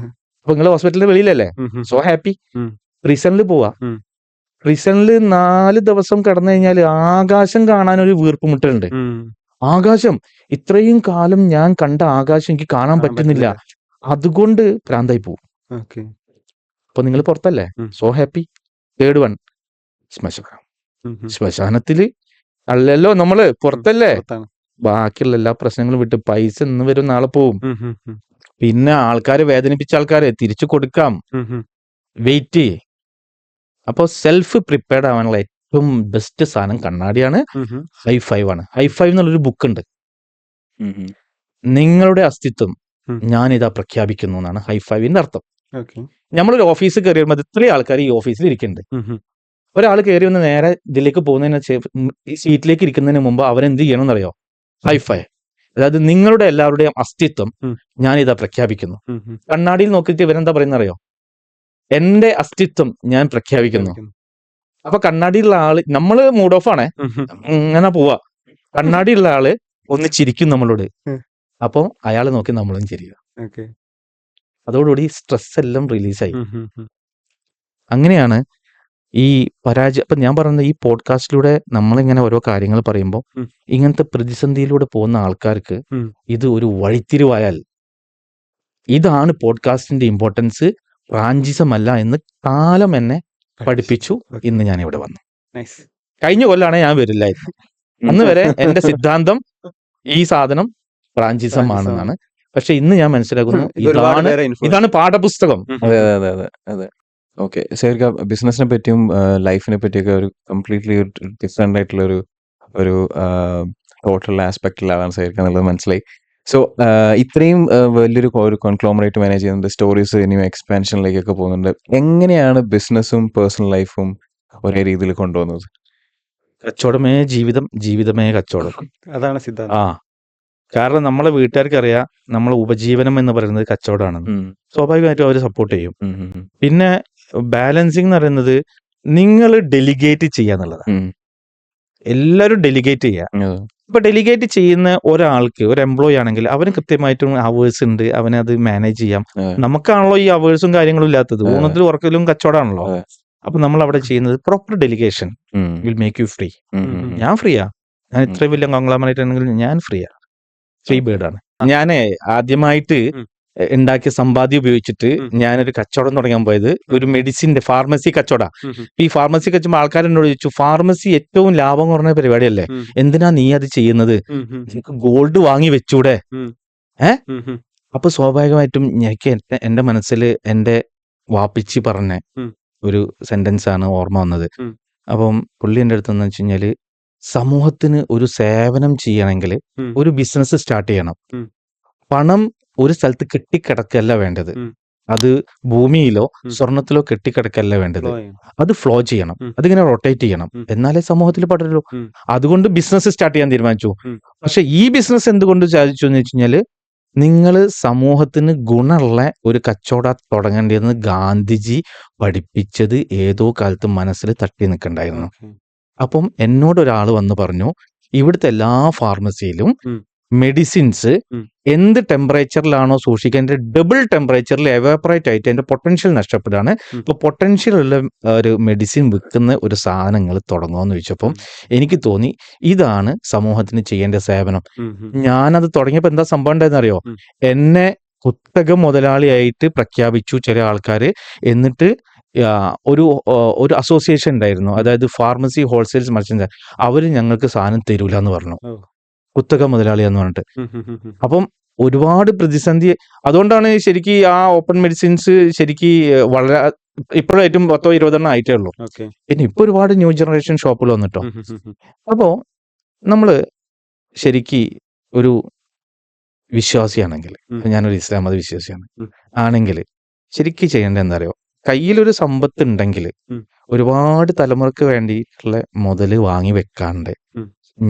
അപ്പൊ നിങ്ങൾ ഹോസ്പിറ്റലിൽ വെളിയിലല്ലേ, സോ ഹാപ്പി. പ്രിസണിൽ പോവാ. പ്രിസണിൽ 4 ദിവസം കിടന്നു കഴിഞ്ഞാൽ ആകാശം കാണാൻ ഒരു വീർപ്പുമുട്ടുണ്ട്. ആകാശം ഇത്രയും കാലം ഞാൻ കണ്ട ആകാശം എനിക്ക് കാണാൻ പറ്റുന്നില്ല, അതുകൊണ്ട് ഭ്രാന്തായി പോവും. അപ്പൊ നിങ്ങൾ പുറത്തല്ലേ, സോ ഹാപ്പി. 3rd വൺ ശ്മശാനം. ശ്മശാനത്തില് അല്ലല്ലോ നമ്മള്, പുറത്തല്ലേ. ബാക്കിയുള്ള എല്ലാ പ്രശ്നങ്ങളും വിട്ട് പൈസ ഇന്ന് വരും നാളെ പോവും. പിന്നെ ആൾക്കാരെ വേദനിപ്പിച്ച ആൾക്കാരെ തിരിച്ചു കൊടുക്കാം. വെയിറ്റ്. അപ്പൊ സെൽഫ് പ്രിപ്പയർഡ് ആവാനുള്ള ഏറ്റവും ബെസ്റ്റ് സാധനം കണ്ണാടിയാണ്. ഹൈ ഫൈവ് ആണ്. ഹൈ ഫൈവ് എന്നുള്ളൊരു ബുക്ക് ഉണ്ട്. നിങ്ങളുടെ അസ്തിത്വം ഞാനിതാ പ്രഖ്യാപിക്കുന്നു എന്നാണ് ഹൈ ഫൈവിന്റെ അർത്ഥം. നമ്മളൊരു ഓഫീസിൽ കയറി വരുമ്പോൾ ഇത്രയും ആൾക്കാർ ഈ ഓഫീസിൽ ഇരിക്കുന്നുണ്ട്. ഒരാൾ കയറി വന്ന് നേരെ ഇതിലേക്ക് പോകുന്നതിന് ഈ സീറ്റിലേക്ക് ഇരിക്കുന്നതിന് മുമ്പ് അവരെന്ത് ചെയ്യണമെന്ന് അറിയോ? High five. അതായത് നിങ്ങളുടെ എല്ലാവരുടെയും അസ്തിത്വം ഞാനിതാ പ്രഖ്യാപിക്കുന്നു. കണ്ണാടിയിൽ നോക്കിയിട്ട് ഇവരെന്താ പറയുന്ന അറിയോ? എന്റെ അസ്തിത്വം ഞാൻ പ്രഖ്യാപിക്കുന്നു. അപ്പൊ കണ്ണാടിയുള്ള ആള്, നമ്മള് മൂഡ് ഓഫ് ആണേ, ഇങ്ങനെ പോവാ. കണ്ണാടിയുള്ള ആള് ഒന്ന് ചിരിക്കും നമ്മളോട്. അപ്പൊ അയാള് നോക്കി നമ്മളും ചിരിക്കുക. അതോടുകൂടി സ്ട്രെസ് എല്ലാം റിലീസായി. അങ്ങനെയാണ് ഈ പരാജയം. അപ്പൊ ഞാൻ പറയുന്നത്, ഈ പോഡ്കാസ്റ്റിലൂടെ നമ്മളിങ്ങനെ ഓരോ കാര്യങ്ങൾ പറയുമ്പോൾ ഇങ്ങനത്തെ പ്രതിസന്ധിയിലൂടെ പോകുന്ന ആൾക്കാർക്ക് ഇത് ഒരു വഴിത്തിരിവായാൽ, ഇതാണ് പോഡ്കാസ്റ്റിന്റെ ഇമ്പോർട്ടൻസ്, റാഞ്ചിസമല്ല എന്ന് കാലം എന്നെ പഠിപ്പിച്ചു. ഇന്ന് ഞാൻ ഇവിടെ വന്നു. കഴിഞ്ഞ കൊല്ലാണ് ഞാൻ വരില്ലായിരുന്നു. അന്ന് വരെ എന്റെ സിദ്ധാന്തം ഈ സാധനം റാഞ്ചിസം ആണെന്നാണ്. പക്ഷെ ഇന്ന് ഞാൻ മനസ്സിലാക്കുന്നു ഇതാണ് പാഠപുസ്തകം. അതെ. ഓക്കെ, ശരിക്കും ബിസിനസിനെ പറ്റിയും ലൈഫിനെ പറ്റിയൊക്കെ ഒരു കംപ്ലീറ്റ്ലി ഡിഫറെന്റ് ആയിട്ടുള്ള ഒരു ടോട്ടൽ ആസ്പെക്റ്റിലാവാൻ സാധിക്കുക എന്നുള്ളത് മനസ്സിലായി. സോ ഇത്രയും വലിയൊരു കോൺഗ്ലോമറേറ്റ് മാനേജ് ചെയ്യുന്നുണ്ട്, സ്റ്റോറീസ് ഇനിയും എക്സ്പാൻഷനിലേക്കൊക്കെ പോകുന്നുണ്ട്. എങ്ങനെയാണ് ബിസിനസ്സും പേഴ്സണൽ ലൈഫും ഒരേ രീതിയിൽ കൊണ്ടുപോകുന്നത്? കച്ചവടമേ ജീവിതം, ജീവിതമേ കച്ചവടം. അതാണ് സിദ്ധാന്തം. കാരണം നമ്മളെ വീട്ടുകാർക്ക് അറിയാം നമ്മളെ ഉപജീവനം എന്ന് പറയുന്നത് കച്ചവടമാണെന്ന്. സ്വാഭാവികമായിട്ടും അവർ സപ്പോർട്ട് ചെയ്യും. പിന്നെ ബാലൻസിങ് എന്ന് പറയുന്നത് നിങ്ങൾ ഡെലിഗേറ്റ് ചെയ്യാന്നുള്ളതാണ്. എല്ലാവരും ഡെലിഗേറ്റ് ചെയ്യുക. ഇപ്പൊ ഡെലിഗേറ്റ് ചെയ്യുന്ന ഒരാൾക്ക്, ഒരു എംപ്ലോയി ആണെങ്കിൽ അവന് കൃത്യമായിട്ടും അവേഴ്സ് ഉണ്ട്, അവനത് മാനേജ് ചെയ്യാം. നമുക്കാണല്ലോ ഈ അവേഴ്സും കാര്യങ്ങളും ഇല്ലാത്തത്. ഊണത്തിലും ഉറക്കലും കച്ചവടമാണല്ലോ. അപ്പൊ നമ്മൾ അവിടെ ചെയ്യുന്നത് proper delegation will make you free. ഞാൻ ഫ്രീയാ. ഞാൻ ഇത്രയും വലിയ കോൺഗ്ലോമറേറ്റ് ആണെങ്കിൽ ഞാൻ ഫ്രീയാ. ഫ്രീ ബേർഡാണ്. ഞാനേ ആദ്യമായിട്ട് ഉണ്ടാക്കിയ സമ്പാദ്യം ഉപയോഗിച്ചിട്ട് ഞാനൊരു കച്ചവടം തുടങ്ങാൻ പോയത് ഒരു മെഡിസിന്റെ ഫാർമസി കച്ചവട. ഈ ഫാർമസി കച്ചവടം ആൾക്കാരെന്നോട് ചോദിച്ചു, ഫാർമസി ഏറ്റവും ലാഭം കുറഞ്ഞ പരിപാടിയല്ലേ, എന്തിനാ നീ അത് ചെയ്യുന്നത്? നിനക്ക് ഗോൾഡ് വാങ്ങി വെച്ചൂടെ? അപ്പൊ സ്വാഭാവികമായിട്ടും എനിക്ക് എന്റെ മനസ്സിൽ എന്റെ വാപ്പിച്ചി പറഞ്ഞ ഒരു സെന്റൻസ് ആണ് ഓർമ്മ വന്നത്. അപ്പം പുള്ളി എൻ്റെ അടുത്തെന്ന് വെച്ച് കഴിഞ്ഞാല്, സമൂഹത്തിന് ഒരു സേവനം ചെയ്യണമെങ്കിൽ ഒരു ബിസിനസ് സ്റ്റാർട്ട് ചെയ്യണം. പണം ഒരു സ്ഥലത്ത് കെട്ടിക്കിടക്കല്ല വേണ്ടത്. അത് ഭൂമിയിലോ സ്വർണത്തിലോ കെട്ടിക്കിടക്കല്ല വേണ്ടത്. അത് ഫ്ലോ ചെയ്യണം, അതിങ്ങനെ റൊട്ടേറ്റ് ചെയ്യണം, എന്നാലേ സമൂഹത്തിൽ പടരുള്ളൂ. അതുകൊണ്ട് ബിസിനസ് സ്റ്റാർട്ട് ചെയ്യാൻ തീരുമാനിച്ചു. പക്ഷെ ഈ ബിസിനസ് എന്തുകൊണ്ട് സാധിച്ചു എന്ന് വെച്ച് കഴിഞ്ഞാല്, നിങ്ങൾ സമൂഹത്തിന് ഗുണമുള്ള ഒരു കച്ചവടം തുടങ്ങേണ്ടതെന്ന് ഗാന്ധിജി പഠിപ്പിച്ചത് ഏതോ കാലത്ത് മനസ്സിൽ തട്ടി നിൽക്കണ്ടായിരുന്നു. അപ്പം എന്നോട് ഒരാൾ വന്ന് പറഞ്ഞു, ഇവിടുത്തെ എല്ലാ ഫാർമസിയിലും മെഡിസിൻസ് എന്ത് ടെമ്പറേച്ചറിലാണോ സൂക്ഷിക്കേണ്ടത്, ഡബിൾ ടെമ്പറേച്ചറിൽ എവാപ്പറേറ്റ് ആയിട്ട് അതിന്റെ പൊട്ടൻഷ്യൽ നഷ്ടപ്പെടുകയാണ്. ഇപ്പൊ പൊട്ടൻഷ്യൽ ഉള്ള ഒരു മെഡിസിൻ വിൽക്കുന്ന ഒരു സാധനങ്ങൾ തുടങ്ങുമെന്ന് ചോദിച്ചപ്പം എനിക്ക് തോന്നി ഇതാണ് സമൂഹത്തിന് ചെയ്യേണ്ട സേവനം. ഞാനത് തുടങ്ങിയപ്പോൾ എന്താ സംഭവം ഉണ്ടായെന്നറിയോ? എന്നെ കുത്തക മുതലാളിയായിട്ട് പ്രഖ്യാപിച്ചു ചില ആൾക്കാര്. എന്നിട്ട് ഒരു അസോസിയേഷൻ ഉണ്ടായിരുന്നു, അതായത് ഫാർമസി ഹോൾസെയിൽസ് മർച്ചന്റ്. അവര് ഞങ്ങൾക്ക് സാധനം തരൂല എന്ന് പറഞ്ഞു, കുത്തക മുതലാളിയാന്ന് പറഞ്ഞിട്ട്. അപ്പം ഒരുപാട് പ്രതിസന്ധി. അതുകൊണ്ടാണ് ശരിക്കും ആ ഓപ്പൺ മെഡിസിൻസ് ശരിക്കും വളരെ ഇപ്പോഴേറ്റവും 10-20 ആയിട്ടേ ഉള്ളൂ. പിന്നെ ഇപ്പൊ ഒരുപാട് ന്യൂ ജനറേഷൻ ഷോപ്പുകൾ വന്നിട്ടോ. അപ്പോ നമ്മള് ശരിക്കും ഒരു വിശ്വാസിയാണെങ്കിൽ, ഞാനൊരു ഇസ്ലാം മത വിശ്വാസിയാണ് ആണെങ്കിൽ, ശരിക്കും ചെയ്യേണ്ടത് എന്താ അറിയോ? കയ്യിലൊരു സമ്പത്ത് ഉണ്ടെങ്കിൽ ഒരുപാട് തലമുറക്ക് വേണ്ടിയിട്ടുള്ള മുതല് വാങ്ങി വെക്കാണ്ട്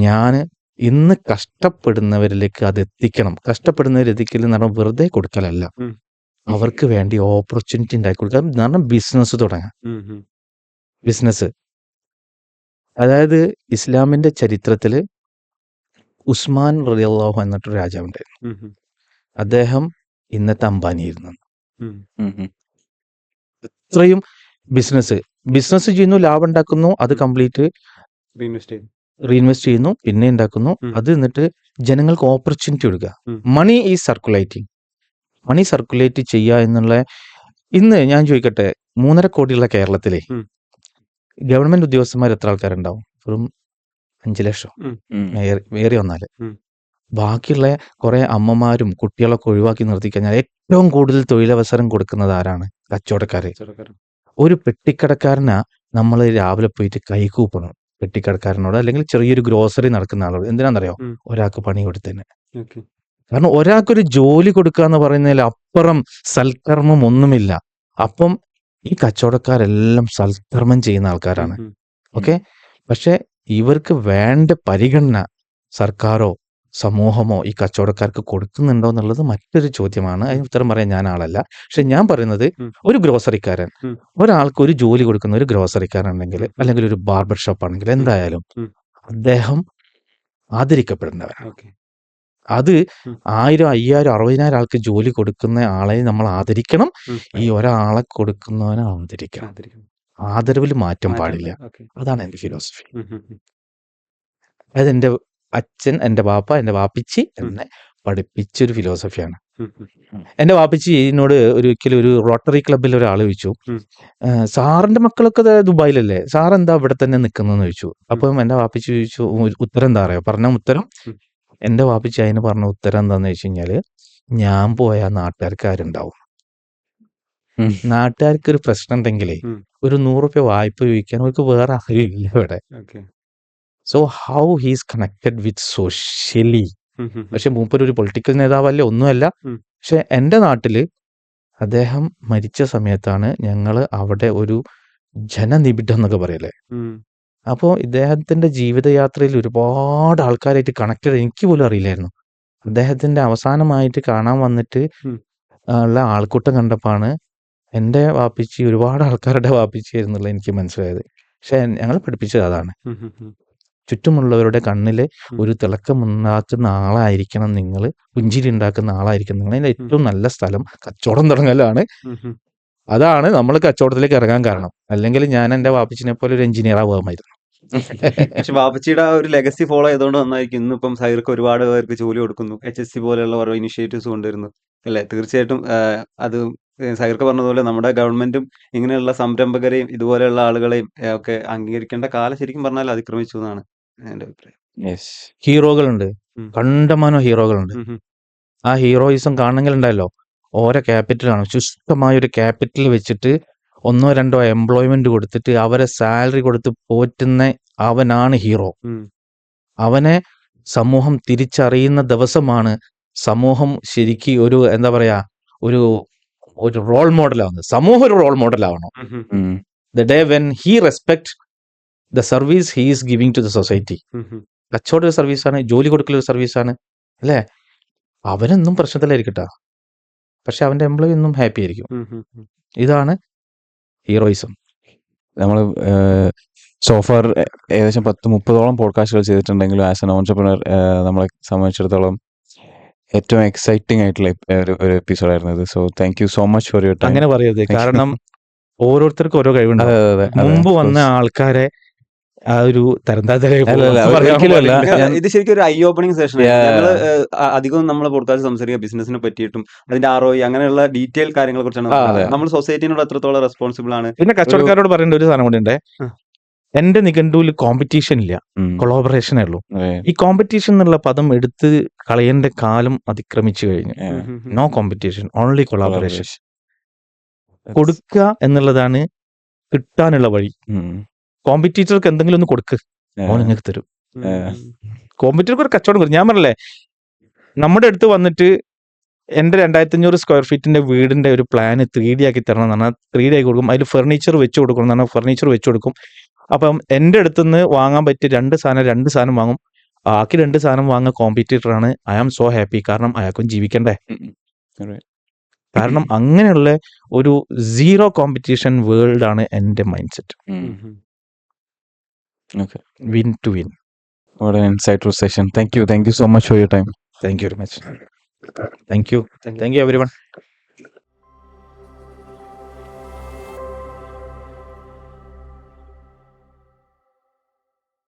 ഞാൻ ഇന്ന് കഷ്ടപ്പെടുന്നവരിലേക്ക് അത് എത്തിക്കണം. കഷ്ടപ്പെടുന്നവരെത്തിക്കൽ എന്ന് പറഞ്ഞാൽ വെറുതെ കൊടുക്കലല്ല, അവർക്ക് വേണ്ടി ഓപ്പർച്യൂണിറ്റി ഉണ്ടാക്കി കൊടുക്കാം. എന്ന് പറഞ്ഞാൽ ബിസിനസ് തുടങ്ങാം. ബിസിനസ്, അതായത് ഇസ്ലാമിന്റെ ചരിത്രത്തില് ഉസ്മാൻ റളിയല്ലാഹു എന്നിട്ടൊരു രാജാവുണ്ടായിരുന്നു. അദ്ദേഹം ഇന്നത്തെ അംബാനിയായിരുന്നു. ഇത്രയും ബിസിനസ് ചെയ്യുന്നു, ലാഭം ഉണ്ടാക്കുന്നു, അത് കംപ്ലീറ്റ് റീഇൻവെസ്റ്റ് ചെയ്യുന്നു, പിന്നെ ഉണ്ടാക്കുന്നു. അത് എന്നിട്ട് ജനങ്ങൾക്ക് ഓപ്പർച്യൂണിറ്റി കൊടുക്കുക. Money is circulating. Money circulate ചെയ്യുക എന്നുള്ള. ഇന്ന് ഞാൻ ചോദിക്കട്ടെ, 3.5 കോടിയുള്ള കേരളത്തിലെ ഗവൺമെന്റ് ഉദ്യോഗസ്ഥന്മാർ എത്ര ആൾക്കാരുണ്ടാവും? വെറും 5 ലക്ഷം ഏറി വന്നാല്. ബാക്കിയുള്ള കുറെ അമ്മമാരും കുട്ടികളൊക്കെ ഒഴിവാക്കി നിർത്തിക്കഴിഞ്ഞാൽ ഏറ്റവും കൂടുതൽ തൊഴിലവസരം കൊടുക്കുന്നത് ആരാണ്? കച്ചവടക്കാര്. ഒരു പെട്ടിക്കടക്കാരനാ നമ്മൾ രാവിലെ പോയിട്ട് കൈകൂപ്പണം പെട്ടിക്കടക്കാരനോട്, അല്ലെങ്കിൽ ചെറിയൊരു ഗ്രോസറി നടക്കുന്ന ആളോട്. എന്തിനാണെന്നറിയോ? ഒരാൾക്ക് പണി കൊടുത്തതിന്. കാരണം ഒരാൾക്കൊരു ജോലി കൊടുക്കുക എന്ന് പറയുന്നതിൽ അപ്പുറം സൽക്കർമ്മം ഒന്നുമില്ല. അപ്പം ഈ കച്ചവടക്കാരെല്ലാം സൽക്കർമ്മം ചെയ്യുന്ന ആൾക്കാരാണ്. ഓക്കെ, പക്ഷെ ഇവർക്ക് വേണ്ട പരിഗണന സർക്കാരോ സമൂഹമോ ഈ കച്ചവടക്കാർക്ക് കൊടുക്കുന്നുണ്ടോ എന്നുള്ളത് മറ്റൊരു ചോദ്യമാണ്. അതിന് ഉത്തരം പറയാൻ ഞാൻ ആളല്ല. പക്ഷെ ഞാൻ പറയുന്നത്, ഒരു ഗ്രോസറിക്കാരൻ, ഒരാൾക്ക് ഒരു ജോലി കൊടുക്കുന്ന ഒരു ഗ്രോസറിക്കാരൻ ഉണ്ടെങ്കിൽ, അല്ലെങ്കിൽ ഒരു ബാർബർ ഷോപ്പ് ആണെങ്കിൽ, എന്തായാലും അദ്ദേഹം ആദരിക്കപ്പെടേണ്ടവരാണ്. അത് 1000, 5000, 60,000 ആൾക്ക് ജോലി കൊടുക്കുന്ന ആളെ നമ്മൾ ആദരിക്കണം. ഈ ഒരാളെ കൊടുക്കുന്നവനെ ആദരിക്കണം. ആദരവിൽ മാറ്റം പാടില്ല. അതാണ് എന്റെ ഫിലോസഫി. അതായത് എന്റെ അച്ഛൻ, എന്റെ ബാപ്പ, എന്റെ വാപ്പിച്ചി എന്നെ പഠിപ്പിച്ചൊരു ഫിലോസഫിയാണ്. എന്റെ വാപ്പിച്ചി എന്നോട് ഒരിക്കലും ഒരു റോട്ടറി ക്ലബ്ബിൽ ഒരാൾ ചോദിച്ചു, സാറിന്റെ മക്കളൊക്കെ ദുബായിലല്ലേ, സാർ എന്താ ഇവിടെ തന്നെ നിൽക്കുന്നതെന്ന് ചോദിച്ചു. അപ്പം എന്റെ വാപ്പിച്ചി ചോദിച്ചു, ഉത്തരം എന്താ അറിയോ? പറഞ്ഞ ഉത്തരം, എന്റെ വാപ്പിച്ചി അതിന് പറഞ്ഞ ഉത്തരം എന്താന്ന് വെച്ച് കഴിഞ്ഞാല്, ഞാൻ പോയാൽ നാട്ടുകാർക്ക് ആരുണ്ടാവും? നാട്ടുകാർക്ക് ഒരു പ്രശ്നം ഉണ്ടെങ്കിലേ ഒരു 100 രൂപ വായ്പ ചോദിക്കാൻ അവർക്ക് വേറെ ആരും ഇല്ല ഇവിടെ. So how he's connected with socially. പക്ഷെ മൂപ്പര് ഒരു പൊളിറ്റിക്കൽ നേതാവല്ലേ, ഒന്നുമല്ല. പക്ഷെ എൻ്റെ നാട്ടില് അദ്ദേഹം മരിച്ച സമയത്താണ് ഞങ്ങൾ അവിടെ ഒരു ജനനിബിഡം എന്നൊക്കെ പറയല്ലേ. അപ്പോൾ ഇദ്ദേഹത്തിന്റെ ജീവിതയാത്രയിൽ ഒരുപാട് ആൾക്കാരായിട്ട് കണക്റ്റഡ്, എനിക്ക് പോലും അറിയില്ലായിരുന്നു. അദ്ദേഹത്തിന്റെ അവസാനമായിട്ട് കാണാൻ വന്നിട്ട് ഉള്ള ആൾക്കൂട്ടം കണ്ടപ്പോഴാണ് എൻ്റെ വാപ്പിച്ചി ഒരുപാട് ആൾക്കാരുടെ വാപ്പിച്ചിയായിരുന്നുള്ള എനിക്ക് മനസ്സിലായത്. പക്ഷെ ഞങ്ങൾ പഠിപ്പിച്ചത് അതാണ്, ചുറ്റുമുള്ളവരുടെ കണ്ണില് ഒരു തിളക്കമുണ്ടാക്കുന്ന ആളായിരിക്കണം നിങ്ങൾ, പുഞ്ചിരി ഉണ്ടാക്കുന്ന ആളായിരിക്കണം നിങ്ങൾ. അതിന്റെ ഏറ്റവും നല്ല സ്ഥലം കച്ചവടം തുടങ്ങലാണ്. അതാണ് നമ്മൾ കച്ചവടത്തിലേക്ക് ഇറങ്ങാൻ കാരണം. അല്ലെങ്കിൽ ഞാൻ എൻ്റെ വാപ്പിച്ചിനെ പോലെ ഒരു എഞ്ചിനീയർ ആവുമായിരുന്നു. പക്ഷെ വാപ്പച്ചിയുടെ ആ ഒരു ലെഗസി ഫോളോ ചെയ്തുകൊണ്ട് നന്നായിരിക്കും ഇന്നിപ്പം സൈർക്ക് ഒരുപാട് പേർക്ക് ജോലി കൊടുക്കുന്നു, HSC പോലെയുള്ള ഓരോ ഇനിഷ്യേറ്റീവ്സ് കൊണ്ടുവരുന്നു അല്ലേ. തീർച്ചയായിട്ടും അത് സൈർക്ക് പറഞ്ഞതുപോലെ നമ്മുടെ ഗവൺമെന്റും ഇങ്ങനെയുള്ള സംരംഭകരെയും ഇതുപോലെയുള്ള ആളുകളെയും ഒക്കെ അംഗീകരിക്കേണ്ട കാലം ശരിക്കും പറഞ്ഞാൽ അതിക്രമിച്ചു എന്നാണ് എന്റെ അഭിപ്രായം. ഹീറോകളുണ്ട്, കണ്ടമാനോ ഹീറോകളുണ്ട്. ആ ഹീറോയിസം കാണണമെങ്കിൽ ഉണ്ടല്ലോ, ഓരോ ക്യാപിറ്റലാണ്, ചുഷ്ടമായ ഒരു ക്യാപിറ്റൽ വെച്ചിട്ട് 1 or 2 എംപ്ലോയ്മെന്റ് കൊടുത്തിട്ട് അവരെ സാലറി കൊടുത്ത് പോറ്റുന്ന അവനാണ് ഹീറോ. അവനെ സമൂഹം തിരിച്ചറിയുന്ന ദിവസമാണ് സമൂഹം ശരിക്കും ഒരു എന്താ പറയാ, ഒരു റോൾ മോഡലാവുന്നത്. സമൂഹം ഒരു റോൾ മോഡലാവണം. The day when he respect the service he is giving to the society. കച്ചവടം ഒരു സർവീസാണ്, ജോലി കൊടുക്കൽ ഒരു സർവീസാണ് അല്ലേ. അവനൊന്നും പ്രശ്നത്തിലായിരിക്കട്ടെ, പക്ഷെ അവന്റെ എംപ്ലോയി ഒന്നും ഹാപ്പി ആയിരിക്കും. ഇതാണ് ഹീറോയിസം. നമ്മൾ സോഫാർ ഏകദേശം 10-30ഓളം പോഡ്കാസ്റ്റുകൾ ചെയ്തിട്ടുണ്ടെങ്കിലും ആസ് എൻ ഓൺട്രപ്രണർ നമ്മളെ സംബന്ധിച്ചിടത്തോളം ഏറ്റവും എക്സൈറ്റിംഗ് ആയിട്ടുള്ള ഒരു എപ്പിസോഡായിരുന്നു ഇത്. So thank you so much for your time. അങ്ങനെ പറയരുത്, കാരണം ഓരോരുത്തർക്കും ഓരോ കഴിവുണ്ട്. മുമ്പ് വന്ന ആൾക്കാരെ ആ ഒരു ഇത് ശരിക്കും ഒരു ഐ ഓപ്പണിംഗ് സെഷൻ. ഞങ്ങള് അധികവും നമ്മളെ പോഡ്കാസ്റ്റ് സംസാരിക്കുക ബിസിനസിനെ പറ്റിയിട്ടും അതിന്റെ ROI അങ്ങനെയുള്ള ഡീറ്റെയിൽ കാര്യങ്ങളെ കുറിച്ചാണ്. നമ്മൾ സൊസൈറ്റിനോട് എത്രത്തോളം റെസ്പോൺസിബിൾ ആണ്. പിന്നെ കച്ചവടക്കാരോട് പറയേണ്ട ഒരു സാധനം കൂടി ഉണ്ട്, എന്റെ നിഘണ്ടുവിൽ കോമ്പറ്റീഷൻ ഇല്ല, കൊളാബറേഷനേ ഉള്ളൂ. ഈ കോമ്പറ്റീഷൻ എന്നുള്ള പദം എടുത്ത് കളയേണ്ട കാലം അതിക്രമിച്ചു കഴിഞ്ഞു. No competition, only collaboration. കൊടുക്കുക എന്നുള്ളതാണ് കിട്ടാനുള്ള വഴി. കോമ്പറ്റീറ്റർക്ക് എന്തെങ്കിലും ഒന്ന് കൊടുക്ക്, ഓൻ നിങ്ങൾക്ക് തരും. കോമ്പറ്റീറ്റർക്ക് ഒരു കച്ചവടം വരും. ഞാൻ പറഞ്ഞല്ലേ, നമ്മുടെ അടുത്ത് വന്നിട്ട് എന്റെ 2500 സ്ക്വയർ ഫീറ്റിന്റെ വീടിന്റെ ഒരു പ്ലാന് 3D ആക്കി തരണം എന്ന് പറഞ്ഞാൽ 3D ആക്കി കൊടുക്കും. അതിൽ ഫർണിച്ചർ വെച്ച് കൊടുക്കണം എന്ന് പറഞ്ഞാൽ ഫർണിച്ചർ വെച്ച് കൊടുക്കും. അപ്പം എന്റെ അടുത്തുനിന്ന് വാങ്ങാൻ പറ്റിയ 2 സാധനം വാങ്ങും. ബാക്കി 2 സാധനം വാങ്ങുന്ന കോമ്പറ്റീറ്ററാണ്. ഐ ആം സോ ഹാപ്പി, കാരണം അയാൾക്കും ജീവിക്കണ്ടേ. കാരണം അങ്ങനെയുള്ള ഒരു സീറോ കോമ്പറ്റീഷൻ വേൾഡ് ആണ് എന്റെ mindset. Win to win. What an insightful session. Thank you so much for your time. Thank you very much. Thank you everyone.